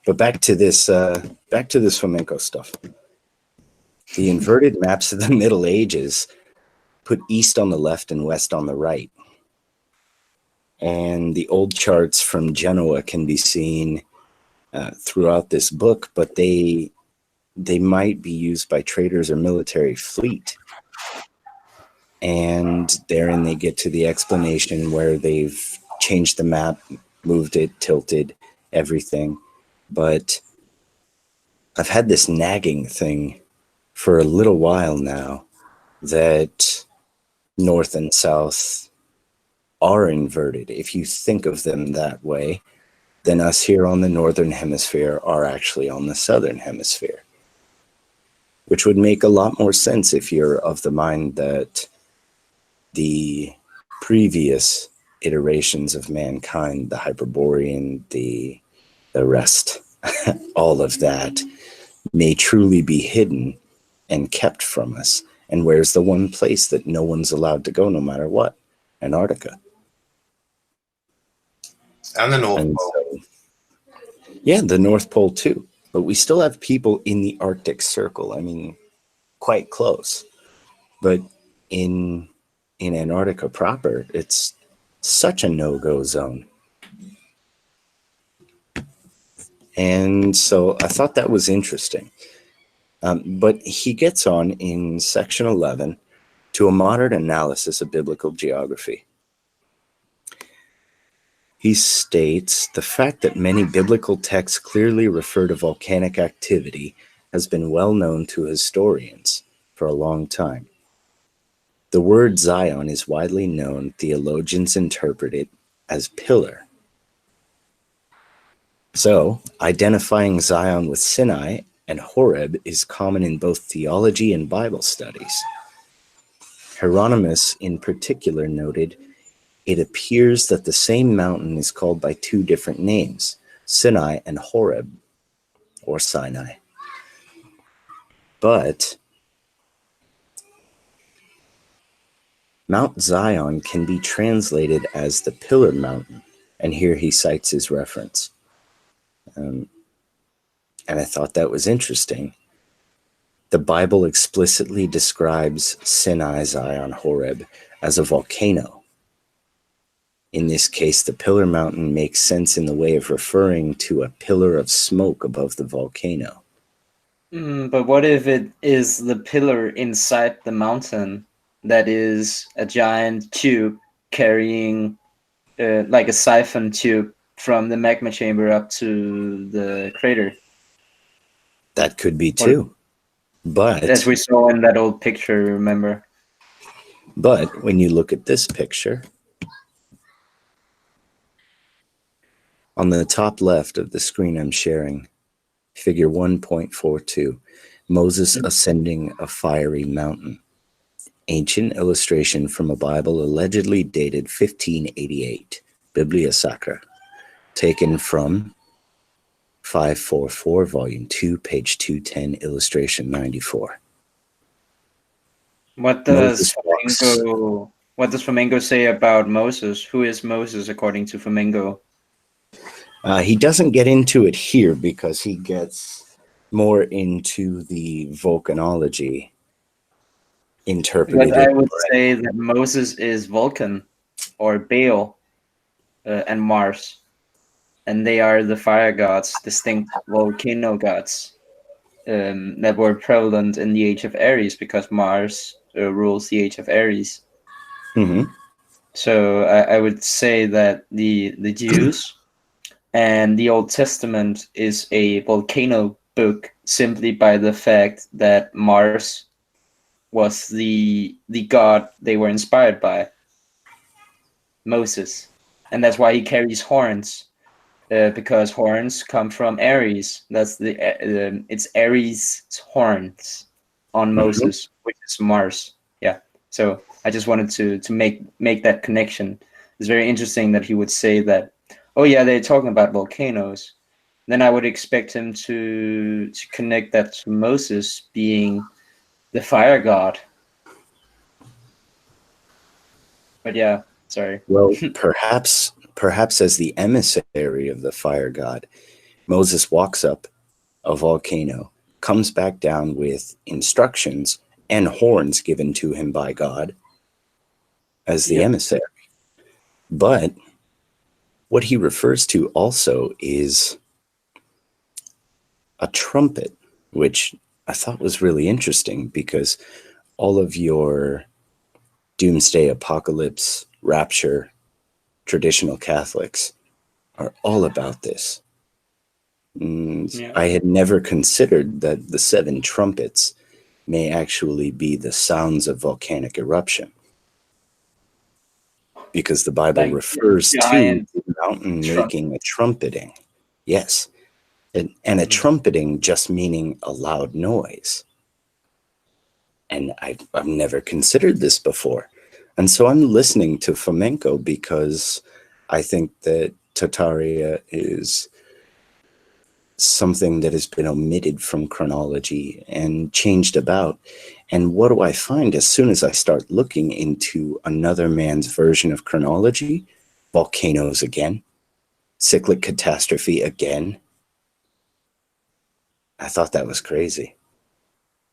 But back to this Fomenko stuff. The inverted maps of the Middle Ages put east on the left and west on the right. And the old charts from Genoa can be seen throughout this book, but they might be used by traders or military fleet. And therein they get to the explanation where they've changed the map, moved it, tilted, everything. But I've had this nagging thing for a little while now that north and south are inverted. If you think of them that way, then us here on the northern hemisphere are actually on the southern hemisphere, which would make a lot more sense if you're of the mind that the previous iterations of mankind, the Hyperborean, the rest, all of that may truly be hidden and kept from us. And where's the one place that no one's allowed to go no matter what? Antarctica. And the North Pole. So, yeah, the North Pole too. But we still have people in the Arctic Circle. I mean, quite close. But in Antarctica proper, it's such a no-go zone. And so I thought that was interesting. But he gets on in section 11 to a modern analysis of biblical geography. He states, the fact that many biblical texts clearly refer to volcanic activity has been well known to historians for a long time. The word Zion is widely known. Theologians interpret it as pillar. So, identifying Zion with Sinai and Horeb is common in both theology and Bible studies. Hieronymus, in particular, noted, it appears that the same mountain is called by 2 different names, Sinai and Horeb, or Sinai. But Mount Zion can be translated as the Pillar Mountain, and here he cites his reference. And I thought that was interesting. The Bible explicitly describes Sinai Zion Horeb as a volcano. In this case, the Pillar Mountain makes sense in the way of referring to a pillar of smoke above the volcano. But what if it is the pillar inside the mountain that is a giant tube carrying like a siphon tube from the magma chamber up to the crater? That could be too. But as we saw in that old picture, remember? But when you look at this picture, on the top left of the screen I'm sharing, figure 1.42, Moses ascending a fiery mountain. Ancient illustration from a Bible allegedly dated 1588, Biblia Sacra, taken from 544, volume 2, page 210, illustration 94. What does Fomenko say about Moses? Who is Moses according to Fomenko? He doesn't get into it here because he gets more into the volcanology interpreted. But I would say that Moses is Vulcan or Baal and Mars, and they are the fire gods, distinct volcano gods that were prevalent in the Age of Aries because Mars rules the Age of Aries. Mm-hmm. So I would say that the Jews and the Old Testament is a volcano book simply by the fact that Mars was the god they were inspired by, Moses. And that's why he carries horns, because horns come from Aries. That's it's Aries' horns on Moses, which is Mars. Yeah. So I just wanted to make that connection. It's very interesting that he would say that, oh yeah, they're talking about volcanoes. Then I would expect him to connect that to Moses being the fire god. But yeah, sorry. Well, perhaps as the emissary of the fire god, Moses walks up a volcano, comes back down with instructions and horns given to him by God as the emissary. But what he refers to also is a trumpet, which I thought was really interesting because all of your doomsday apocalypse, rapture, traditional Catholics are all about this. I had never considered that the 7 trumpets may actually be the sounds of volcanic eruption, because the Bible refers to the mountain making a trumpeting. Yes. And a trumpeting just meaning a loud noise. And I've never considered this before. And so I'm listening to Fomenko because I think that Tartaria is something that has been omitted from chronology and changed about. And what do I find as soon as I start looking into another man's version of chronology? Volcanoes again. Cyclic catastrophe again. I thought that was crazy.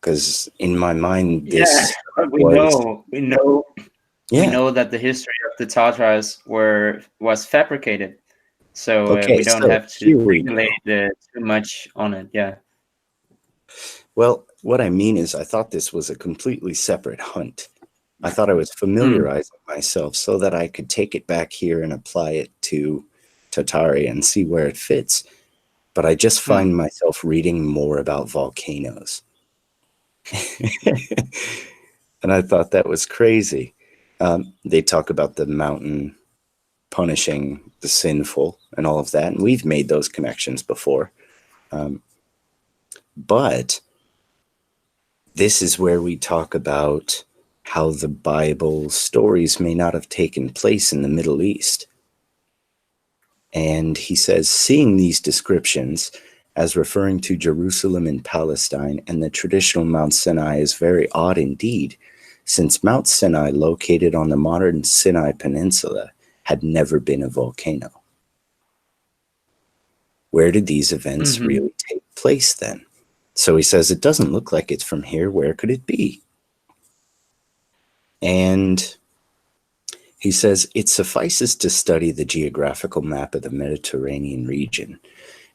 Because in my mind, this we know that the history of the Tatars was fabricated. So we don't have to regulate too much on it. Yeah. Well, what I mean is I thought this was a completely separate hunt. I thought I was familiarizing myself so that I could take it back here and apply it to Tartary and see where it fits. But I just find myself reading more about volcanoes. And I thought that was crazy. They talk about the mountain punishing the sinful and all of that. And we've made those connections before. But this is where we talk about how the Bible stories may not have taken place in the Middle East. And he says, seeing these descriptions as referring to Jerusalem and Palestine and the traditional Mount Sinai is very odd indeed, since Mount Sinai, located on the modern Sinai Peninsula, had never been a volcano. Where did these events really take place then? So he says, it doesn't look like it's from here. Where could it be? And he says, it suffices to study the geographical map of the Mediterranean region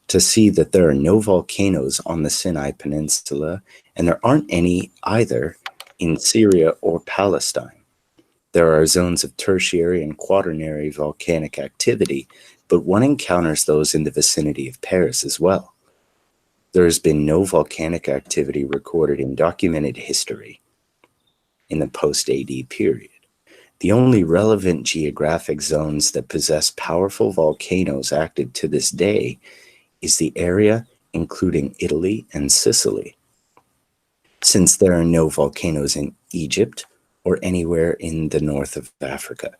to see that there are no volcanoes on the Sinai Peninsula, and there aren't any either in Syria or Palestine. There are zones of tertiary and quaternary volcanic activity, but one encounters those in the vicinity of Paris as well. There has been no volcanic activity recorded in documented history in the post-AD period. The only relevant geographic zones that possess powerful volcanoes active to this day is the area including Italy and Sicily, since there are no volcanoes in Egypt or anywhere in the north of Africa.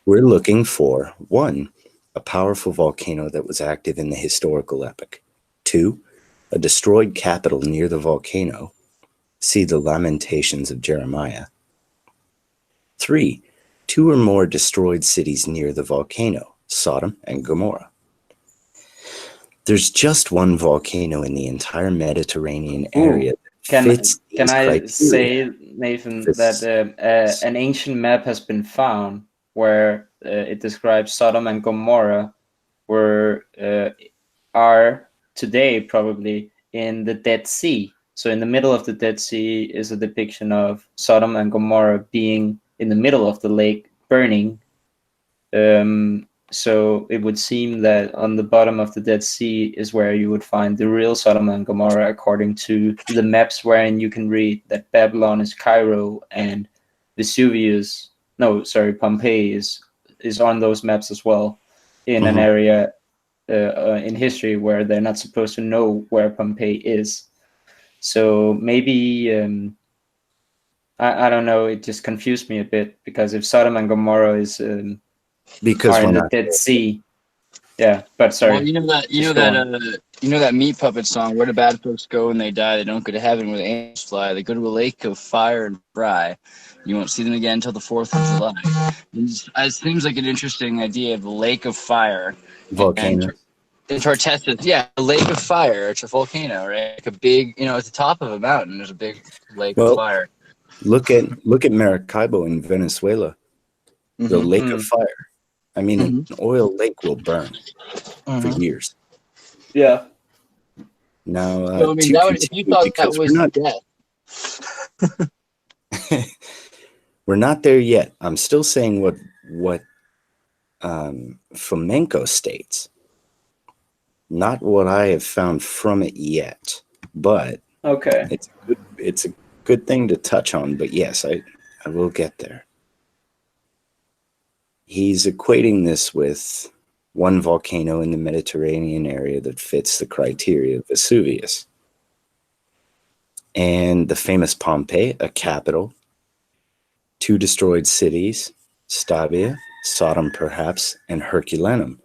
We're looking for 1, a powerful volcano that was active in the historical epoch. 2, a destroyed capital near the volcano. See the Lamentations of Jeremiah. 3, 2 or more destroyed cities near the volcano, Sodom and Gomorrah. There's just one volcano in the entire Mediterranean area. Can I say, Nathan, that an ancient map has been found where it describes Sodom and Gomorrah are today probably in the Dead Sea. So in the middle of the Dead Sea is a depiction of Sodom and Gomorrah being in the middle of the lake burning. So it would seem that on the bottom of the Dead Sea is where you would find the real Sodom and Gomorrah, according to the maps wherein you can read that Babylon is Cairo and Pompeii is on those maps as well, in an area in history where they're not supposed to know where Pompeii is. So maybe, I don't know, it just confused me a bit, because if Sodom and Gomorrah is because are in the Dead Sea. Yeah, but sorry. Well, you know that Meat Puppet song, where do bad folks go when they die? They don't go to heaven where the angels fly. They go to a lake of fire and fry. You won't see them again until the 4th of July. It seems like an interesting idea of a lake of fire. Volcano. And Tartessus, yeah, a lake of fire. It's a volcano, right? Like a big, at the top of a mountain, there's a big lake of fire. Look at Maracaibo in Venezuela. The lake of fire. I mean, an oil lake will burn for years. Yeah. Now, so, if you thought that was death. We're not there yet. I'm still saying what Fomenko states. Not what I have found from it yet, but okay, it's a good thing to touch on. But yes, I will get there. He's equating this with one volcano in the Mediterranean area that fits the criteria of Vesuvius. And the famous Pompeii, a capital, 2 destroyed cities, Stabia, Sodom perhaps, and Herculaneum,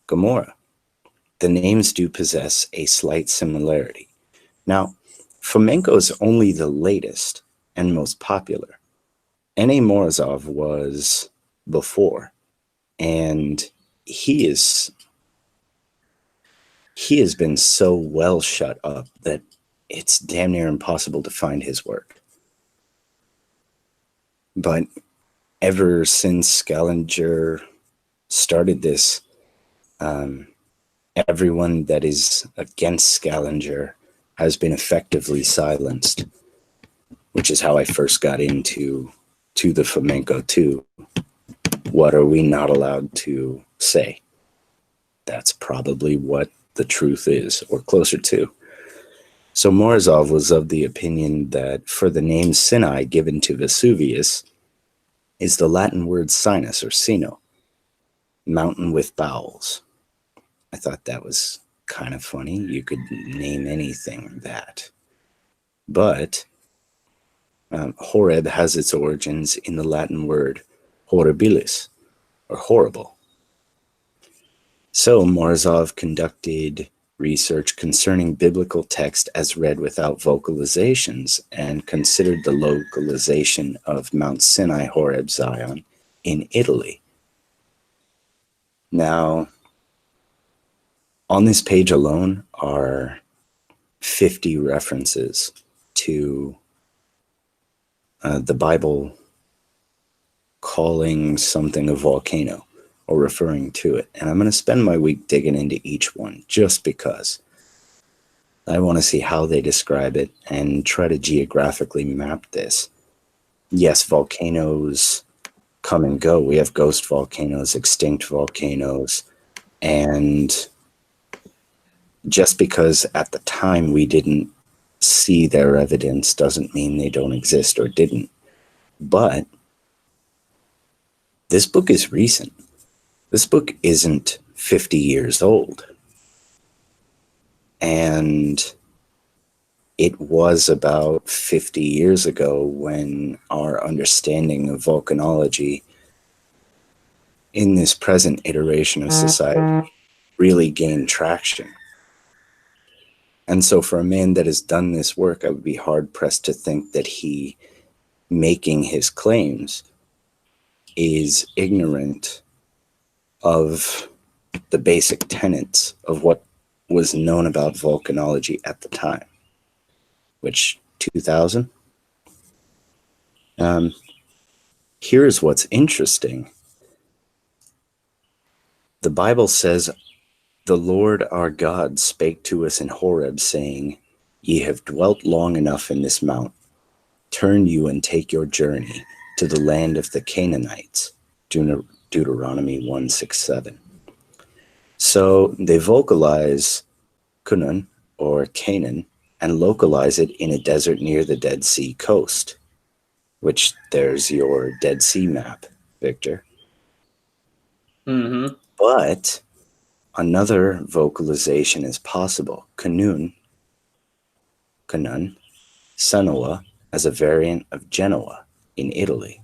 Gomorrah. The names do possess a slight similarity. Now, Fomenko is only the latest and most popular. N.A. Morozov was before, and he has been so well shut up that it's damn near impossible to find his work. But ever since Scaliger started this, everyone that is against Scaliger has been effectively silenced, which is how I first got into the Fomenko too. What are we not allowed to say? That's probably what the truth is, or closer to. So Morozov was of the opinion that for the name Sinai given to Vesuvius is the Latin word sinus or sino, mountain with bowels. I thought that was kind of funny. You could name anything that. But Horeb has its origins in the Latin word horribilis, or horrible. So Morozov conducted research concerning biblical text as read without vocalizations and considered the localization of Mount Sinai, Horeb, Zion in Italy. Now, on this page alone are 50 references to the Bible calling something a volcano or referring to it. And I'm going to spend my week digging into each one just because I want to see how they describe it and try to geographically map this. Yes, volcanoes come and go. We have ghost volcanoes, extinct volcanoes, and just because at the time we didn't see their evidence doesn't mean they don't exist or didn't. But this book is recent. This book isn't 50 years old. And it was about 50 years ago when our understanding of volcanology in this present iteration of society really gained traction. And so for a man that has done this work, I would be hard-pressed to think that he, making his claims, is ignorant of the basic tenets of what was known about volcanology at the time, which 2000. Here's what's interesting. The Bible says, "The Lord our God spake to us in Horeb, saying, Ye have dwelt long enough in this mount. Turn you and take your journey to the land of the Canaanites." Deuteronomy 1:6-7. So they vocalize Canaan or Canaan and localize it in a desert near the Dead Sea coast, which there's your Dead Sea map, Victor. Mm-hmm. But another vocalization is possible. Canaan, Sanoa, as a variant of Genoa in Italy.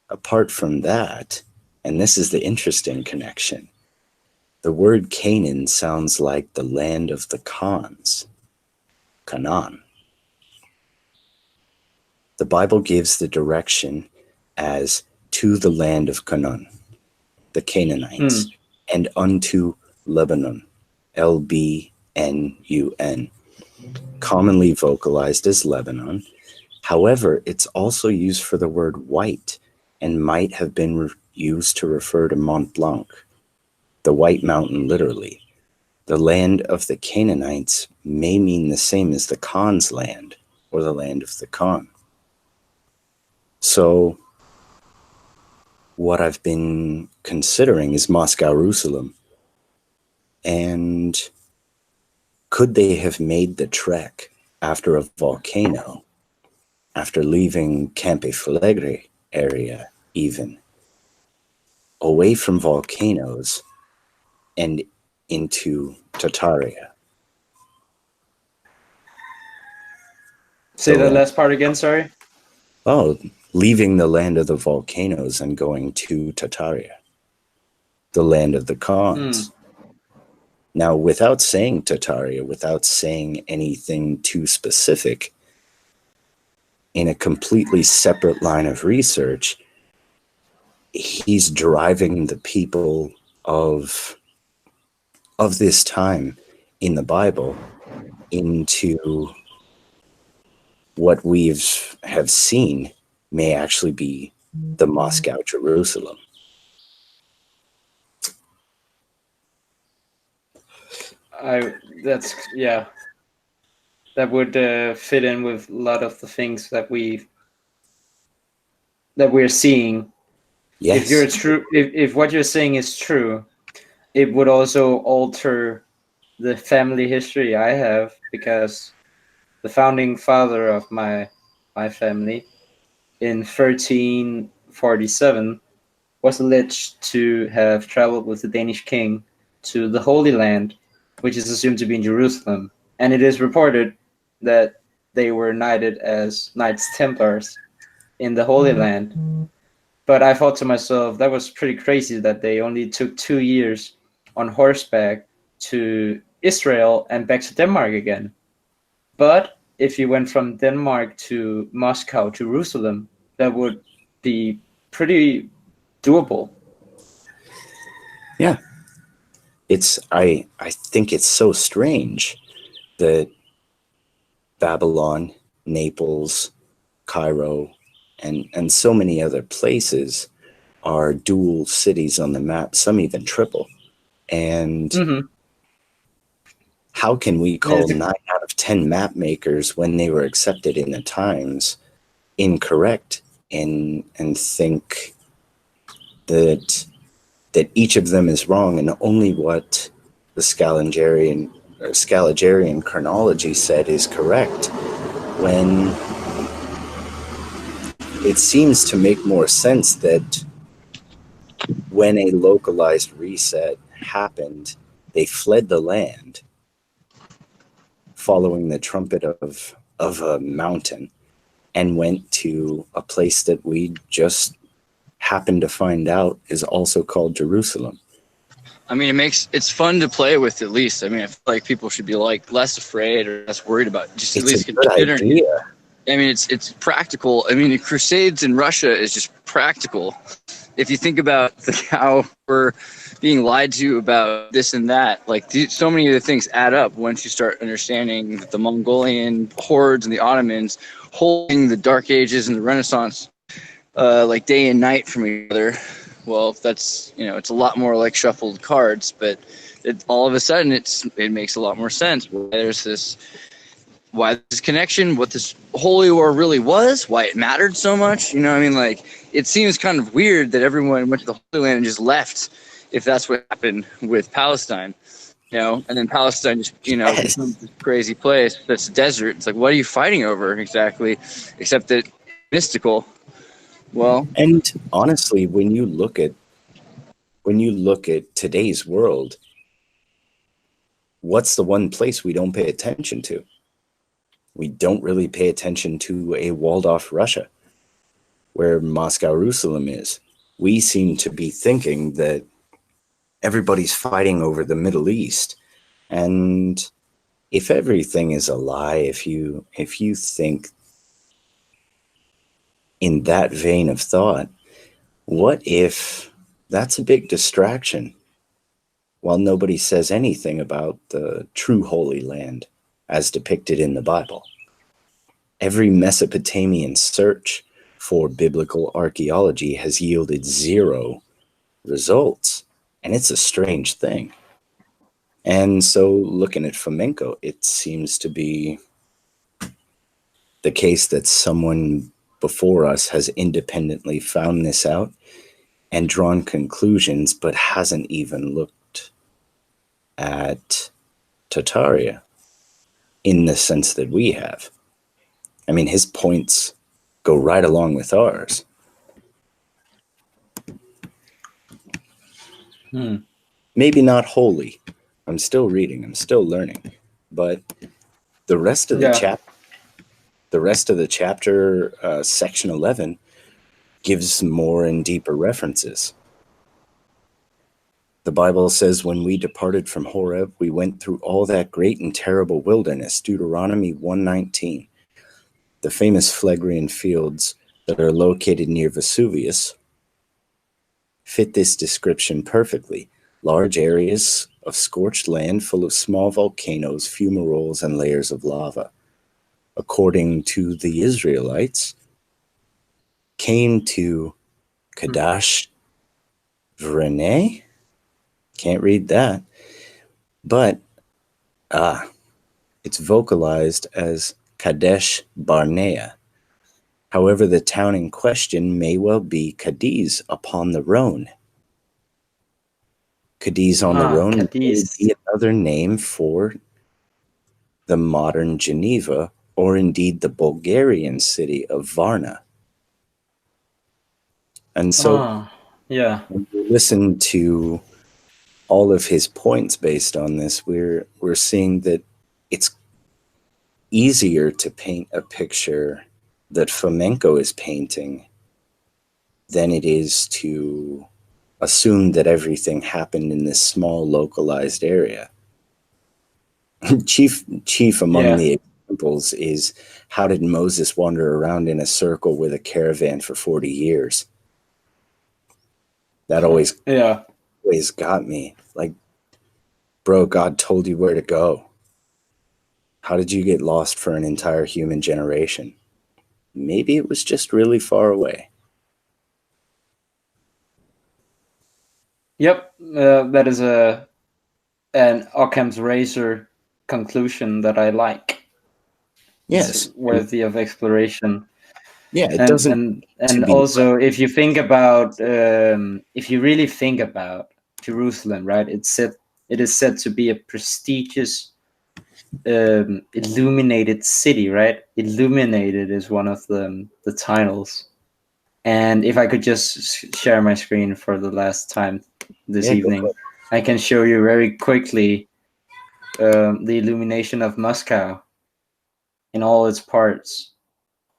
Apart from that, and this is the interesting connection, the word Canaan sounds like the land of the Khans, Canaan. The Bible gives the direction as to the land of Canaan, the Canaanites, and unto Lebanon, L-B-N-U-N, commonly vocalized as Lebanon. However, it's also used for the word white and might have been used to refer to Mont Blanc, the White Mountain literally. The land of the Canaanites may mean the same as the Khan's land or the land of the Khan. So what I've been considering is Moscow, Jerusalem. And could they have made the trek after a volcano, after leaving Campi Flegrei area even, away from volcanoes and into Tartaria? Say that last part again, sorry. Oh, leaving the land of the volcanoes and going to Tartaria, the land of the Khans. Now, without saying Tartaria, without saying anything too specific, in a completely separate line of research, he's driving the people of this time in the Bible into what have seen may actually be the Moscow, Jerusalem. That would fit in with a lot of the things that we're seeing. Yes. If what you're saying is true, it would also alter the family history I have, because the founding father of my family in 1347 was alleged to have traveled with the Danish king to the Holy Land, which is assumed to be in Jerusalem. And it is reported that they were knighted as Knights Templars in the Holy Land. But I thought to myself, that was pretty crazy that they only took 2 years on horseback to Israel and back to Denmark again. But if you went from Denmark to Moscow, to Jerusalem, that would be pretty doable. Yeah. I think it's so strange that Babylon, Naples, Cairo, and so many other places are dual cities on the map, some even triple. And how can we call 9 out of 10 map makers when they were accepted in the times incorrect and think that each of them is wrong and only what the Scaligerrian chronology said is correct, when it seems to make more sense that when a localized reset happened, they fled the land following the trumpet of a mountain and went to a place that we just happened to find out is also called Jerusalem. I mean, it's fun to play with, at least. I mean, I feel like people should be like less afraid or less worried about just at least considering it. I mean, it's practical. I mean, the Crusades in Russia is just practical. If you think about how we're being lied to about this and that, like so many of the things add up once you start understanding that the Mongolian hordes and the Ottomans holding the Dark Ages and the Renaissance like day and night from each other. Well, that's, it's a lot more like shuffled cards, but all of a sudden it makes a lot more sense. Why this connection, what this Holy War really was, why it mattered so much. I mean, like, it seems kind of weird that everyone went to the Holy Land and just left, if that's what happened with Palestine, and then Palestine just, becomes this crazy place that's a desert. It's like, what are you fighting over exactly, except that mystical? Well, and honestly, when you look at today's world, what's the one place we don't pay attention to? We don't really pay attention to a walled-off Russia, where Moscow, Jerusalem is. We seem to be thinking that everybody's fighting over the Middle East, and if everything is a lie, if you think in that vein of thought, what if that's a big distraction while nobody says anything about the true Holy Land as depicted in the Bible? Every Mesopotamian search for biblical archaeology has yielded 0 results, and it's a strange thing. And so looking at Fomenko, it seems to be the case that someone before us has independently found this out and drawn conclusions, but hasn't even looked at Tartaria in the sense that we have. I mean, his points go right along with ours. Maybe not wholly. I'm still reading. I'm still learning. But the rest of the chapter, section 11, gives more and deeper references. The Bible says, when we departed from Horeb, we went through all that great and terrible wilderness, Deuteronomy 1:19. The famous Phlegrean fields that are located near Vesuvius fit this description perfectly. Large areas of scorched land full of small volcanoes, fumaroles, and layers of lava. According to the Israelites, came to Kadash Vrene. Can't read that. But it's vocalized as Kadesh Barnea. However, the town in question may well be Cadiz upon the Rhone. Cadiz on the Rhone may be another name for the modern Geneva, or indeed the Bulgarian city of Varna. And so when you listen to all of his points based on this, we're seeing that it's easier to paint a picture that Fomenko is painting than it is to assume that everything happened in this small localized area. chief among the examples is, how did Moses wander around in a circle with a caravan for 40 years? That always got me. Like, bro, God told you where to go. How did you get lost for an entire human generation? Maybe it was just really far away. Yep, that is an Occam's razor conclusion that I like. Yes, it's worthy of exploration. Yeah, it doesn't. And also, if you think about, if you really think about Jerusalem, right? It is said to be a prestigious, illuminated city, right? Illuminated is one of the titles. And if I could just share my screen for the last time this evening, I can show you very quickly the illumination of Moscow in all its parts.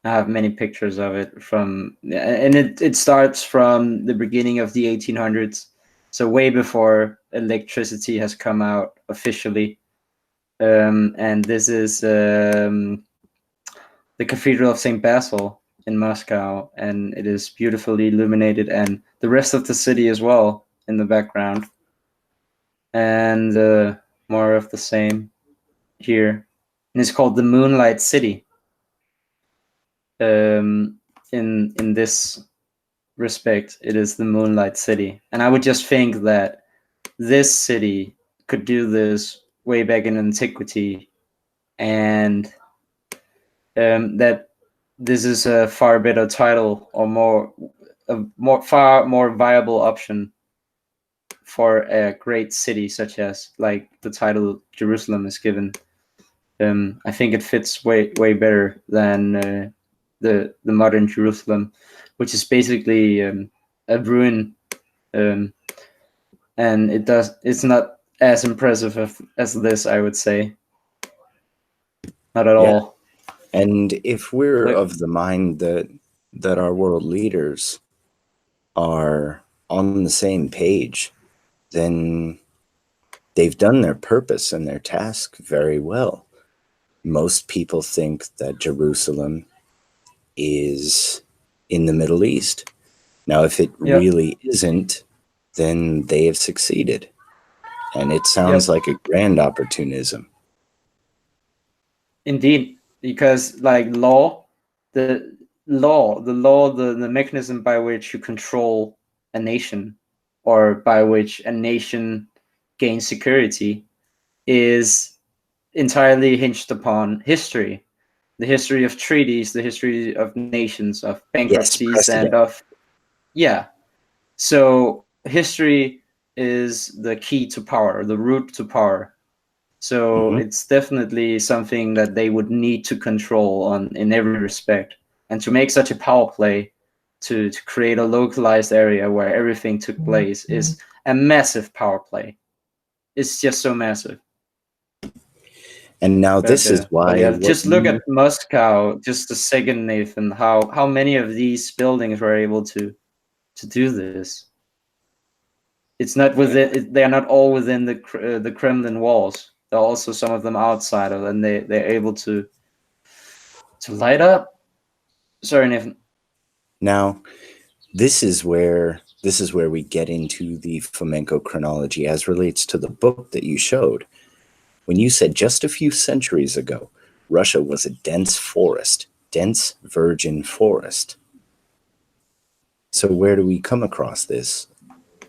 I have many pictures of it and it starts from the beginning of the 1800s, so way before electricity has come out officially. And this is the Cathedral of St. Basil in Moscow, and it is beautifully illuminated, and the rest of the city as well in the background. And more of the same here. And it's called the Moonlight City. In this respect, it is the Moonlight City. And I would just think that this city could do this way back in antiquity, and that this is a far better title, or far more viable option for a great city such as like the title Jerusalem is given. I think it fits way better than the modern Jerusalem, which is basically a ruin, and it's not as impressive as this, I would say. Not at all. And if we're of the mind that our world leaders are on the same page, then they've done their purpose and their task very well. Most people think that Jerusalem is in the Middle East. Now, if it really isn't, then they have succeeded. And it sounds like a grand opportunism. Indeed, because like the mechanism by which you control a nation, or by which a nation gains security, is entirely hinged upon history. The history of treaties, the history of nations, of bankruptcies, and of so history is the key to power, the route to power. So it's definitely something that they would need to control in every respect. And to make such a power play, to create a localized area where everything took place, is a massive power play. It's just so massive. And now this is why... just look at Moscow just a second, Nathan, how many of these buildings were able to do this. It's not within. They are not all within the Kremlin walls. There are also some of them outside of, and they're able to light up. Sorry, Nathan. Now, this is where we get into the Fomenko chronology as relates to the book that you showed. When you said just a few centuries ago, Russia was a dense forest, dense virgin forest. So where do we come across this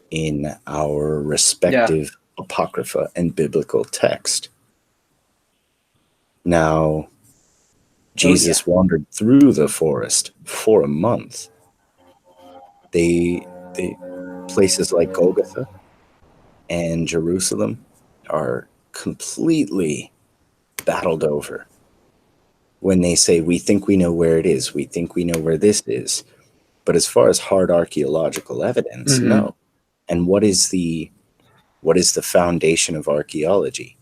in our respective apocrypha and biblical text? Now, Jesus wandered through the forest for a month. They places like Golgotha and Jerusalem are completely battled over. When they say, we think we know where it is, we think we know where this is. But as far as hard archaeological evidence, no. And what is the foundation of archaeology?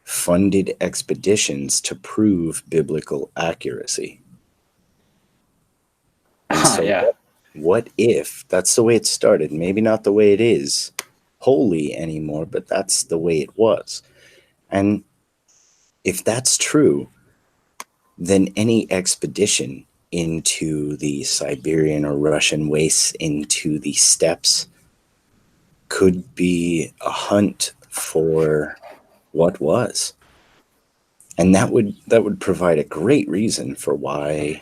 Funded expeditions to prove biblical accuracy. And so what if that's the way it started? Maybe not the way it is wholly anymore, but that's the way it was. And if that's true, then any expedition into the Siberian or Russian wastes, into the steppes, could be a hunt for what was. And that would provide a great reason for why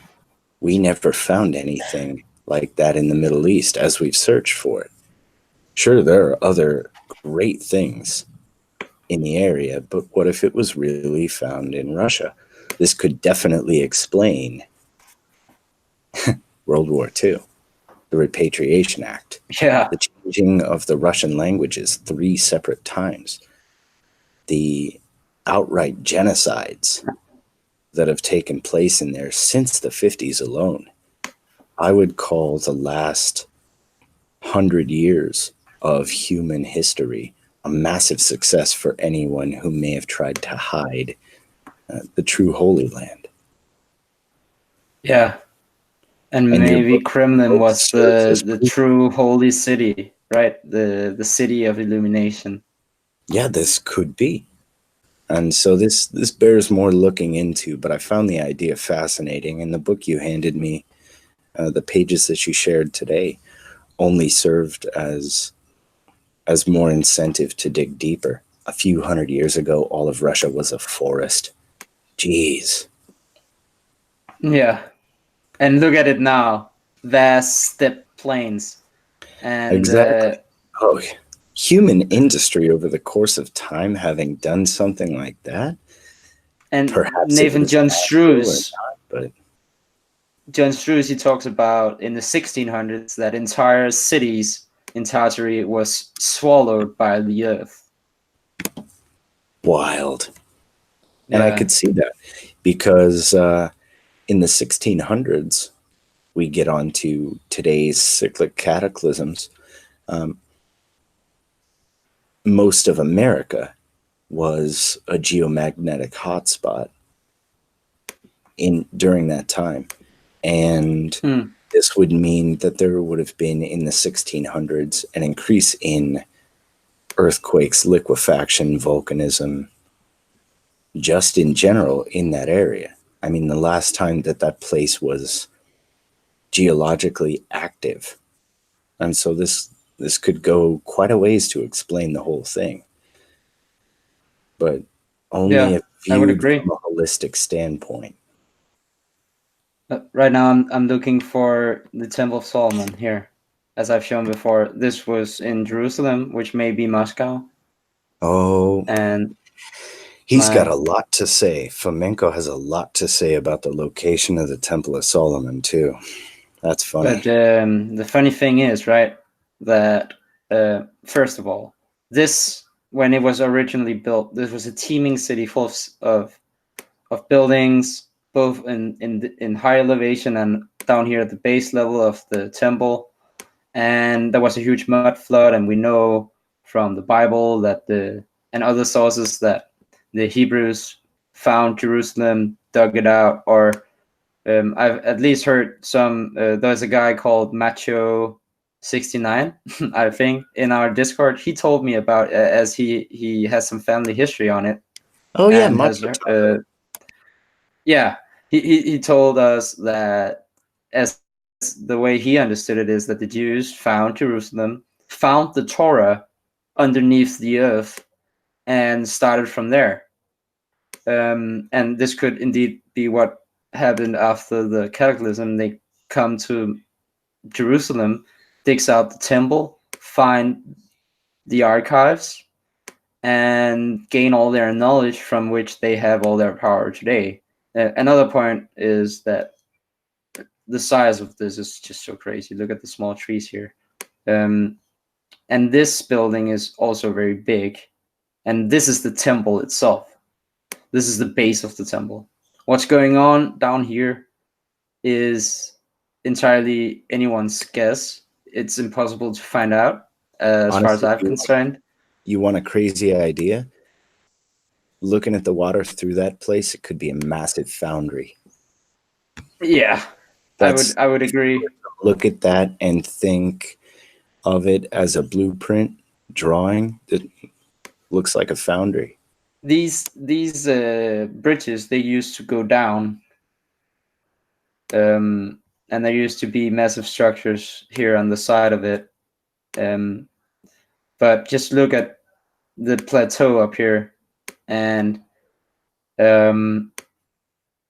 we never found anything like that in the Middle East as we've searched for it. Sure, there are other great things in the area, but what if it was really found in Russia? This could definitely explain World War II, the Repatriation Act, the changing of the Russian languages 3 separate times, the outright genocides that have taken place in there since the 50s alone. I would call the last 100 years of human history a massive success for anyone who may have tried to hide the true Holy Land. Yeah. And maybe Kremlin was the true holy city, right? The city of illumination. Yeah, this could be. And so this bears more looking into, but I found the idea fascinating. And the book you handed me, the pages that you shared today, only served as more incentive to dig deeper. A few hundred years ago, all of Russia was a forest. Jeez. Yeah. And look at it now. Vast steppe plains. And exactly. Human industry over the course of time having done something like that. And perhaps Nathan John Struess. But John Struess, he talks about in the 1600s that entire cities in Tartary was swallowed by the earth. Wild. And I could see that because in the 1600s, we get on to today's cyclic cataclysms. Most of America was a geomagnetic hotspot during that time. And this would mean that there would have been in the 1600s an increase in earthquakes, liquefaction, volcanism, just in general in that area. I mean, the last time that place was geologically active. And so this could go quite a ways to explain the whole thing. But only if viewed from a holistic standpoint. Right now, I'm looking for the Temple of Solomon here. As I've shown before, this was in Jerusalem, which may be Moscow. Oh. And he's got a lot to say. Fomenko has a lot to say about the location of the Temple of Solomon, too. That's funny. But the funny thing is, right, that first of all, this, when it was originally built, this was a teeming city full of buildings, both in high elevation and down here at the base level of the temple. And there was a huge mud flood, and we know from the Bible that and other sources that the Hebrews found Jerusalem, dug it out, or I've at least heard there's a guy called Macho69, I think, in our Discord. He told me about as he has some family history on it. Oh yeah, he told us that as the way he understood it is that the Jews found Jerusalem, found the Torah underneath the earth, and started from there. And this could indeed be what happened after the cataclysm. They come to Jerusalem, digs out the temple, find the archives, and gain all their knowledge from which they have all their power today. Another point is that the size of this is just so crazy. Look at the small trees here. And this building is also very big. And this is the temple itself. This is the base of the temple. What's going on down here is entirely anyone's guess. It's impossible to find out as far as I'm concerned. You want a crazy idea? Looking at the water through that place, it could be a massive foundry. Yeah, I would agree. Look at that and think of it as a blueprint drawing that looks like a foundry. these bridges, they used to go down, and there used to be massive structures here on the side of it. But just look at the plateau up here, and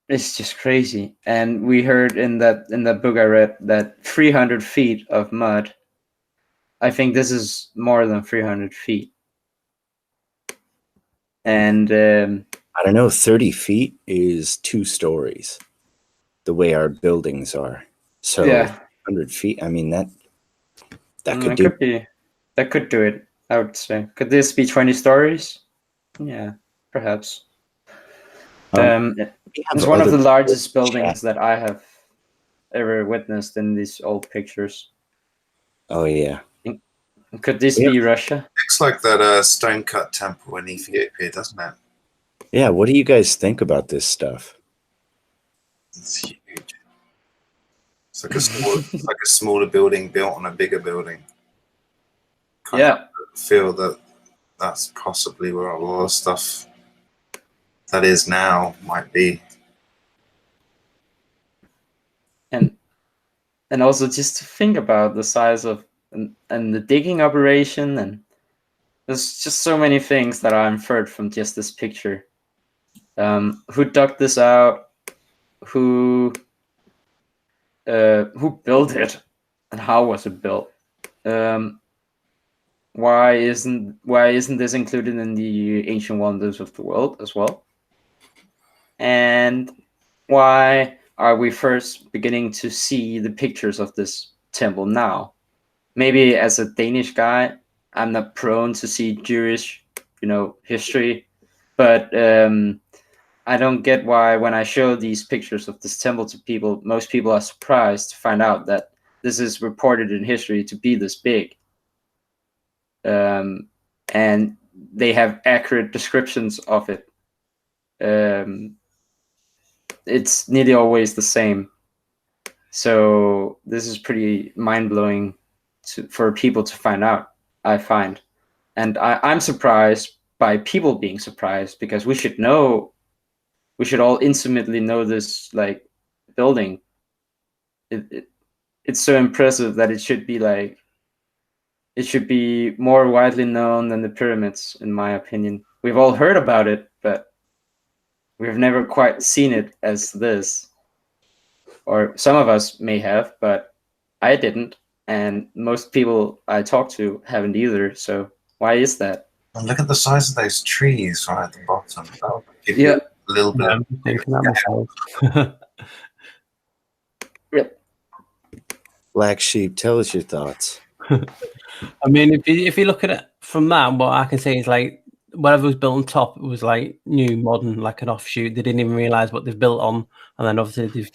it's just crazy. And we heard in that book I read that 300 feet of mud. I think this is more than 300 feet. And I don't know, 30 feet is 2 stories, the way our buildings are. So yeah, 100 feet, I mean, that could that could do it, I would say. Could this be 20 stories? Yeah, perhaps. It's one of the largest buildings that I have ever witnessed in these old pictures. Oh, yeah. Could this be Russia? Looks like that stone-cut temple in Ethiopia, doesn't it? Yeah, what do you guys think about this stuff? It's huge. It's like a smaller building built on a bigger building. Kind of feel that that's possibly where a lot of stuff that is now might be. And also just to think about the size of and the digging operation, and there's just so many things that are inferred from just this picture. Who dug this out? Who built it, and how was it built? Why isn't this included in the ancient wonders of the world as well? And why are we first beginning to see the pictures of this temple now? Maybe as a Danish guy, I'm not prone to see Jewish, history, but I don't get why when I show these pictures of this temple to people, most people are surprised to find out that this is reported in history to be this big. And they have accurate descriptions of it. It's nearly always the same. So this is pretty mind-blowing for people to find out, I find. And I'm surprised by people being surprised, because we should all intimately know this building. It's so impressive that it should be more widely known than the pyramids, in my opinion. We've all heard about it, but we've never quite seen it as this. Or some of us may have, but I didn't. And most people I talk to haven't either. So why is that? And look at the size of those trees right at the bottom. That'll give you a little bit of Yep. Blacksheep, tell us your thoughts. I mean, if you look at it from that, what I can say is whatever was built on top, it was new, modern, like an offshoot. They didn't even realize what they've built on, and then obviously they've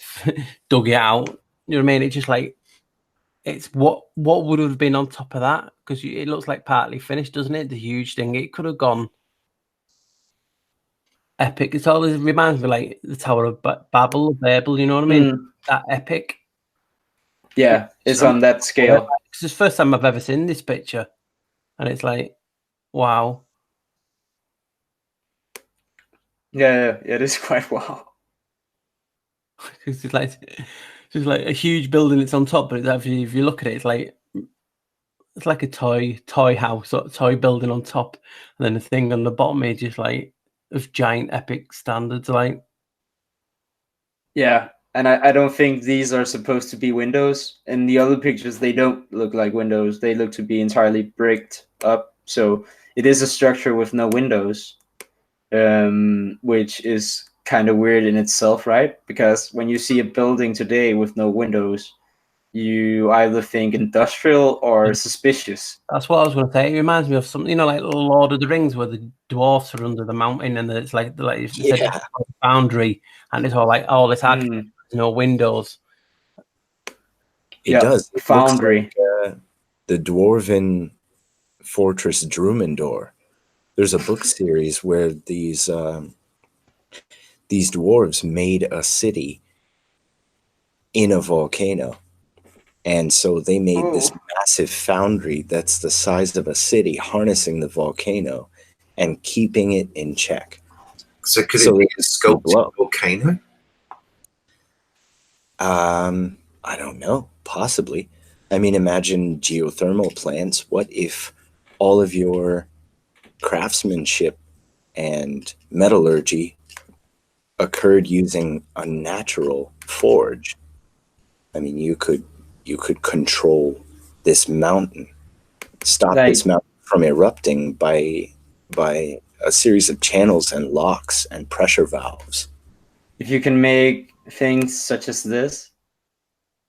dug it out. You know what I mean? It's just it's what would have been on top of that, because it looks like partly finished, doesn't it? The huge thing. It could have gone epic. It always reminds me the Tower of Babel. You know what I mean? That epic. Yeah, it's on that scale. It's the first time I've ever seen this picture, and it's wow. Yeah, it is quite wow. It's like a huge building. It's on top, but it's actually, if you look at it, it's like a toy house or toy building on top, and then the thing on the bottom is just of giant epic standards. Yeah, and I don't think these are supposed to be windows. In the other pictures, they don't look like windows. They look to be entirely bricked up. So it is a structure with no windows, which is kind of weird in itself, right? Because when you see a building today with no windows, you either think industrial or suspicious. That's what I was going to say. It reminds me of something, like Lord of the Rings, where the dwarfs are under the mountain, and it's like you said, it's a boundary, and it's all this there's no windows. It does. It foundry. Like, the dwarven fortress Drumendor. There's a book series where these dwarves made a city in a volcano. And so they made this massive foundry that's the size of a city, harnessing the volcano. and keeping it in check. So could it be a sculpted volcano? I don't know. Possibly. I mean, imagine geothermal plants. What if all of your craftsmanship and metallurgy occurred using a natural forge? I mean, you could control this mountain, stop this mountain from erupting by a series of channels and locks and pressure valves. If you can make things such as this,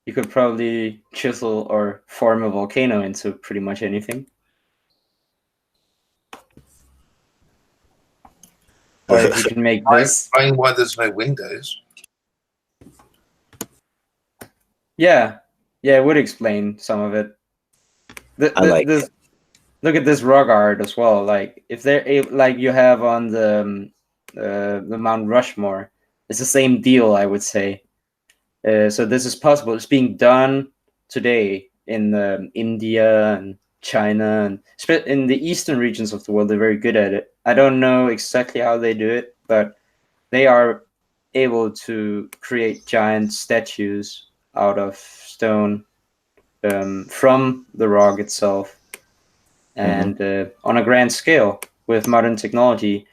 you could probably chisel or form a volcano into pretty much anything. Or if you can make this. Explain why there's no windows. Yeah, it would explain some of it. This, look at this rock art as well. Like if they're like you have on the Mount Rushmore, it's the same deal, I would say. So this is possible. It's being done today in India and China, and in the eastern regions of the world. They're very good at it. I don't know exactly how they do it, but they are able to create giant statues out of stone from the rock itself, and on a grand scale with modern technology.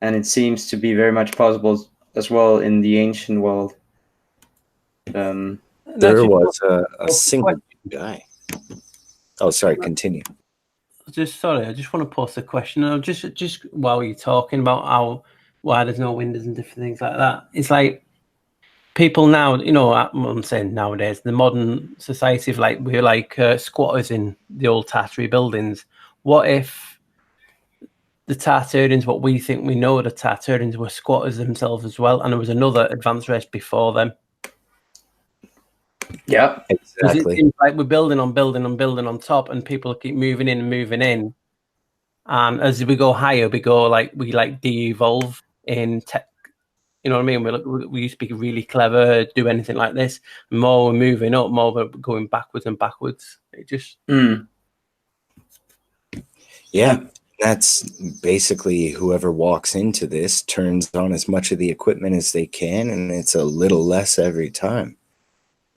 And it seems to be very much possible as well in the ancient world. There was a single guy. Oh, sorry. Continue. I just want to post a question. Just while you're talking about why there's no windows and different things like that, it's like people now, I'm saying nowadays, the modern society of we're like squatters in the old Tartary buildings. What if the Tartarians, what we think we know, the Tartarians were squatters themselves as well, and there was another advanced race before them? Yeah, exactly. It seems like we're building on top, and people keep moving in and moving in. And as we go higher, we de-evolve in tech. You know what I mean? We used to be really clever, do anything like this. The more we're moving up, more we're going backwards and backwards. It just Yeah, that's basically whoever walks into this turns on as much of the equipment as they can, and it's a little less every time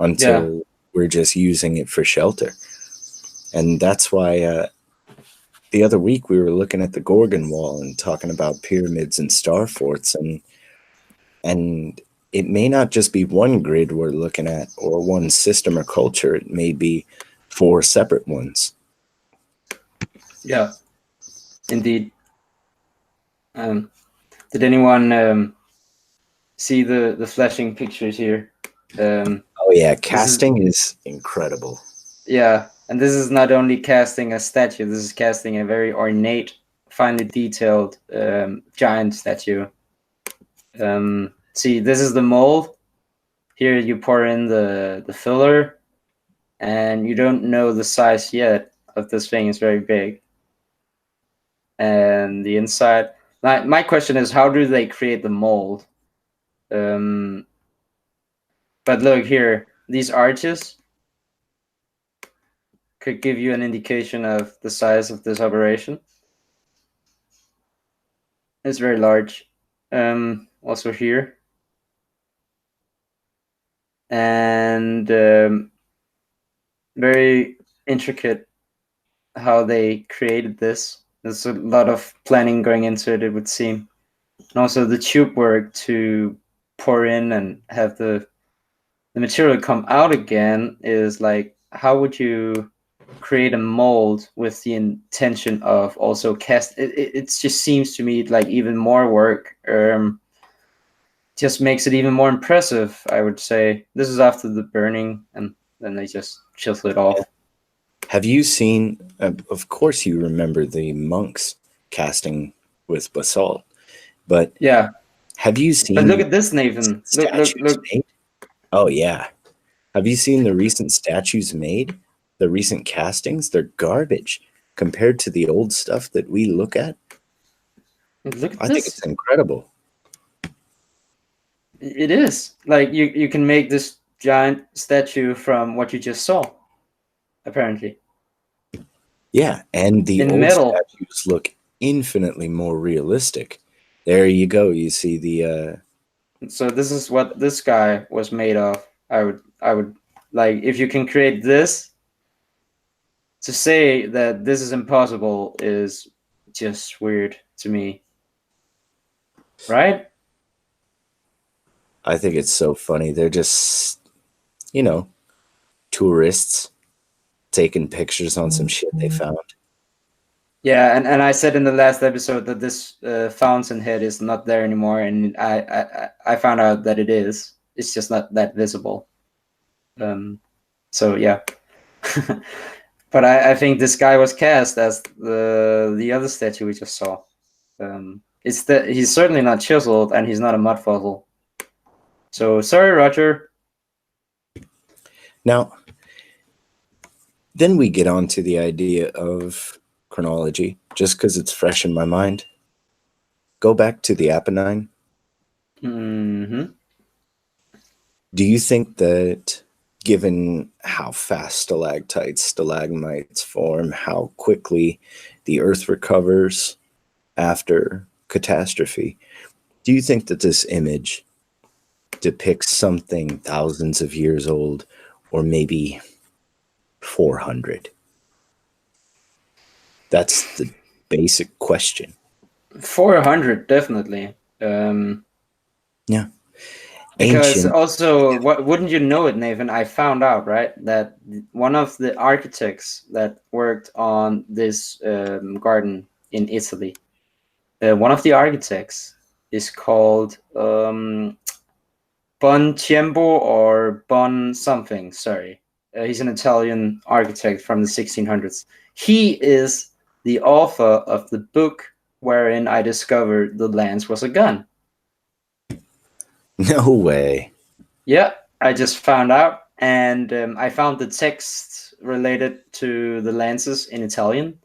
until we're just using it for shelter. And that's why the other week we were looking at the Gorgon Wall and talking about pyramids and star forts, and it may not just be one grid we're looking at or one system or culture. It may be 4 separate ones. Yeah, indeed. Did anyone see the flashing pictures here? Oh yeah, casting is incredible. Yeah, and this is not only casting a statue, this is casting a very ornate, finely detailed giant statue. See, this is the mold. Here you pour in the filler, and you don't know the size yet of this thing. It's very big. And the inside, my question is, how do they create the mold? But look here, these arches could give you an indication of the size of this operation. It's very large. Also here. And very intricate how they created this. There's a lot of planning going into it, it would seem. And also the tube work to pour in and have the material come out again is like, how would you create a mold with the intention of also cast? It just seems to me like even more work. Just makes it even more impressive, I would say. This is after the burning, and then they just chisel it off. Have you seen, of course you remember the monks casting with basalt, but yeah, have you seen... But look at this, Nathan. Look. Made? Oh yeah. Have you seen the recent statues made? The recent castings? They're garbage compared to the old stuff that we look at. Look at I think it's incredible. It is. Like, you can make this giant statue from what you just saw, apparently. Yeah, and the old statues look infinitely more realistic. There you go. You see the. So this is what this guy was made of. I would like, if you can create this, to say that this is impossible is just weird to me. Right? I think it's so funny. They're just, tourists taking pictures on some shit they found. Yeah, and I said in the last episode that this fountainhead is not there anymore, and I found out that it is. It's just not that visible. So yeah. But I think this guy was cast as the other statue we just saw. He's certainly not chiseled, and he's not a mud fossil. So sorry, Roger. Now, then we get on to the idea of chronology, just because it's fresh in my mind. Go back to the Apennine. Mm-hmm. Do you think that, given how fast stalactites, stalagmites form, how quickly the Earth recovers after catastrophe, do you think that this image depicts something thousands of years old, or maybe 400? That's the basic question. 400, definitely. Yeah. Because Ancient. also, wouldn't you know it, Nathan? I found out, right, that one of the architects that worked on this garden in Italy, one of the architects is called Bon Tiempo or Bon something. Sorry, he's an Italian architect from the 1600s. He is the author of the book wherein I discovered the lance was a gun. No way. Yeah, I just found out, and I found the text related to the lances in Italian,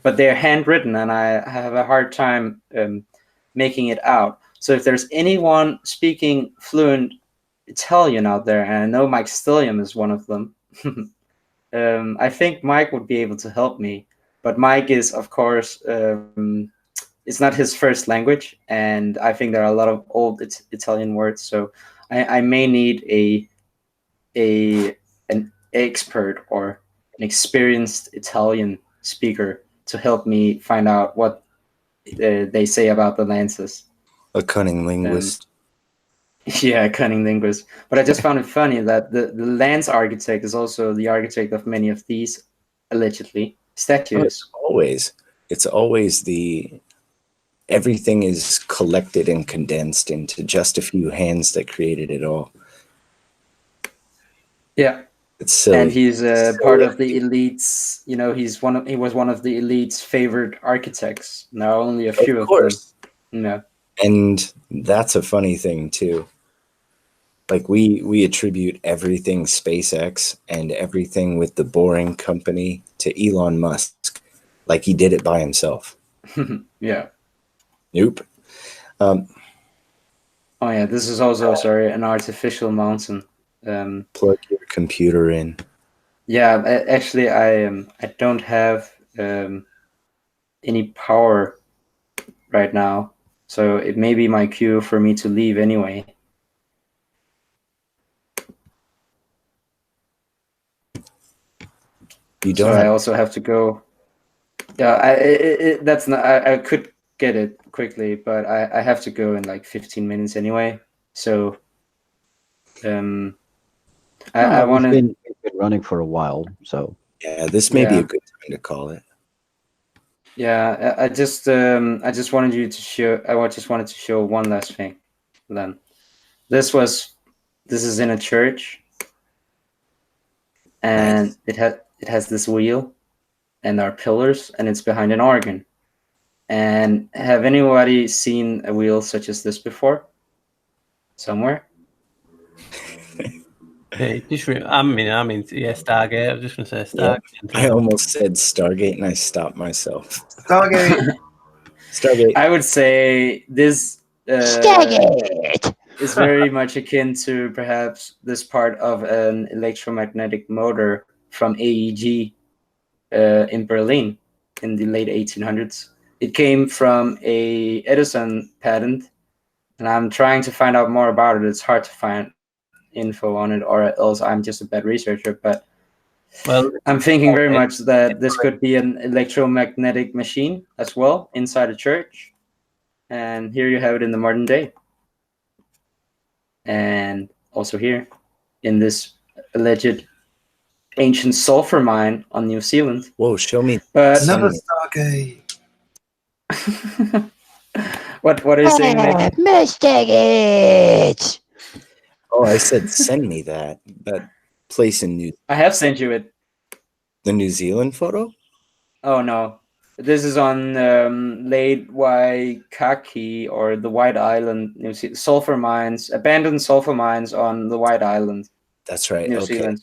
but they're handwritten, and I have a hard time making it out. So if there's anyone speaking fluent Italian out there, and I know Mike Stilliam is one of them, I think Mike would be able to help me. But Mike is, of course, it's not his first language, and I think there are a lot of old Italian words, so I may need an expert or an experienced Italian speaker to help me find out what they say about the lances. A cunning linguist. Yeah, a cunning linguist. But I just found it funny that the lance architect is also the architect of many of these, allegedly, statues. Oh, it's always everything is collected and condensed into just a few hands that created it all. Yeah. It's silly. And he's part of the elites. You know, he was one of the elites' favorite architects. Now only a few of them. Yeah. And that's a funny thing too. Like we attribute everything SpaceX and everything with the Boring Company to Elon Musk, like he did it by himself. Yeah. Nope. Oh yeah, this is also an artificial mountain. Plug your computer in. Yeah, actually, I don't have any power right now, so it may be my cue for me to leave anyway. You don't. So I also have to go. Yeah, that's not. I could get it quickly, but I have to go in like 15 minutes anyway. So, I want to. We've been running for a while, so yeah, this may be a good time to call it. Yeah, I just wanted you to show. I just wanted to show one last thing. Then, this is in a church, and nice. it has this wheel, and there are pillars, and it's behind an organ. And have anybody seen a wheel such as this before? Somewhere? Hey, I mean, yeah, Stargate. I was just going to say Stargate. Yeah, I almost said Stargate, and I stopped myself. Stargate. Stargate. I would say this Stargate is very much akin to perhaps this part of an electromagnetic motor from AEG in Berlin in the late 1800s. it came from a Edison patent, and I'm trying to find out more about it. It's hard to find info on it, or else I'm just a bad researcher. But I'm thinking very much that this could be an electromagnetic machine as well inside a church. And here you have it in the modern day. And also here in this alleged ancient sulfur mine on New Zealand. Whoa, show me. But Another Stargate. What are you saying, Nick? Mystigate! Oh, I said send me that place in I have sent you it. the New Zealand photo. Oh no, this is on Lake Waikaki or the White Island, New Zealand. Sulfur mines, abandoned sulfur mines on the White Island. That's right. New Okay. Zealand.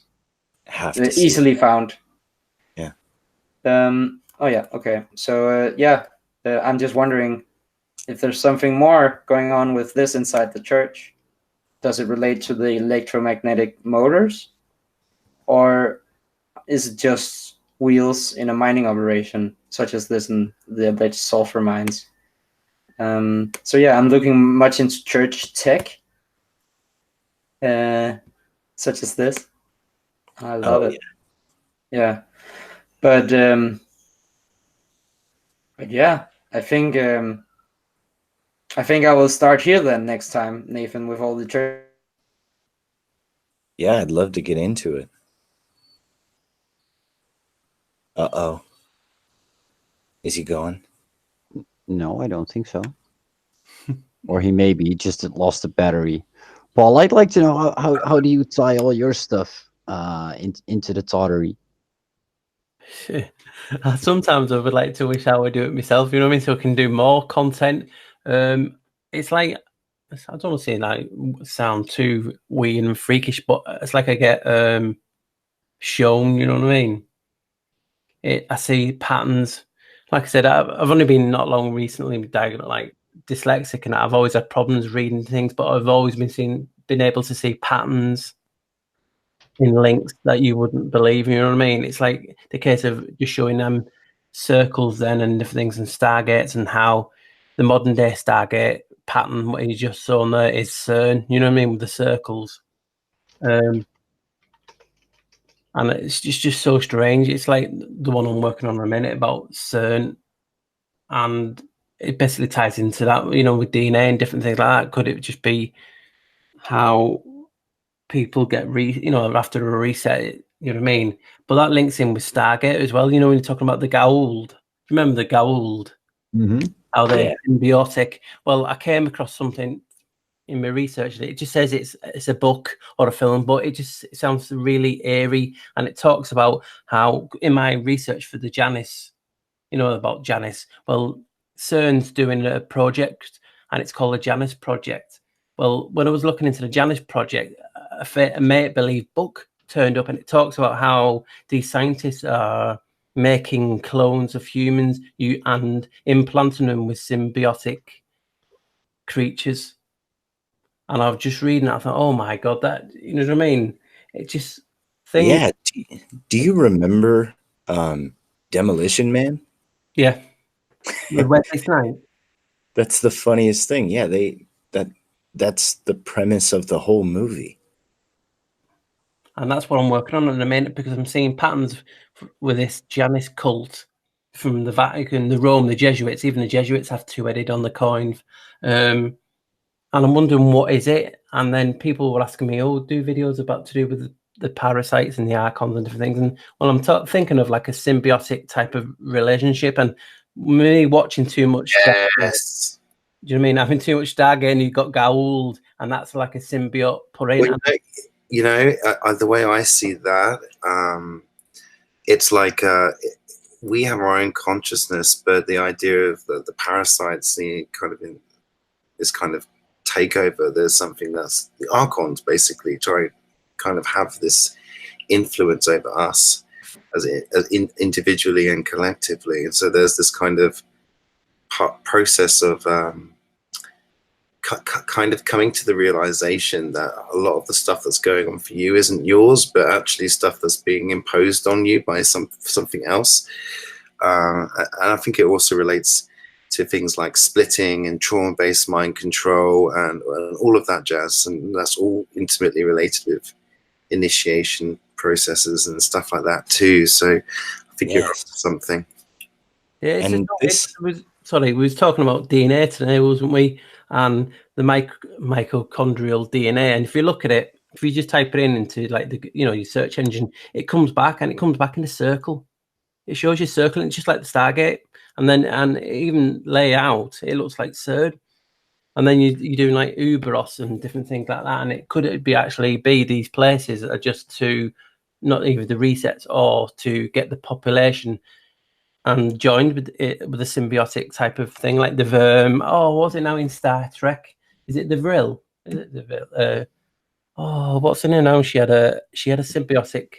Have They're to see easily it. found. Yeah. Oh yeah. Okay. So I'm just wondering if there's something more going on with this inside the church. Does it relate to the electromagnetic motors, or is it just wheels in a mining operation, such as this in the alleged sulfur mines? So yeah, I'm looking much into church tech, such as this. I love it. Yeah, but yeah, I think I will start here then next time, Nathan, with all the church. Yeah, I'd love to get into it. Uh-oh. Is he gone? No, I don't think so. Or he maybe just lost the battery. Paul, I'd like to know how do you tie all your stuff into the Tartary? Sometimes I would like to wish I would do it myself, you know what I mean? So I can do more content. It's like, I don't want to say like sound too weird and freakish, but it's like I get shown, you know what I mean? I see patterns. Like I said, I've only been not long recently like dyslexic, and I've always had problems reading things, but I've always been able to see patterns in links that you wouldn't believe. You know what I mean? It's like the case of just showing them circles then and different things and stargates, and how the modern day stargate pattern, what you just saw there, is CERN. You know what I mean, with the circles. And it's just so strange. It's like the one I'm working on in a minute about CERN, and it basically ties into that, you know, with DNA and different things like that. Could it just be how people get after a reset? You know what I mean? But that links in with Stargate as well. You know, when you're talking about the Goa'uld. Remember the Goa'uld? Mm-hmm. How they're symbiotic. Well, I came across something in my research that it just says it's a book or a film, but it sounds really eerie, and it talks about how in my research for the Janus, you know about Janus. Well, CERN's doing a project, and it's called the Janus Project. Well, when I was looking into the Janus Project, a make-believe book turned up, and it talks about how these scientists are making clones of humans and implanting them with symbiotic creatures. And I was just reading it, I thought, oh my God, that, you know what I mean? It just things. Yeah. Do you remember Demolition Man? Yeah. With Wesley Snipes. That's the funniest thing. Yeah, that's the premise of the whole movie. And that's what I'm working on in a minute, because I'm seeing patterns with this Janus cult from the Vatican, the Rome, the Jesuits. Even the Jesuits have two-headed on the coin. And I'm wondering, what is it? And then people were asking me, do videos about to do with the parasites and the archons and different things. And well, I'm thinking of like a symbiotic type of relationship, and me watching too much. Yes. Do you know what I mean? Having too much Stargate, and you've got Goa'uld, and that's like a symbiote put in. Well, the way I see that, it's like we have our own consciousness, but the idea of the parasites, this kind of takeover. There's something that's the archons basically try kind of have this influence over us as individually and collectively, and so there's this kind of process of kind of coming to the realization that a lot of the stuff that's going on for you isn't yours, but actually stuff that's being imposed on you by something else. And I think it also relates to things like splitting and trauma-based mind control and all of that jazz, and that's all intimately related with initiation processes and stuff like that too. So I think you're onto something. Yeah, And we was talking about DNA today, wasn't we? And the mitochondrial DNA. And if you look at it, if you just type it into like the your search engine, it comes back and it comes back in a circle. It shows you a circle, and it's just like the Stargate. And even layout, it looks like CERN. And then you're doing like Uberos and different things like that. And it could be these places that are just to not either the resets or to get the population and joined with a symbiotic type of thing, like the Verm. Oh, what's it now in Star Trek? Is it the Vril? Is it the Vril? What's in her now? She had a symbiotic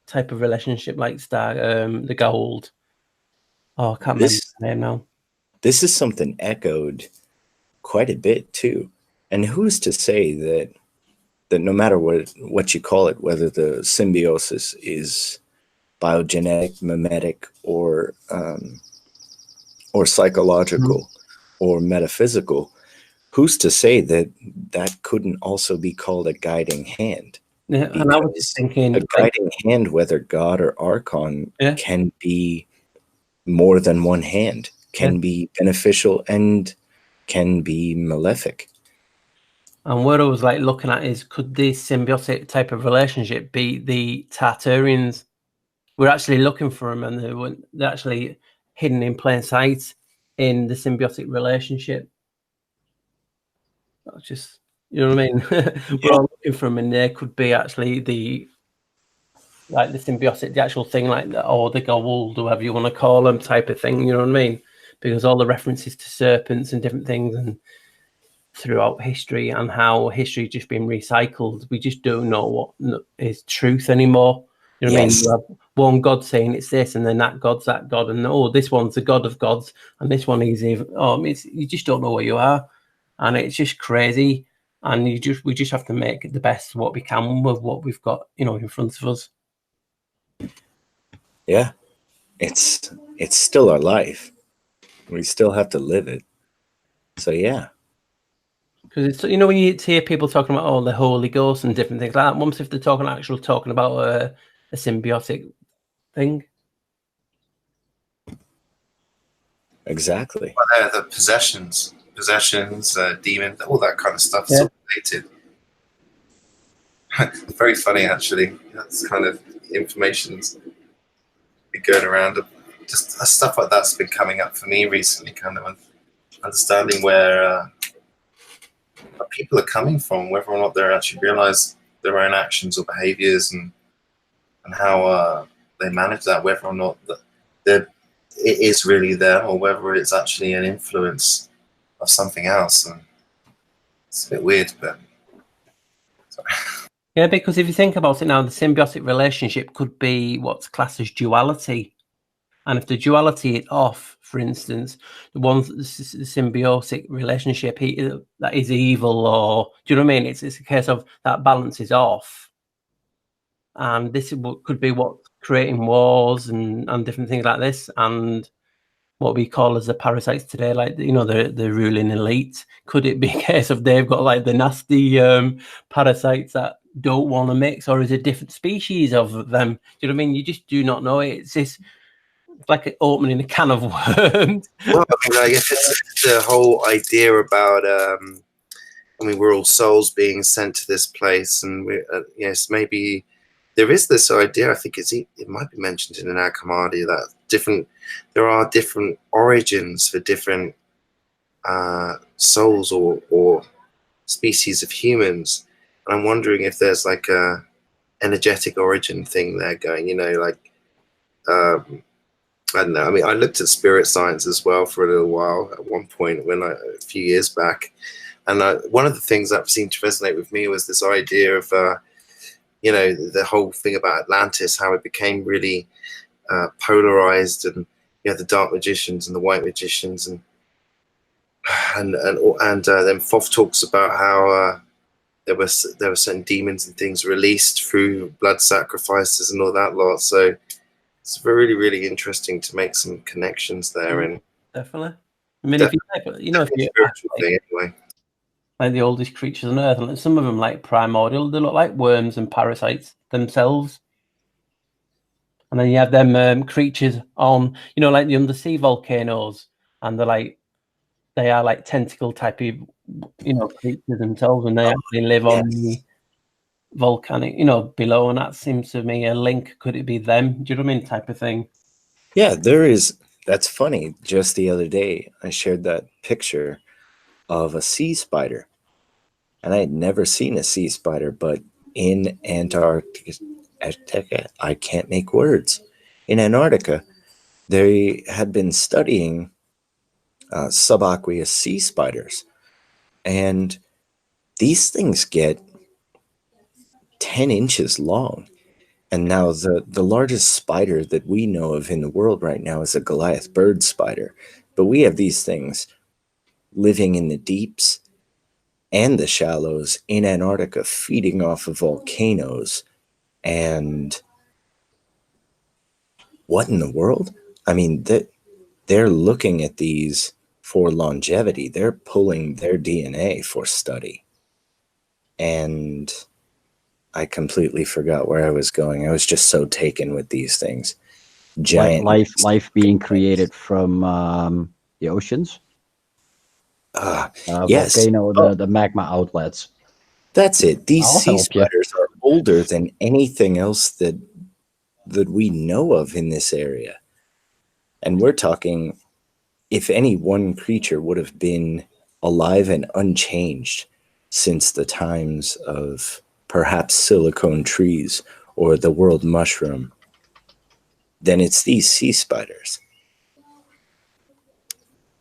type of relationship like the Gold. Oh, I can't remember the name now. This is something echoed quite a bit too. And who's to say that no matter what you call it, whether the symbiosis is biogenetic, mimetic, or psychological or metaphysical, who's to say that couldn't also be called a guiding hand? Yeah, and I was just thinking a guiding hand, whether God or Archon, can be more than one hand, can be beneficial and can be malefic. And what I was like looking at is, could this symbiotic type of relationship be the Tartarians? We're actually looking for them, and they're actually hidden in plain sight in the symbiotic relationship. That's just, you know what I mean? We're all looking for them, and they could be actually the symbiotic, the actual thing, or the gold, or whatever you want to call them, type of thing. You know what I mean? Because all the references to serpents and different things, and throughout history, and how history just been recycled, we just don't know what is truth anymore. You know what I mean? You have one God saying it's this, and then that God's that God, and this one's the God of gods, and this one is even. You just don't know where you are, and it's just crazy. And we just have to make the best of what we can with what we've got, in front of us. Yeah, it's still our life. We still have to live it. So yeah. Because it's, when you hear people talking about the Holy Ghost and different things like that, once if they're talking about a symbiotic thing. Exactly. Well, the possessions, demons, all that kind of stuff is all related. Very funny, actually. That's kind of information's been going around. Just stuff like that's been coming up for me recently, kind of understanding where people are coming from, whether or not they actually realize their own actions or behaviors, and how they manage that, whether or not it is really them, or whether it's actually an influence of something else. And it's a bit weird, but sorry. Yeah, because if you think about it now, the symbiotic relationship could be what's classed as duality. And if the duality is off, for instance, the symbiotic relationship, that is evil, or do you know what I mean? It's a case of that balance is off. And this could be what's creating wars and different things like this. And what we call as the parasites today, like, the ruling elite. Could it be a case of they've got like the nasty parasites that don't want to mix, or is it different species of them? Do you know what I mean? You just do not know. It's like opening a can of worms. Well, I guess it's the whole idea about, we're all souls being sent to this place, and yes, maybe there is this idea. I think it might be mentioned in an Akamadi that there are different origins for different souls or species of humans, and I'm wondering if there's like a energetic origin thing there going. I don't know. I looked at spirit science as well for a little while at one point a few years back, and one of the things that seemed to resonate with me was this idea of the whole thing about Atlantis, how it became really polarized, and the dark magicians and the white magicians, and then Thoth talks about how there were certain demons and things released through blood sacrifices and all that lot. So it's really, really interesting to make some connections there. And definitely. I mean, if you if you spiritual thing anyway. like the oldest creatures on Earth, and some of them like primordial, they look like worms and parasites themselves. And then you have them creatures on, like the undersea volcanoes, and they are like tentacle type of, creatures themselves, and they actually live on the volcanic, below. And that seems to me a link. Could it be them? Do you know what I mean? Type of thing. Yeah, there is. That's funny. Just the other day, I shared that picture of a sea spider. And I had never seen a sea spider, but in Antarctica, I can't make words. In Antarctica, they had been studying subaqueous sea spiders. And these things get 10 inches long. And now the largest spider that we know of in the world right now is a Goliath bird spider. But we have these things living in the deeps and the shallows in Antarctica, feeding off of volcanoes. And what in the world? I mean, they're looking at these for longevity. They're pulling their DNA for study. And I completely forgot where I was going. I was just so taken with these things. Giant life being created from the oceans. Yes. Volcano, the magma outlets. That's it. These sea spiders are older than anything else that we know of in this area. And we're talking, if any one creature would have been alive and unchanged since the times of perhaps silicone trees or the world mushroom, then it's these sea spiders.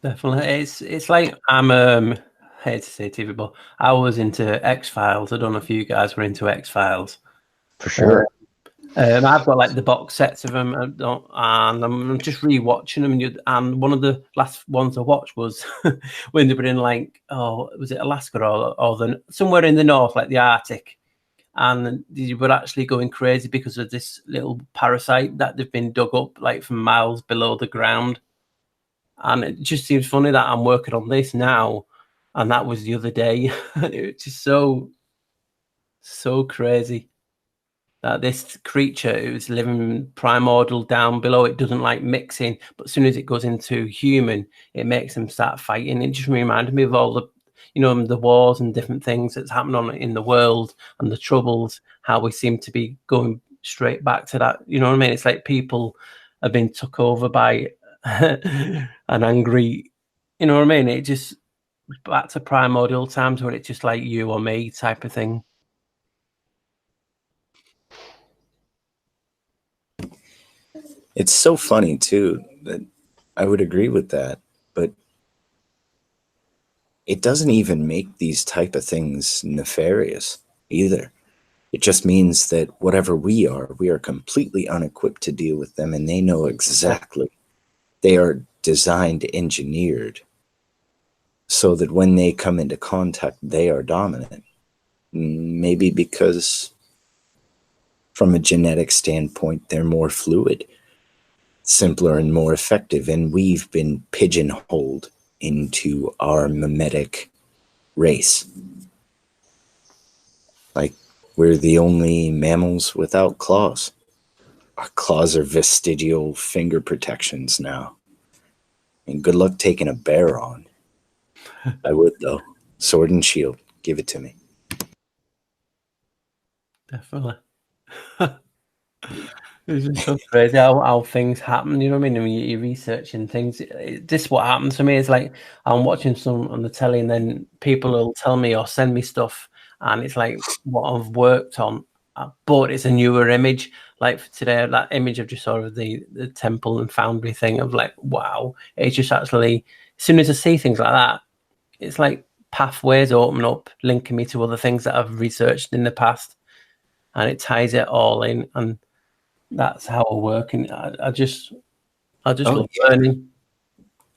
Definitely, it's like I'm hate to say TV, but I was into X-Files. I don't know if you guys were into X-Files. For sure. I've got like the box sets of them, and I'm just rewatching them. And one of the last ones I watched was when they were in was it Alaska or somewhere in the north, like the Arctic, and they were actually going crazy because of this little parasite that they've been dug up like from miles below the ground. And it just seems funny that I'm working on this now, and that was the other day. It's just so crazy that this creature, it was living primordial down below. It doesn't like mixing, but as soon as it goes into human, it makes them start fighting. It just reminded me of all the, the wars and different things that's happened in the world and the troubles, how we seem to be going straight back to that. You know what I mean? It's like people have been took over by an angry, you know what I mean? It just back to primordial times when it's just like you or me type of thing. It's so funny too that I would agree with that, but it doesn't even make these type of things nefarious either. It just means that whatever we are completely unequipped to deal with them, and they know exactly. They are designed, engineered, so that when they come into contact, they are dominant. Maybe because from a genetic standpoint, they're more fluid, simpler and more effective, and we've been pigeonholed into our mimetic race. Like, we're the only mammals without claws. Our claws are vestigial finger protections now. And good luck taking a bear on. I would, though. Sword and shield. Give it to me. Definitely. It's just so crazy how things happen. You know what I mean? When you're researching things, this is what happens to me. It's like I'm watching some on the telly, and then people will tell me or send me stuff, and it's like what I've worked on, but it's a newer image. Like for today, that image I've just saw of the temple and foundry thing of like, wow. It's just actually, as soon as I see things like that, it's like pathways open up, linking me to other things that I've researched in the past, and it ties it all in. And that's how I work, and I just love learning.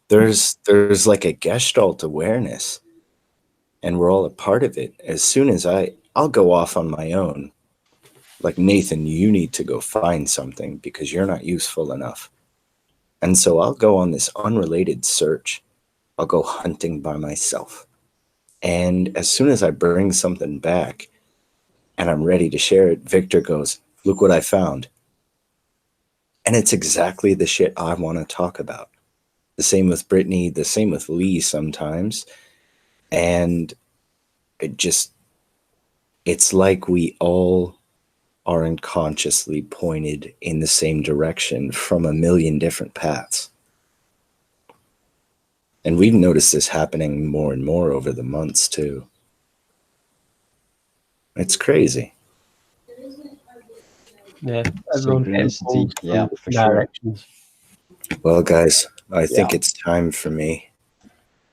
There's like a Gestalt awareness, and we're all a part of it. As soon as I'll go off on my own, like, Nathan, you need to go find something because you're not useful enough. And so I'll go on this unrelated search I'll go hunting by myself. And as soon as I bring something back and I'm ready to share it, Victor goes, look what I found. And it's exactly the shit I want to talk about. The same with Brittany, the same with Lee sometimes. And it's like we all are unconsciously pointed in the same direction from a million different paths. And we've noticed this happening more and more over the months too. It's crazy. Yeah, everyone yeah, for sure. Well, guys, I think it's time for me.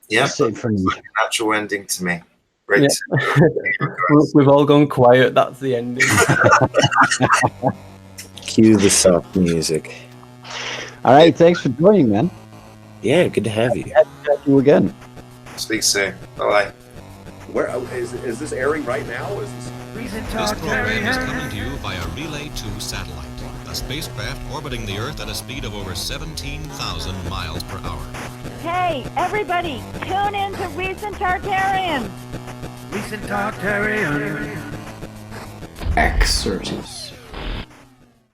Yeah, for me. Natural ending to me. Great. Yeah. We've all gone quiet. That's the ending. Cue the soft music. All right, thanks for joining, man. Yeah, good to have you. Have you again. Speak soon. Bye. Where is this airing right now? Is this? This program is coming to you via Relay 2 satellite, a spacecraft orbiting the Earth at a speed of over 17,000 miles per hour. Hey, everybody, tune in to Recent Tartarian. Recent Tartarian. Xirtus.